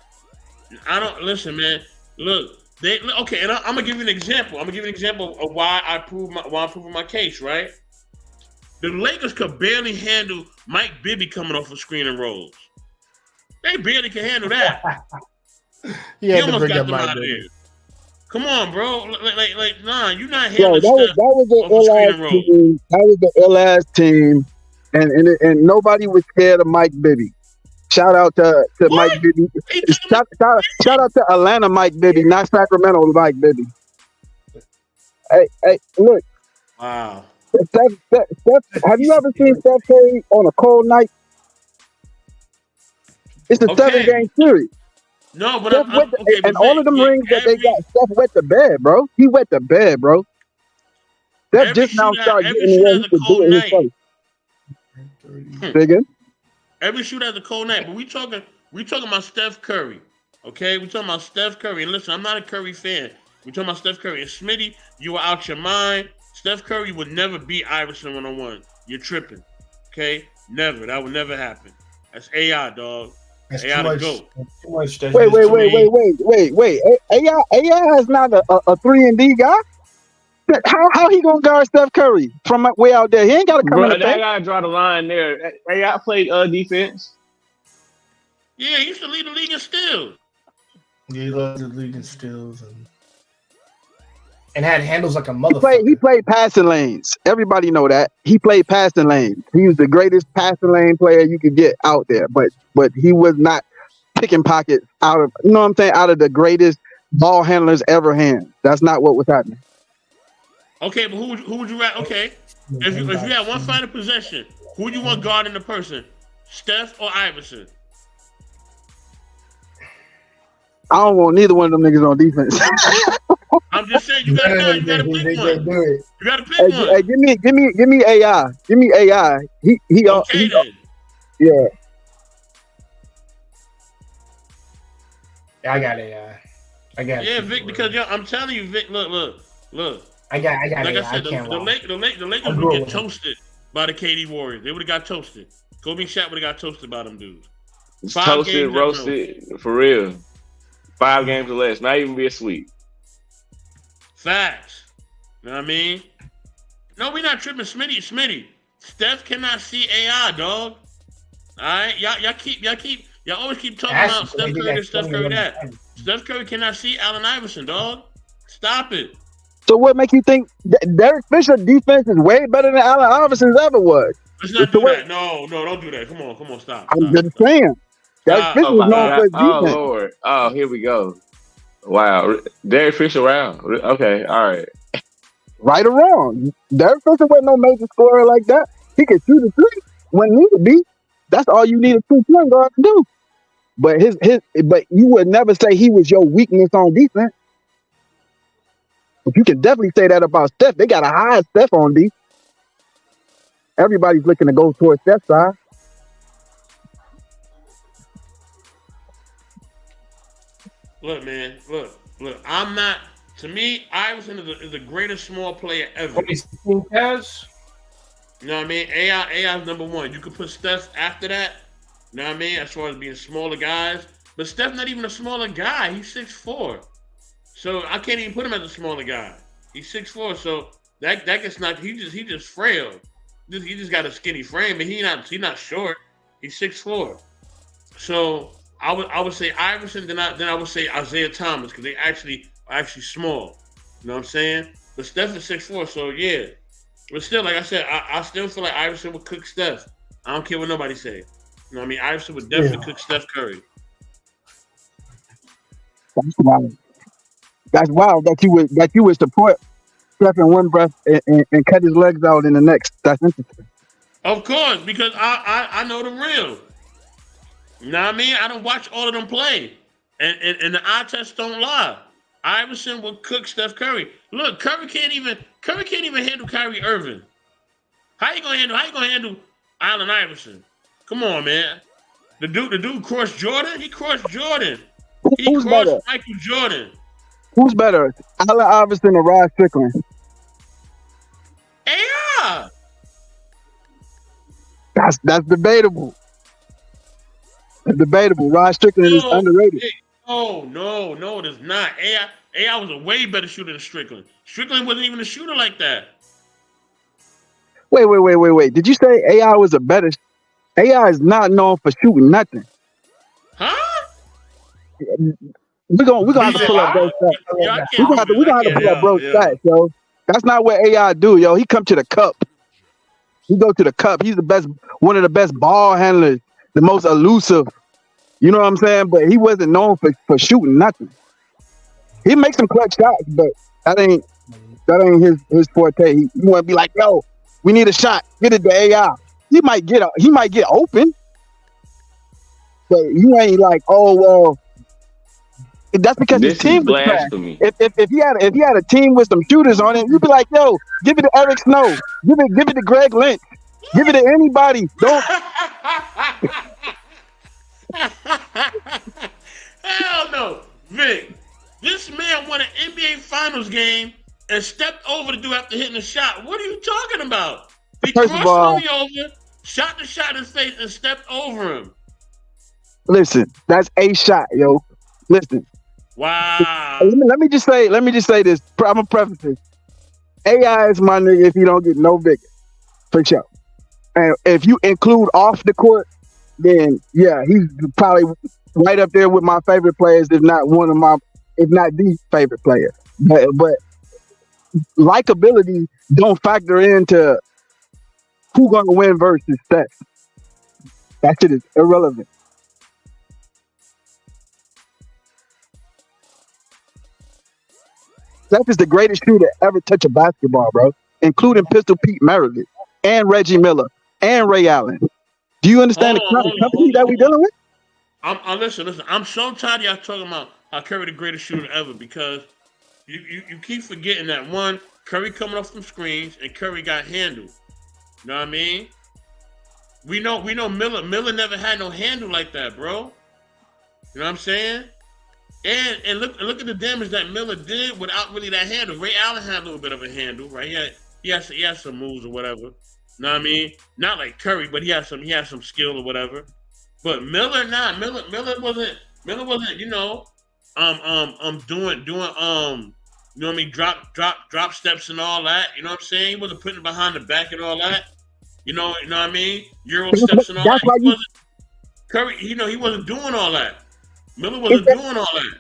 I don't listen, man. Look, and I'm gonna give you an example. I'm gonna give you an example of why I'm proving my case. Right? The Lakers could barely handle Mike Bibby coming off of screen and rolls. They barely can handle that. He almost got them out of there. Come on, bro. Like, nah, you're not handling that was the ill-ass team, and nobody was scared of Mike Bibby. Shout out to Mike Bibby. Shout out to Atlanta Mike Bibby, not Sacramento Mike Bibby. Hey, look. Wow. Steph, have you ever seen Steph Curry on a cold night? It's a 7-game series. No, but and all of them rings that they got, Steph wet the bed, bro. He wet the bed, bro. Steph just now started getting what he could do in his face. Again? Every shooter has a cold night, but we talking about Steph Curry. Okay, we talking about Steph Curry. And listen, I'm not a Curry fan. We talking about Steph Curry. And Smitty, you were out your mind. Steph Curry would never beat Iverson 1-on-1. You're tripping. Okay? Never. That would never happen. That's AI, dog. That's AI too to much. go. Too much. Wait. AI is not a 3-and-D guy. How he gonna guard Steph Curry from way out there? He ain't got to come in the paint. I gotta draw the line there. AI played defense. Yeah, he used to lead the league in steals. Yeah, he led the league in steals and had handles like a motherfucker. He played passing lanes. Everybody know that. He played passing lanes. He was the greatest passing lane player you could get out there. But he was not picking pockets out of, you know what I'm saying, out of the greatest ball handlers ever hand. That's not what was happening. Okay, but who would you rather? Okay, if you had one final possession, who would you want guarding the person? Steph or Iverson? I don't want neither one of them niggas on defense. I'm just saying, you gotta pick one. do it. You gotta pick Hey, one. give me AI. Give me AI. Okay then. Yeah. I got AI. I got Yeah, Vic, because I'm telling you, Vic, look. I got Like AI. I said, the Lakers would get toasted by the KD Warriors. They would have got toasted. Kobe and Shaq would have got toasted by them dudes. It's 5 toasted, games roasted, for real. 5 games or less. Not even be a sweep. Facts. You know what I mean? No, we're not tripping. Smitty. Steph cannot see AI, dog. All right, y'all always keep talking about Steph Curry that. Steph Curry cannot see Allen Iverson, dog. Stop it. So what makes you think Derek Fisher defense is way better than Allen Iverson's ever was? Let's not do that. No, don't do that. Come on, stop. I'm just saying. Derek Fisher was known for his Oh defense. Lord. Oh, here we go. Wow. Derek Fisher, wow. Okay, all right. Right or wrong. Derek Fisher wasn't no major scorer like that. He could shoot a three when needed be. That's all you need a 2-point guard to do. But but you would never say he was your weakness on defense. But you can definitely say that about Steph. They got a high Steph on D. Everybody's looking to go towards Steph's side. Look, man. Look. I'm not. To me, Iverson is the greatest small player ever. You know what I mean? AI is number one. You could put Steph after that. You know what I mean? As far as being smaller guys. But Steph's not even a smaller guy. He's 6'4". So I can't even put him as a smaller guy. He's 6'4", so that gets not. He just frail. He just got a skinny frame, and he's not short. He's 6'4". So I would say Iverson. Then I would say Isaiah Thomas, because they actually are small. You know what I'm saying? But Steph is 6'4", so yeah. But still, like I said, I still feel like Iverson would cook Steph. I don't care what nobody say. You know what I mean? Iverson would definitely cook Steph Curry. That's wild. That's wild that you would support Steph in one breath and cut his legs out in the next. That's interesting. Of course, because I know the real. You know what I mean? I don't watch all of them play. And the eye test don't lie. Iverson will cook Steph Curry. Look, Curry can't even handle Kyrie Irving. How you gonna handle Allen Iverson? Come on, man. The dude crossed Jordan. He crossed Jordan. He crossed better? Michael Jordan. Who's better, Allen Iverson or Rod Strickland? AI. That's debatable. It's debatable. Rod Strickland is underrated. No, it is not. AI was a way better shooter than Strickland. Strickland wasn't even a shooter like that. Wait. Did you say AI was a better? AI is not known for shooting nothing. Huh? We're gonna have to pull up those stats. We're gonna have to pull up bro stats, yo. That's not what AI do, yo. He come to the cup. He go to the cup. He's one of the best ball handlers, the most elusive. You know what I'm saying? But he wasn't known for shooting nothing. He makes some clutch shots, but that ain't his forte. He want to be like, yo, we need a shot. Get it to AI. He might get open, but you ain't like, oh well. That's because his team was trash. If he had a team with some shooters on it, you'd be like, yo, give it to Eric Snow, give it to Greg Lynch, give it to anybody. Don't. Hell no, Vic. This man won an NBA Finals game and stepped over the dude after hitting a shot. What are you talking about? He crossed Tony over, shot the shot in his face, and stepped over him. Listen, that's a shot, yo. Listen. Wow. Let me just say this. I'm gonna preface this. AI is my nigga if you don't get no bigger. For sure. And if you include off the court, then yeah, he's probably right up there with my favorite players, if not the favorite player. But likability don't factor into who gonna win versus Steph. That shit is irrelevant. Steph is the greatest shooter ever touch a basketball, bro, including Pistol Pete Meredith and Reggie Miller and Ray Allen. Do you understand the company that we dealing with? Listen. I'm so tired of y'all talking about Curry the greatest shooter ever because you keep forgetting that one Curry coming off some screens and Curry got handled. You know what I mean? We know Miller never had no handle like that, bro. You know what I'm saying? And look at the damage that Miller did without really that handle. Ray Allen had a little bit of a handle, right? He had some moves or whatever. You know what I mean? Not like Curry, but he had some skill or whatever. But Miller wasn't doing you know what I mean, drop steps and all that. You know what I'm saying? He wasn't putting it behind the back and all that. You know what I mean? Euro steps and all That's that. why He wasn't Curry, he wasn't doing all that. Miller wasn't doing all that.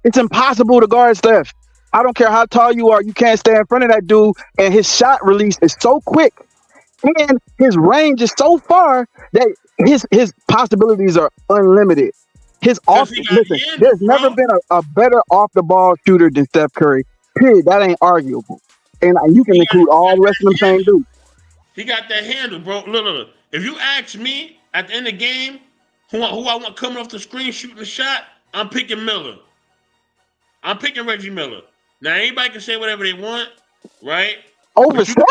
it's impossible to guard Steph. I don't care how tall you are, you can't stay in front of that dude, and his shot release is so quick, and his range is so far that his possibilities are unlimited. His off, Because he got listen, handled, there's never bro. been a better off the ball shooter than Steph Curry. Period. That ain't arguable, and you can He got, include he all got the rest of them that same handle. dudes. He got that handle, bro. Look. If you ask me at the end of the game who I want coming off the screen shooting the shot, I'm picking Miller. I'm picking Reggie Miller. Now anybody can say whatever they want, right? Over But you Steph,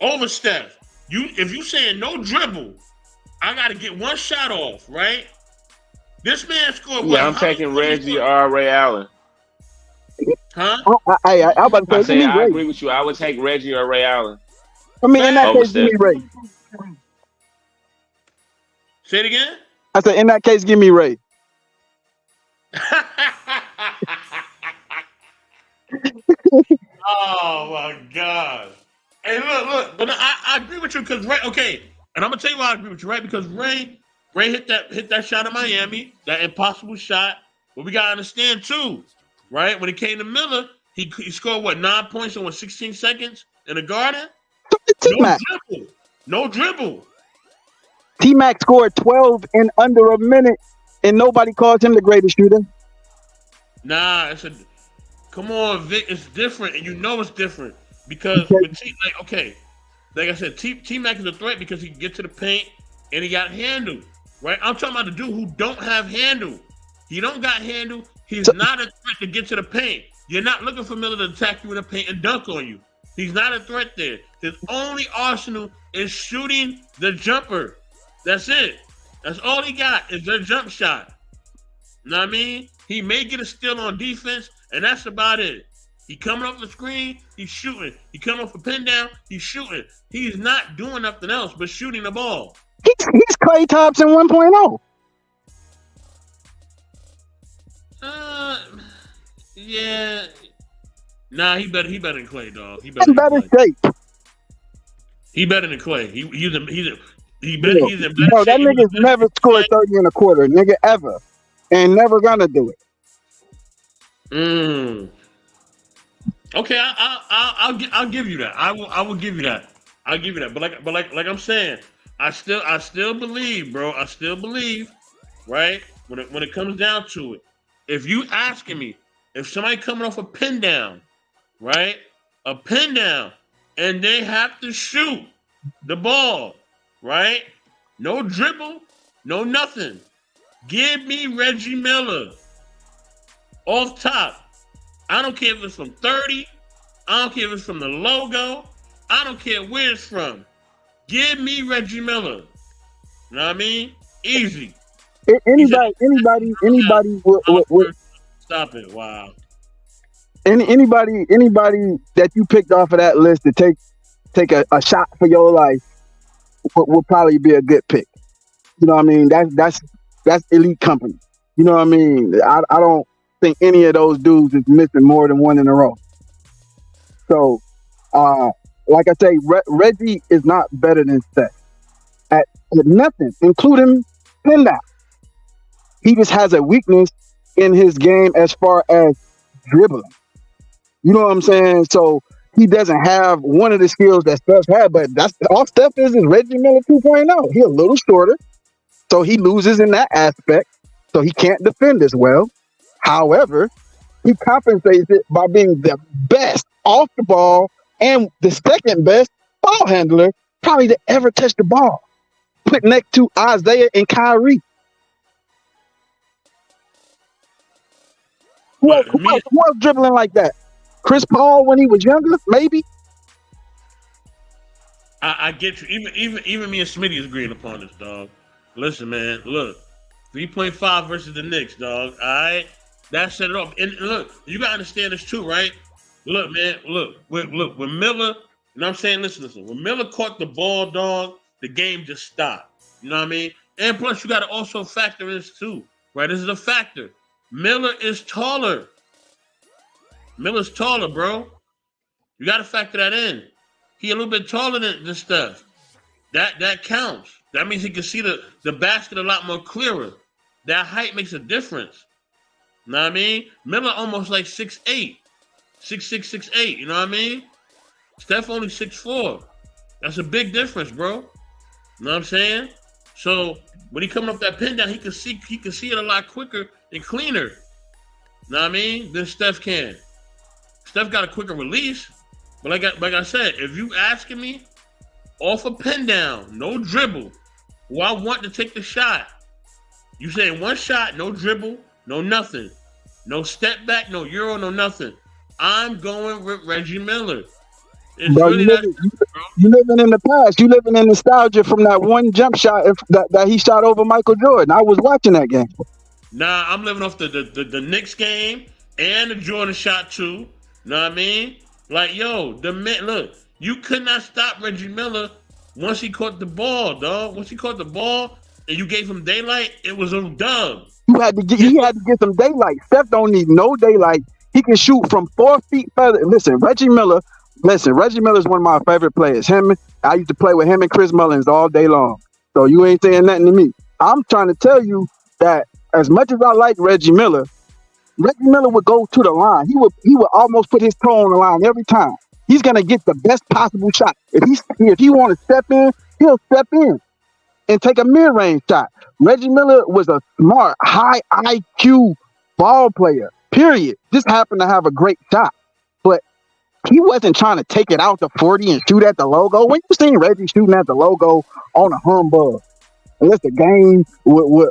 over Steph. If you saying no dribble, I gotta get one shot off, right? This man scored what? Yeah, I'm How many taking points he Reggie scored? or Ray Allen. Huh? I about to I say, give say me I Ray. agree with you. I would take Reggie or Ray Allen I mean, in that over case, give me Steph. Ray. Say it again. I said, in that case, give me Ray. Oh my God. Hey, look, but I agree with you because Ray. Okay, and I'm gonna tell you why I agree with you, right? Because Ray hit that shot in Miami, that impossible shot. But we gotta understand too, right? When it came to Miller, he scored what 9 points in what 16 seconds in the Garden. T No Mac. dribble, no dribble. T Mac scored 12 in under a minute, and nobody calls him the greatest shooter. Nah, come on, Vic. It's different, and you know it's different because Because with like I said, T Mac is a threat because he can get to the paint and he got handled. Right? I'm talking about the dude who don't have handle. He don't got handle. He's so, not a threat to get to the paint. You're not looking for Miller to attack you in the paint and dunk on you. He's not a threat there. His only arsenal is shooting the jumper. That's it. That's all he got is their jump shot. You know what I mean? He may get a steal on defense, and that's about it. He coming off the screen, he's shooting. He coming off a pin down, he's shooting. He's not doing nothing else but shooting the ball. he's Klay Thompson 1.0. Yeah. Nah, he better than Clay, dog. He better In than better Clay. shape. He better than Clay. He's in Bro, better that shape. He was nigga's in better never shape than scored 30 and a quarter, nigga, ever. And never gonna do it. Clay. Okay, I'll give you that. I will give you that. I'll give you that. But like I'm saying, I still believe, bro. I still believe, right? When it comes down to it, if you asking me if somebody coming off a pin down, right? A pin down, and they have to shoot the ball, right? No dribble, no nothing. Give me Reggie Miller off top. I don't care if it's from 30. I don't care if it's from the logo. I don't care where it's from. Give me Reggie Miller. You know what I mean? Easy. Anybody would Stop it. Wow. anybody that you picked off of that list to take a shot for your life would probably be a good pick. You know what I mean? That's elite company. You know what I mean? I don't think any of those dudes is missing more than one in a row. So, like I say, Reggie is not better than Steph at nothing, including pin down. He just has a weakness in his game as far as dribbling. You know what I'm saying? So he doesn't have one of the skills that Steph had, but that's all Steph is Reggie Miller 2.0. He's a little shorter, so he loses in that aspect. So he can't defend as well. However, he compensates it by being the best off the ball and the second best ball handler probably to ever touch the ball. Put next to Isaiah and Kyrie. But me, Who else dribbling like that? Chris Paul when he was younger, maybe. I get you. Even me and Smitty is agreeing upon this, dog. Listen, man. Look, 3.5 versus the Knicks, dog. All right, that set it up. And look, you gotta understand this too, right? Look, man. Look. When Miller, you know what I'm saying? Listen. When Miller caught the ball, dog, the game just stopped. You know what I mean? And plus, you gotta also factor this too, right? This is a factor. Miller is taller. Miller's taller, bro. You gotta factor that in. He a little bit taller than Steph. That counts. That means he can see the basket a lot more clearer. That height makes a difference. You know what I mean? Miller almost like 6'8", 6'6", 6'8". You know what I mean? Steph only 6'4". That's a big difference, bro. You know what I'm saying? So when he coming up that pin down, he can see it a lot quicker and cleaner. You know what I mean? Than Steph can. Steph got a quicker release. But like I said, if you asking me, off a pin down, no dribble, who I want to take the shot. You saying one shot, no dribble, no nothing. No step back, no euro, no nothing. I'm going with Reggie Miller. It's Bro, really you living in the past. You living in nostalgia from that one jump shot that he shot over Michael Jordan. I was watching that game. Nah, I'm living off the Knicks game and the Jordan shot too. Know what I mean? Like, yo, look, you could not stop Reggie Miller once he caught the ball, dog. Once he caught the ball and you gave him daylight, it was a dub. He had to get some daylight. Steph don't need no daylight. He can shoot from 4 feet further. Listen, Reggie Miller is one of my favorite players. I used to play with him and Chris Mullins all day long. So you ain't saying nothing to me. I'm trying to tell you that as much as I like Reggie Miller would go to the line. He would almost put his toe on the line every time. He's gonna get the best possible shot. If he want to step in, he'll step in and take a mid-range shot. Reggie Miller was a smart, high IQ ball player. Period. Just happened to have a great shot, but he wasn't trying to take it out to 40 and shoot at the logo. When you seen Reggie shooting at the logo on a humbug, unless the game was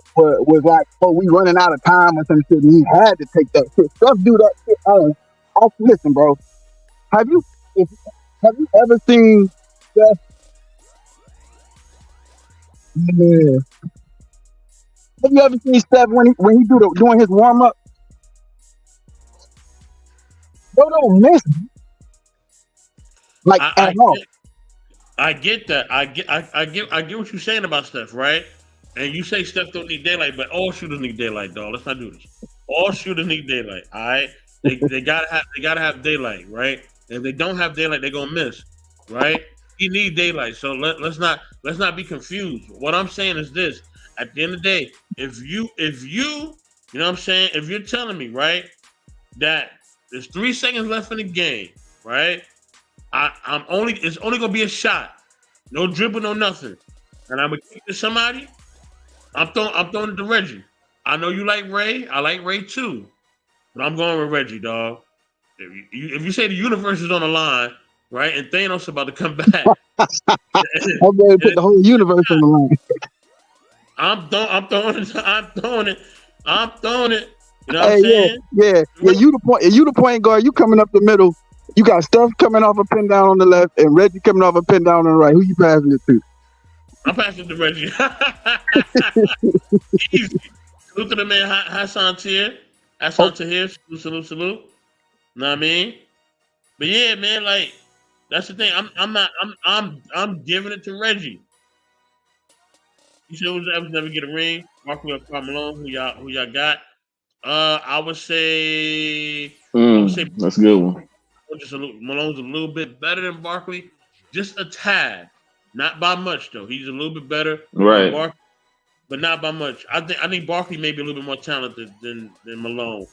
like, oh, we running out of time or some shit, and he had to take that shit. Steph do that shit. Listen, bro. Have you ever seen Steph? Yeah. Have you ever seen Steph when he doing his warm up? Bro, don't miss him. Like at all. I get that. I get what you're saying about Steph, right? And you say Steph don't need daylight, but all shooters need daylight, dog. Let's not do this. All shooters need daylight. All right, they gotta have daylight, right? And if they don't have daylight, they're gonna miss, right? He need daylight, so let's not be confused. What I'm saying is this: at the end of the day, if you know what I'm saying, if you're telling me, right, that there's 3 seconds left in the game, right? It's only gonna be a shot, no dribble, no nothing, and I'm gonna kick to somebody. I'm throwing it to Reggie. I know you like Ray. I like Ray too, but I'm going with Reggie, dog. If you say the universe is on the line, right, and Thanos about to come back, I'm going to put the whole universe on the line. I'm throwing it. You know what I'm saying? Yeah. You the point guard. You coming up the middle. You got Steph coming off a pin down on the left, and Reggie coming off a pin down on the right. Who you passing it to? I'm passing to Reggie. Easy. Salute to the man Hassan Tier. Salute. Know what I mean? But yeah, man, like that's the thing. I'm giving it to Reggie. You said who's ever never get a ring? Barkley or Karl Malone? Who y'all got? I would say that's a good one. Malone's a little bit better than Barkley, just a tad, not by much though. He's a little bit better, right? Barkley, but not by much. I think Barkley may be a little bit more talented than Malone.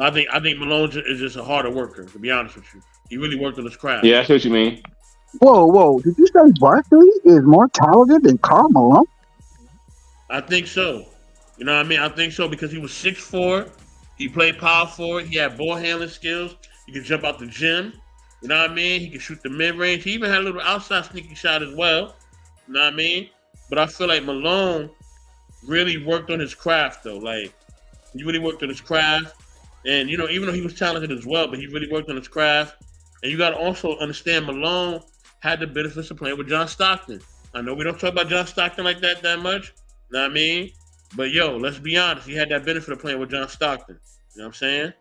I think Malone is just a harder worker. To be honest with you, he really worked on his craft. Yeah, I see what you mean. Whoa! Did you say Barkley is more talented than Karl Malone? I think so. You know what I mean? I think so because he was 6'4". He played power forward. He had ball handling skills. He could jump out the gym. You know what I mean? He could shoot the mid-range. He even had a little outside sneaky shot as well. You know what I mean? But I feel like Malone really worked on his craft, though. Like, he really worked on his craft. And even though he was talented as well, but he really worked on his craft. And you got to also understand Malone had the benefits of playing with John Stockton. I know we don't talk about John Stockton like that much. You know what I mean? But yo, let's be honest. He had that benefit of playing with John Stockton. You know what I'm saying?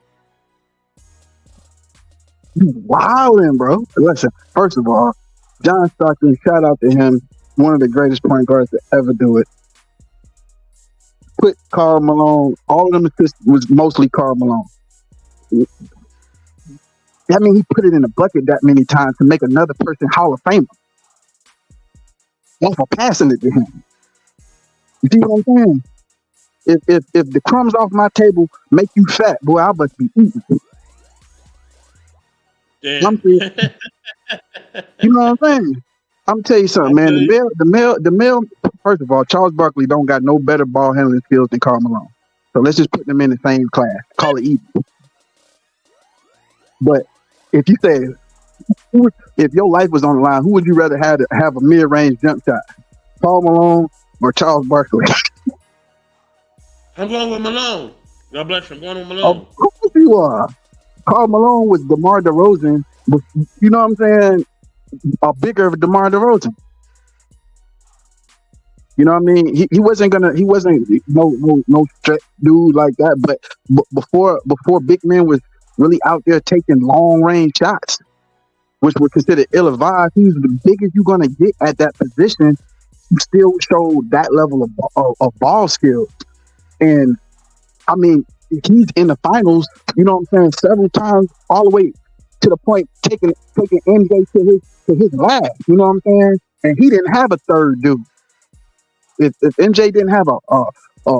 You wildin', bro. Listen, first of all, John Stockton, shout out to him, one of the greatest point guards to ever do it. Put Karl Malone, all of them assists was mostly Karl Malone. I mean, he put it in the bucket that many times to make another person Hall of Famer. Off of passing it to him. You see what I'm saying? If the crumbs off my table make you fat, boy, I must be eating. I'm saying, you know what I'm saying? I'm tell you something, man. The male. First of all, Charles Barkley don't got no better ball handling skills than Karl Malone. So let's just put them in the same class. Call it even. But if you say, if your life was on the line, who would you rather have a mid-range jump shot? Karl Malone or Charles Barkley? I'm going with Malone. God bless you. I'm going with Malone. Of course you are. Karl Malone was DeMar DeRozan. You know what I'm saying? A bigger DeMar DeRozan. You know what I mean? He wasn't no stretch dude like that. But before big men was really out there taking long range shots, which were considered ill-advised, he was the biggest you're gonna get at that position. He still showed that level of ball skills. And I mean, he's in the finals, you know what I'm saying, several times, all the way to the point taking MJ to his last, you know what I'm saying? And he didn't have a third dude. If MJ didn't have a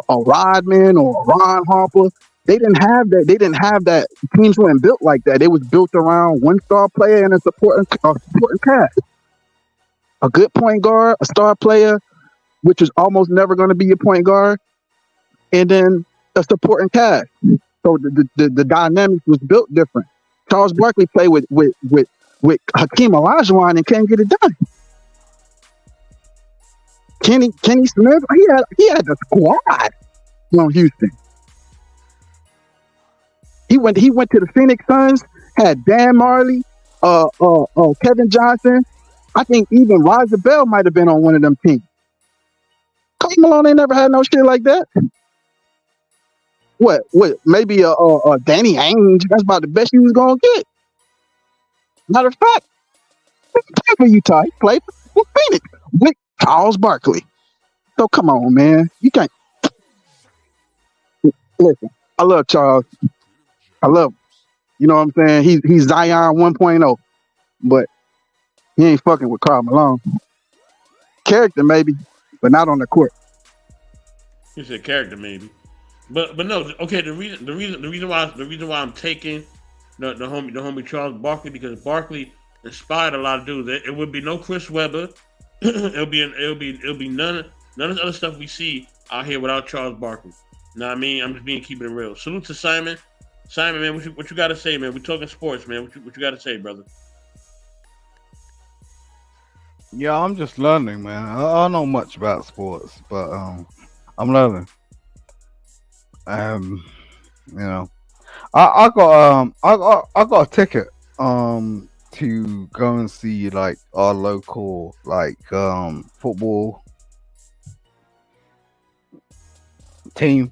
Rodman or a Ron Harper, they didn't have that. They didn't have that. Teams weren't built like that. They was built around one star player and a supporting cast. A good point guard, a star player, which is almost never going to be your point guard, and then a supporting cast. So the dynamics was built different. Charles Barkley played with Hakeem Olajuwon and can't get it done. Kenny Smith, he had the squad on Houston. He went to the Phoenix Suns, had Dan Marley, Kevin Johnson. I think even Roger Bell might have been on one of them teams. Karl Malone ain't never had no shit like that. What? Maybe a Danny Ainge. That's about the best you was gonna get. Matter of fact, he played for Utah. He played for Phoenix with Charles Barkley. So come on, man. You can't. Listen, I love Charles. I love him. You know what I'm saying? He's Zion 1.0, but he ain't fucking with Karl Malone. Character maybe, but not on the court. You said character maybe, but no. Okay, the reason why I'm taking the homie Charles Barkley, because Barkley inspired a lot of dudes. It would be no Chris Webber. it'll be none of the other stuff we see out here without Charles Barkley. You know what I mean? I'm just keeping it real. Salute to Simon. Simon, man, what you got to say, man? We talking sports, man. What you got to say, brother? Yeah, I'm just learning, man. I don't know much about sports, but I'm learning. You know, I got a ticket to go and see like our local football team.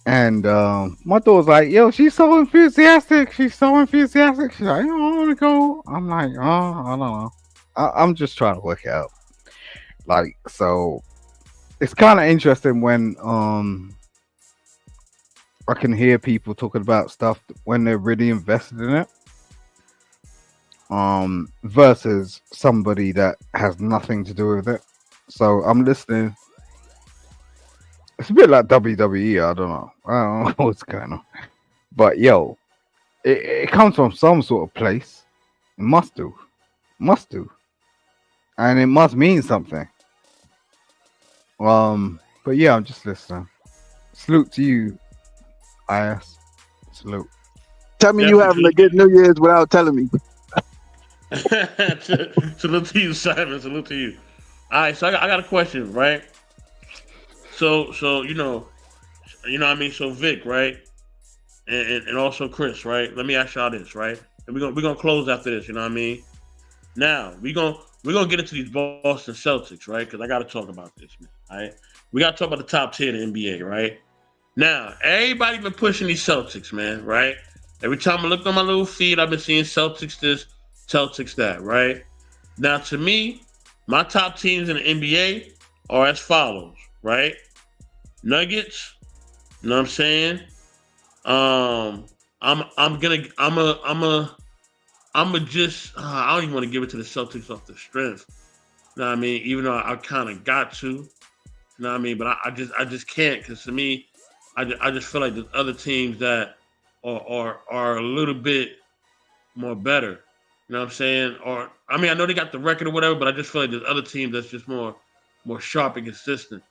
And my daughter's like, yo, she's so enthusiastic. She's like, She's like, I want to go. I'm like, oh, I don't know. I'm just trying to work it out. Like, so it's kind of interesting when I can hear people talking about stuff when they're really invested in it. Versus somebody that has nothing to do with it. So I'm listening. It's a bit like WWE. I don't know what's going on. But yo, it comes from some sort of place. It must do. And it must mean something. But yeah, I'm just listening. Salute to you, IS. Salute. Tell me you having a good New Year's without telling me. Salute to you, Simon. Salute to you. All right, so I got a question, right? So you know what I mean. So Vic, right? and also Chris, right? Let me ask y'all this, right? And we're gonna close after this. You know what I mean? Now we're gonna get into these Boston Celtics, right? Because I got to talk about this, man. All right, we got to talk about the top tier of the NBA, right? Now everybody been pushing these Celtics, man, right? Every time I look on my little feed, I've been seeing Celtics this, Celtics that, right? Now to me, my top teams in the NBA are as follows, right? Nuggets, you know what I'm saying? I'm gonna I'm a just I don't even want to give it to the Celtics off the strength. You know what I mean? Even though I kind of got to, you know what I mean? But I just can't because to me, I just feel like there's other teams that are a little bit more better. You know what I'm saying? Or I mean, I know they got the record or whatever, but I just feel like there's other teams that's just more sharp and consistent.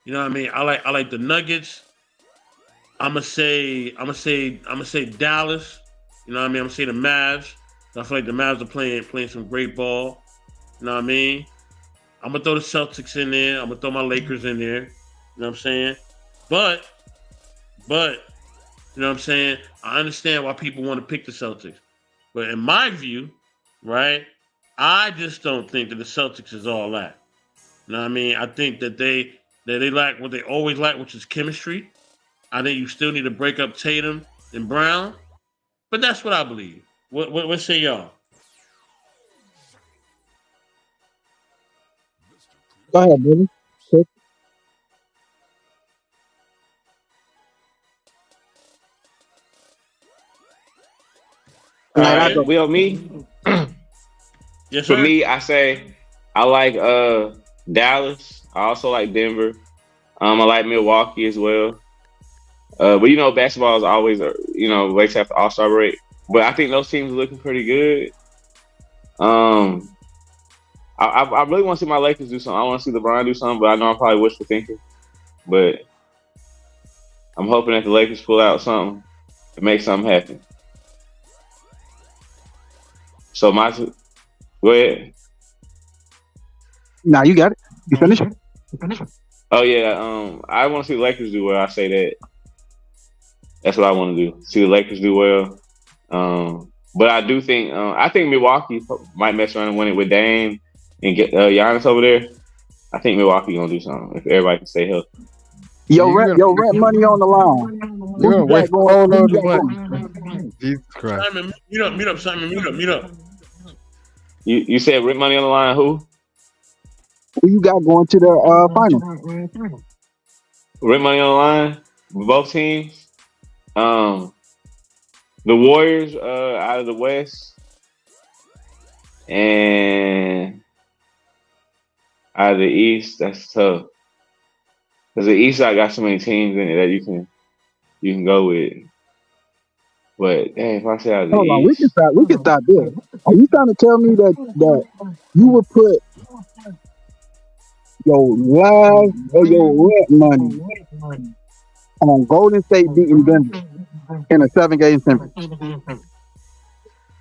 You know what I mean? I like the Nuggets. I'm gonna say Dallas. You know what I mean? I'm gonna say the Mavs. I feel like the Mavs are playing some great ball. You know what I mean? I'm gonna throw the Celtics in there. I'm gonna throw my Lakers in there. You know what I'm saying? But but you know what I'm saying? I understand why people want to pick the Celtics. But in my view, right, I just don't think that the Celtics is all that. You know what I mean? I think that they lack what they always lack, which is chemistry. I think you still need to break up Tatum and Brown. But that's what I believe. What say y'all? Go ahead, brother. Quick. All All All right, right. right. well, me Yes, for sir. me, I say I like Dallas. I also like Denver. I like Milwaukee as well. But basketball is always waits after All Star break. But I think those teams are looking pretty good. Um, I really want to see my Lakers do something. I want to see LeBron do something, but I know I'm probably wishful thinking. But I'm hoping that the Lakers pull out something to make something happen. So go ahead. Now you got it. You finished? Oh yeah, I want to see the Lakers do well. I say that. That's what I want to do. See the Lakers do well. But I think Milwaukee might mess around and win it with Dame and get Giannis over there. I think Milwaukee gonna do something if everybody can stay healthy. You're Your rent money on the line. Who gonna you got waste going? all Who you those got money. going? Jesus Christ. Simon, mute up, Simon, mute up. You said rent money on the line. Who? Who you got going to the final? Rent money on the line. Both teams. Um, the Warriors out of the West and out of the East. That's tough because the East I got so many teams in it that you can go with. But hey, if I say out of the Hold on, we can East, stop. We can stop there. Are you trying to tell me that you would put your last or your rent money on Golden State beating Denver in a 7-game series?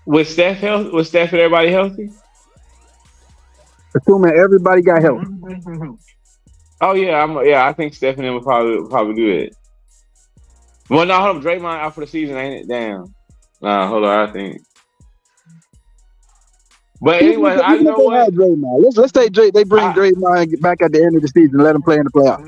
with Steph and everybody healthy? Assuming everybody got help. Oh yeah, I think Steph and them will probably do it. Well, no, hold on, Draymond out for the season, ain't it? Damn. Nah, hold on, I think. But anyway, you Even if know they had what? Draymond, let's say they bring I Draymond back at the end of the season, let him play in the playoffs.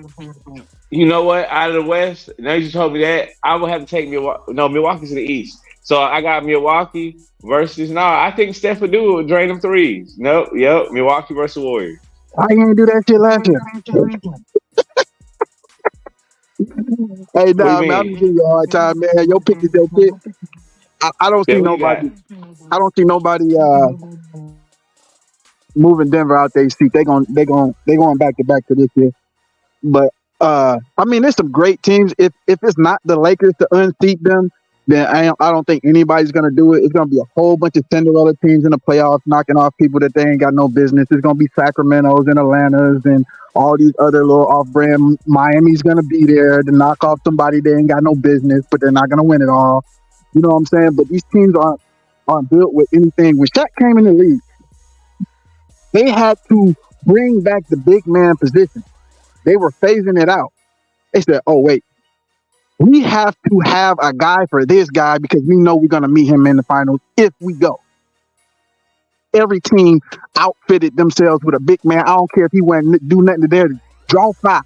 You know what? Out of the West, now you just told me that I would have to take Milwaukee. No, Milwaukee's in the East, so I got Milwaukee versus. No, I think Steph would do it, drain them threes. Nope, yep, Milwaukee versus Warriors. I ain't do that shit last year. Hey, What do you nah, man, I'm mean? giving you a hard time, man. Your pick is your pick. I don't Yeah, see who you got? nobody. I don't see nobody moving Denver out their seat. They going back to back to this year. But I mean, there's some great teams. If it's not the Lakers to unseat them, then I don't think anybody's gonna do it. It's gonna be a whole bunch of Cinderella teams in the playoffs knocking off people that they ain't got no business. It's gonna be Sacramento's and Atlanta's and all these other little off-brand. Miami's gonna be there to knock off somebody they ain't got no business, but they're not gonna win it all. You know what I'm saying? But these teams aren't built with anything. When Shaq came in the league, they had to bring back the big man position. They were phasing it out. They said, "Oh wait, We have to have a guy for this guy because we know we're going to meet him in the finals if we go. Every team outfitted themselves with a big man. I don't care if he went do nothing to there. Draw 5.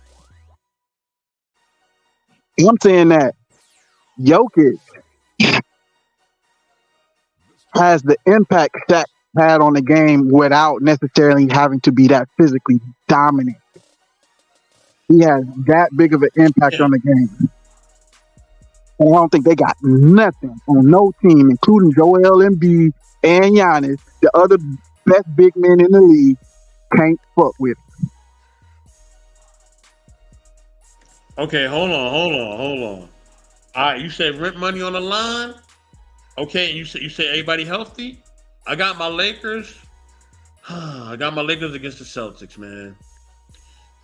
I'm saying that Jokic has the impact Shaq had on the game without necessarily having to be that physically dominant. He has that big of an impact on the game. And I don't think they got nothing on no team, including Joel Embiid and Giannis, the other best big men in the league, can't fuck with it. Okay, hold on. All right, you said rent money on the line. Okay, and you say everybody healthy. I got my Lakers. I got my Lakers against the Celtics, man.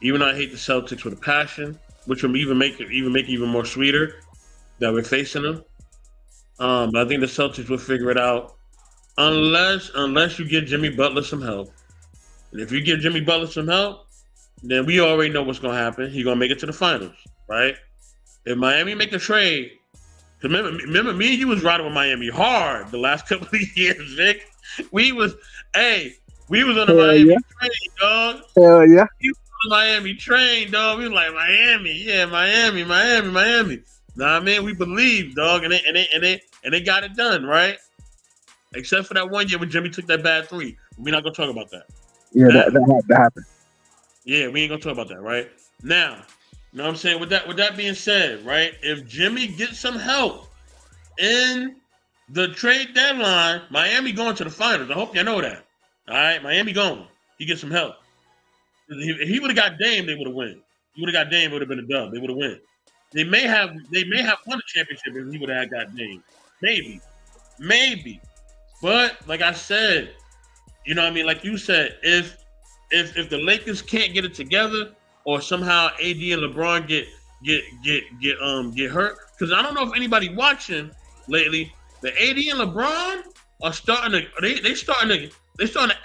Even though I hate the Celtics with a passion, which will even make it even more sweeter that we're facing them. But I think the Celtics will figure it out unless you give Jimmy Butler some help. And if you give Jimmy Butler some help, then we already know what's gonna happen. He's gonna make it to the finals, right? If Miami make a trade, remember me and you was riding with Miami hard the last couple of years, Vic. We was on the Miami train, dog. Hell yeah. We was on the Miami train, dog. We was like Miami. Nah, I mean, we believe, dog, and they got it done, right? Except for that one year when Jimmy took that bad 3. We're not gonna talk about that. Yeah, that happened. Yeah, we ain't gonna talk about that, right? Now, you know what I'm saying? With that being said, right? If Jimmy gets some help in the trade deadline, Miami going to the finals. I hope you know that. All right, Miami going. He gets some help. If he would have got Dame, they would have won. He would have got Dame, it would have been a dub. They would have won. They may have won the championship if he would have got Dame. Maybe. But like I said, you know what I mean? Like you said, if the Lakers can't get it together, or somehow AD and LeBron get hurt, because I don't know if anybody watching lately, the AD and LeBron are starting to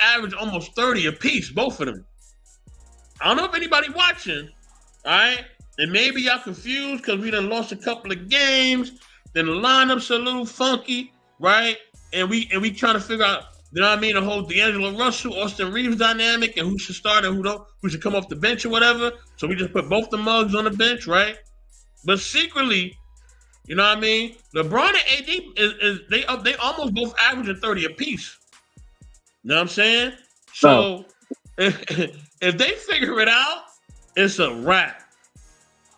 average almost 30 apiece, both of them. I don't know if anybody watching, all right? And maybe y'all confused because we done lost a couple of games, then the lineups are a little funky, right? And we trying to figure out, you know what I mean, the whole D'Angelo Russell, Austin Reeves dynamic, and who should start and who should come off the bench or whatever. So we just put both the mugs on the bench, right? But secretly, you know what I mean, LeBron and AD they almost both averaging 30 apiece. You know what I'm saying? So if they figure it out, it's a wrap.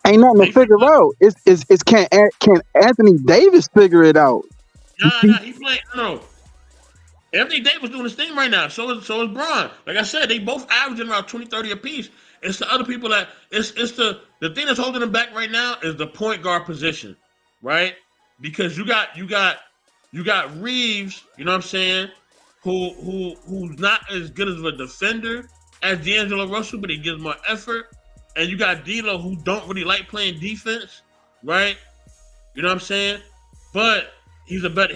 Ain't nothing to figure out. It's can Anthony Davis figure it out? Nah, he playing. No. Anthony Davis doing his thing right now. So is Bron. Like I said, they both averaging around 20, 30 apiece. It's the other people that it's the thing that's holding them back right now is the point guard position, right? Because you got Reeves, you know what I'm saying, who's not as good as a defender as D'Angelo Russell, but he gives more effort. And you got D'Lo, who don't really like playing defense, right? You know what I'm saying? But he's a better.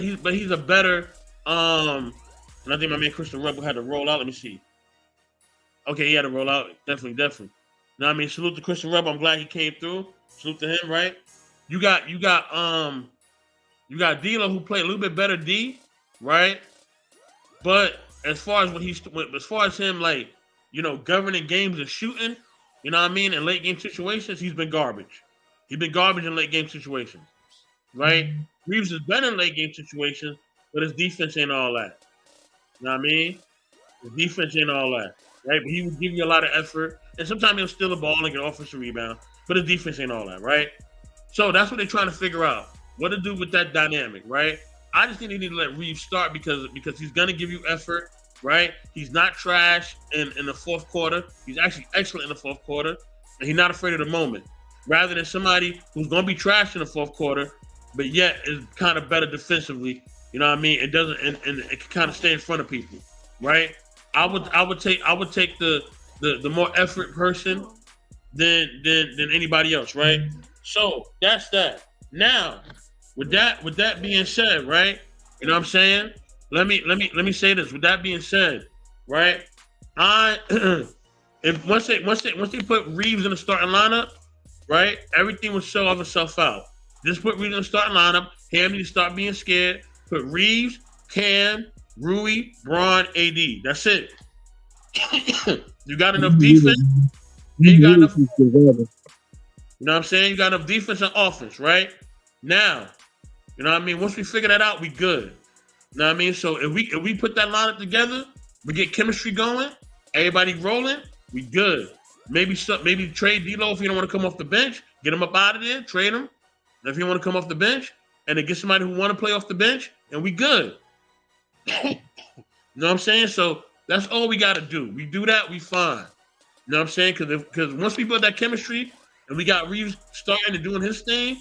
And I think my man Christian Rebel had to roll out. Let me see. Okay, he had to roll out. Definitely. You know what I mean? Salute to Christian Rebel. I'm glad he came through. Salute to him, right? You got D'Lo, who played a little bit better D, right? But as far as him, like, you know, governing games and shooting, you know what I mean, in late game situations, he's been garbage. He's been garbage in late game situations, right? Reeves is better in late game situations, but his defense ain't all that. You know what I mean? His defense ain't all that, right? But he will give you a lot of effort, and sometimes he'll steal the ball and get offensive rebound, but his defense ain't all that, right? So that's what they're trying to figure out, what to do with that dynamic, right? I just think they need to let Reeves start because he's going to give you effort, right? He's not trash in the fourth quarter. He's actually excellent in the fourth quarter, and he's not afraid of the moment. Rather than somebody who's going to be trash in the fourth quarter, but yet is kind of better defensively. You know what I mean? It doesn't, and it can kind of stay in front of people, right? I would take the more effort person than anybody else, right? So that's that. Now, with that being said, right? You know what I'm saying? Let me say this. With that being said, right? If once they put Reeves in the starting lineup, right? Everything will show itself out. Just put Reeves in the starting lineup. Ham needs to start being scared. Put Reeves, Cam, Rui, Braun, AD. That's it. You got enough defense. You got enough. You know what I'm saying? You got enough defense and offense, right? Now, you know what I mean? Once we figure that out, we good. You know what I mean? So if we put that lineup together, we get chemistry going, everybody rolling, we good. Maybe trade D'Lo if you don't want to come off the bench. Get him up out of there, trade him. If you want to come off the bench, and then get somebody who want to play off the bench, and we good. You know what I'm saying? So that's all we got to do. We do that, we fine. You know what I'm saying? Because once we build that chemistry, and we got Reeves starting and doing his thing,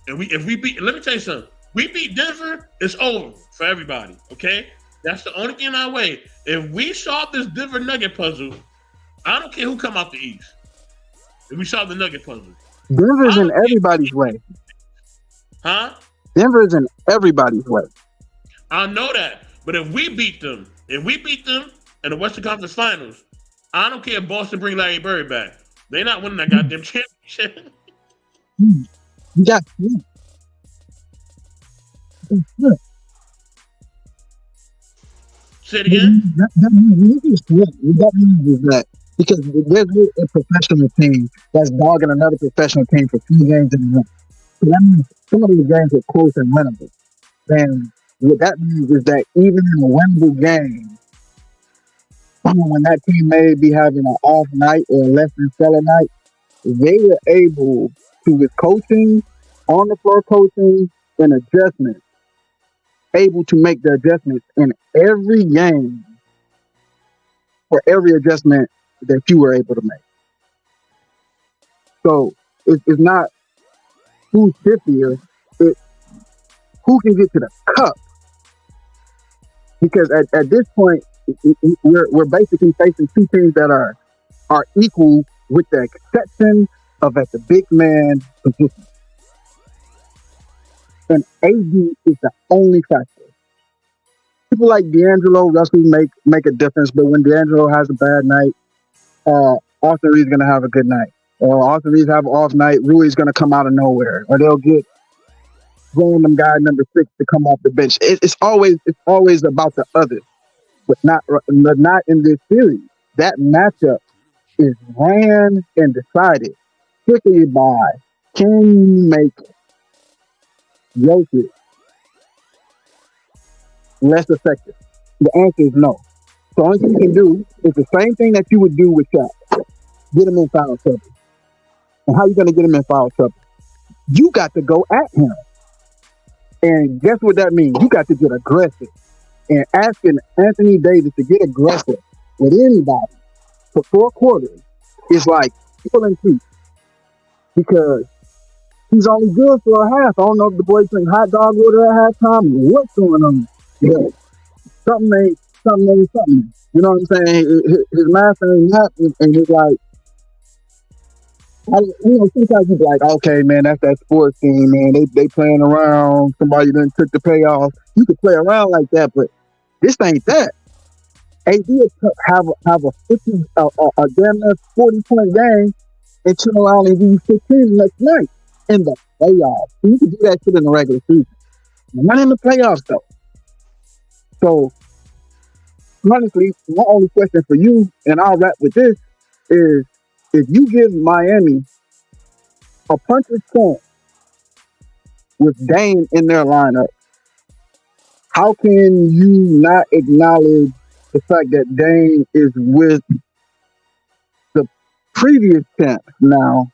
and if we beat, let me tell you something. We beat Denver, it's over for everybody. Okay, that's the only thing in our way. If we solve this Denver Nugget puzzle, I don't care who come out the East. If we solve the Nugget puzzle, Denver's in everybody's way. Huh? Denver's in everybody's way. I know that, but if we beat them in the Western Conference Finals, I don't care if Boston bring Larry Bird back. They're not winning that goddamn championship. You got Say it again. That means is that because there's a professional team that's dogging another professional team for 2 games in a row. So that means some of these games are close and winnable. And what that means is that even in a winnable game, when that team may be having an off night or a less than stellar night, they were able to, with coaching, on the floor coaching, and adjustments, able to make the adjustments in every game for every adjustment that you were able to make. So it's not who's 50er, it's who can get to the cup. Because at this point, we're basically facing 2 teams that are equal, with the exception of at the big man position. And AD is the only factor. People like D'Angelo Russell make a difference, but when D'Angelo has a bad night, Austin Reed's going to have a good night. Or Austin Reed's have an off night, Rui's going to come out of nowhere. Or they'll get random guy number 6 to come off the bench. It's always about the others, but not in this series. That matchup is ran and decided strictly by, can you make Jokic less effective? The answer is no. The only thing you can do is the same thing that you would do with Shaq. Get him in foul trouble. And how are you going to get him in foul trouble? You got to go at him. And guess what that means? You got to get aggressive. And asking Anthony Davis to get aggressive with anybody for 4 quarters is like pulling teeth. Because he's only good for a half. I don't know if the boys drink hot dog water at halftime. What's going on? Yeah. Something ain't. You know what I'm saying? His math ain't happening, and it's like, sometimes you be like, okay, man, that's that sports team, man. They playing around. Somebody done took the payoff. You could play around like that, but this ain't that. AD have a 50, a damn near 40-point game, and turn around and give you 15 next night in the playoffs. So you can do that shit in the regular season, not in the playoffs though. So honestly, my only question for you, and I'll wrap with this, is if you give Miami a puncher's chance with Dame in their lineup, how can you not acknowledge the fact that Dame is with the previous champ now?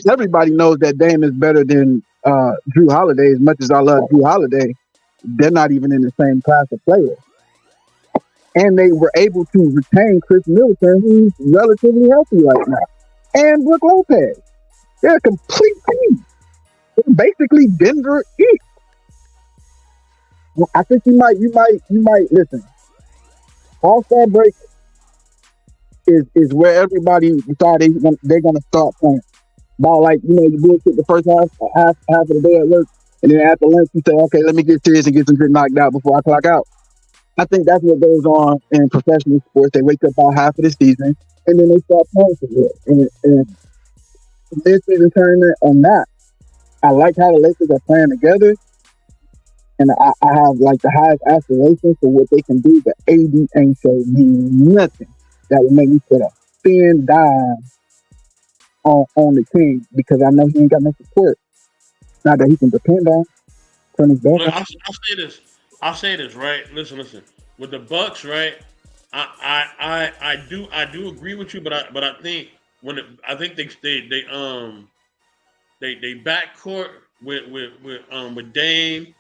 Everybody knows that Dame is better than Drew Holiday. As much as I love Drew Holiday, they're not even in the same class of players. And they were able to retain Chris Middleton, who's relatively healthy right now, and Brook Lopez. They're a complete team. They're basically Denver East. Well, I think you might listen. All-Star break is where everybody decided they're gonna start playing. About like, you bullshit the first half of the day at work, and then after lunch you say, okay, let me get serious and get some shit knocked out before I clock out. I think that's what goes on in professional sports. They wake up about half of the season, and then they start playing for it. And mid-season tournament or not, I like how the Lakers are playing together, and I have like the highest aspirations for what they can do. But AD ain't showed me nothing that would make me put a thin dime on the team because I know he ain't got no support. Not that he can depend on. Turn his back Look, on. I'll say this. I'll say this, right? Listen. With the Bucks, right? I do agree with you, but I think I think they backcourt with Dame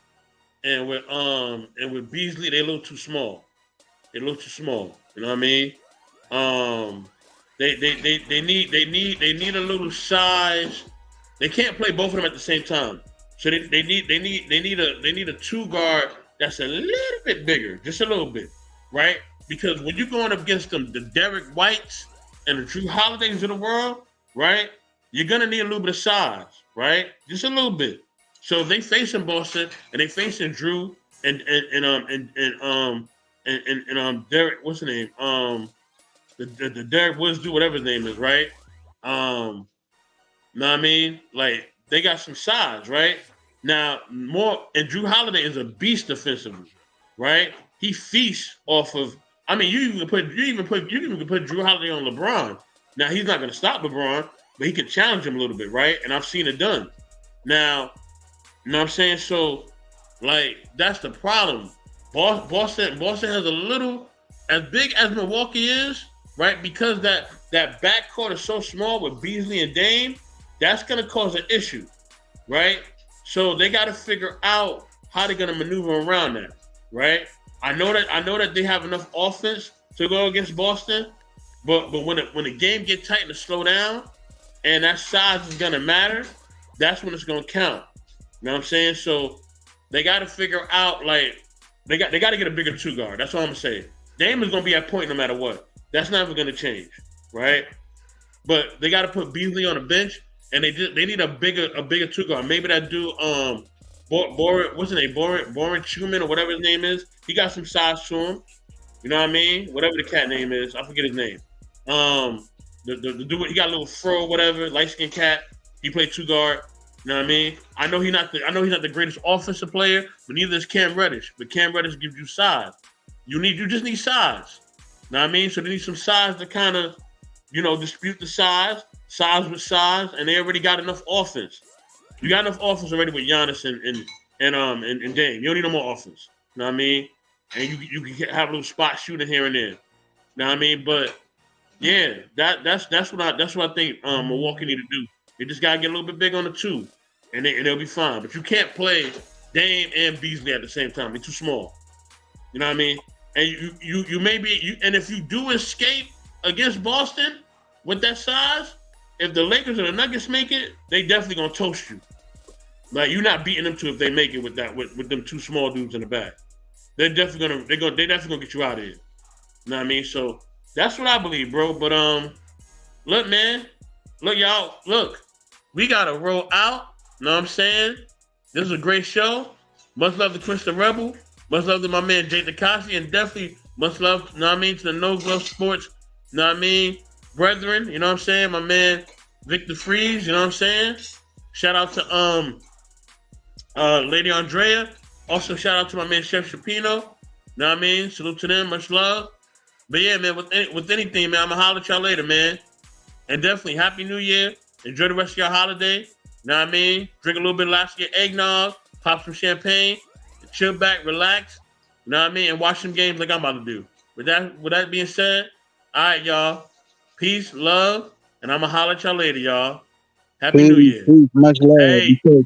and with Beasley, they're a little too small. They're a little too small. You know what I mean? Um, they need a little size. They can't play both of them at the same time. So they need a two guard that's a little bit bigger, just a little bit, right? Because when you're going up against them, the Derek Whites and the Drew Holidays of the world, right? You're gonna need a little bit of size, right? Just a little bit. So if they facing Boston and they facing Drew and Derek, what's the name? The Derek Woods do whatever his name is, right? Um, know what I mean? Like they got some size, right? Now more and Drew Holiday is a beast defensively, right? He feasts off of. I mean, you even put Drew Holiday on LeBron. Now he's not going to stop LeBron, but he can challenge him a little bit, right? And I've seen it done. Now, you know what I'm saying? So, like, that's the problem. Boston has a little as big as Milwaukee is, right? Because that backcourt is so small with Beasley and Dame, that's gonna cause an issue, right? So they got to figure out how they're gonna maneuver around that, right? I know that they have enough offense to go against Boston, but when the game get tight and to slow down, and that size is gonna matter, that's when it's gonna count. You know what I'm saying? So they got to figure out like they got to get a bigger two guard. That's all I'm gonna say. Dame is gonna be at point no matter what. That's never gonna change, right? But they got to put Beasley on the bench, and they need a bigger two guard. Maybe that dude what's his name, Borin Schumann or whatever his name is. He got some size to him. You know what I mean? Whatever the cat name is, I forget his name. The dude, he got a little fro, whatever, light skinned cat. He played two guard. You know what I mean? I know he's not the greatest offensive player, but neither is Cam Reddish. But Cam Reddish gives you size. You just need size. You know what I mean? So they need some size to kind of, dispute the size with size, and they already got enough offense. You got enough offense already with Giannis and Dame. You don't need no more offense. You know what I mean? And you can have a little spot shooting here and there. You know what I mean? But yeah, that's what I think Milwaukee need to do. They just gotta get a little bit big on the two, and they'll be fine. But you can't play Dame and Beasley at the same time. They're too small. You know what I mean? And you may be and if you do escape against Boston with that size, if the Lakers or the Nuggets make it, they definitely gonna toast you. Like you're not beating them to if they make it with them two small dudes in the back. They're definitely gonna get you out of here. You know what I mean? So that's what I believe, bro. But look, man, look, we gotta roll out. Know what I'm saying? This is a great show. Much love to Chris the Rebel. Much love to my man Jay Takashi, and definitely much love, know what I mean, to the No Glove Sports, know what I mean, brethren, you know what I'm saying? My man Victor Freeze, you know what I'm saying? Shout out to Lady Andrea. Also shout out to my man Chef Shapino. Know what I mean? Salute to them, much love. But yeah, man, with anything, man, I'm gonna holler at y'all later, man. And definitely Happy New Year. Enjoy the rest of your holiday. Know what I mean? Drink a little bit of last year eggnog, pop some champagne, chill back, relax. You know what I mean? And watch some games like I'm about to do. With that being said, all right, y'all. Peace, love, and I'm gonna holler at y'all later, y'all. Happy New Year. Peace, much love. Hey. Because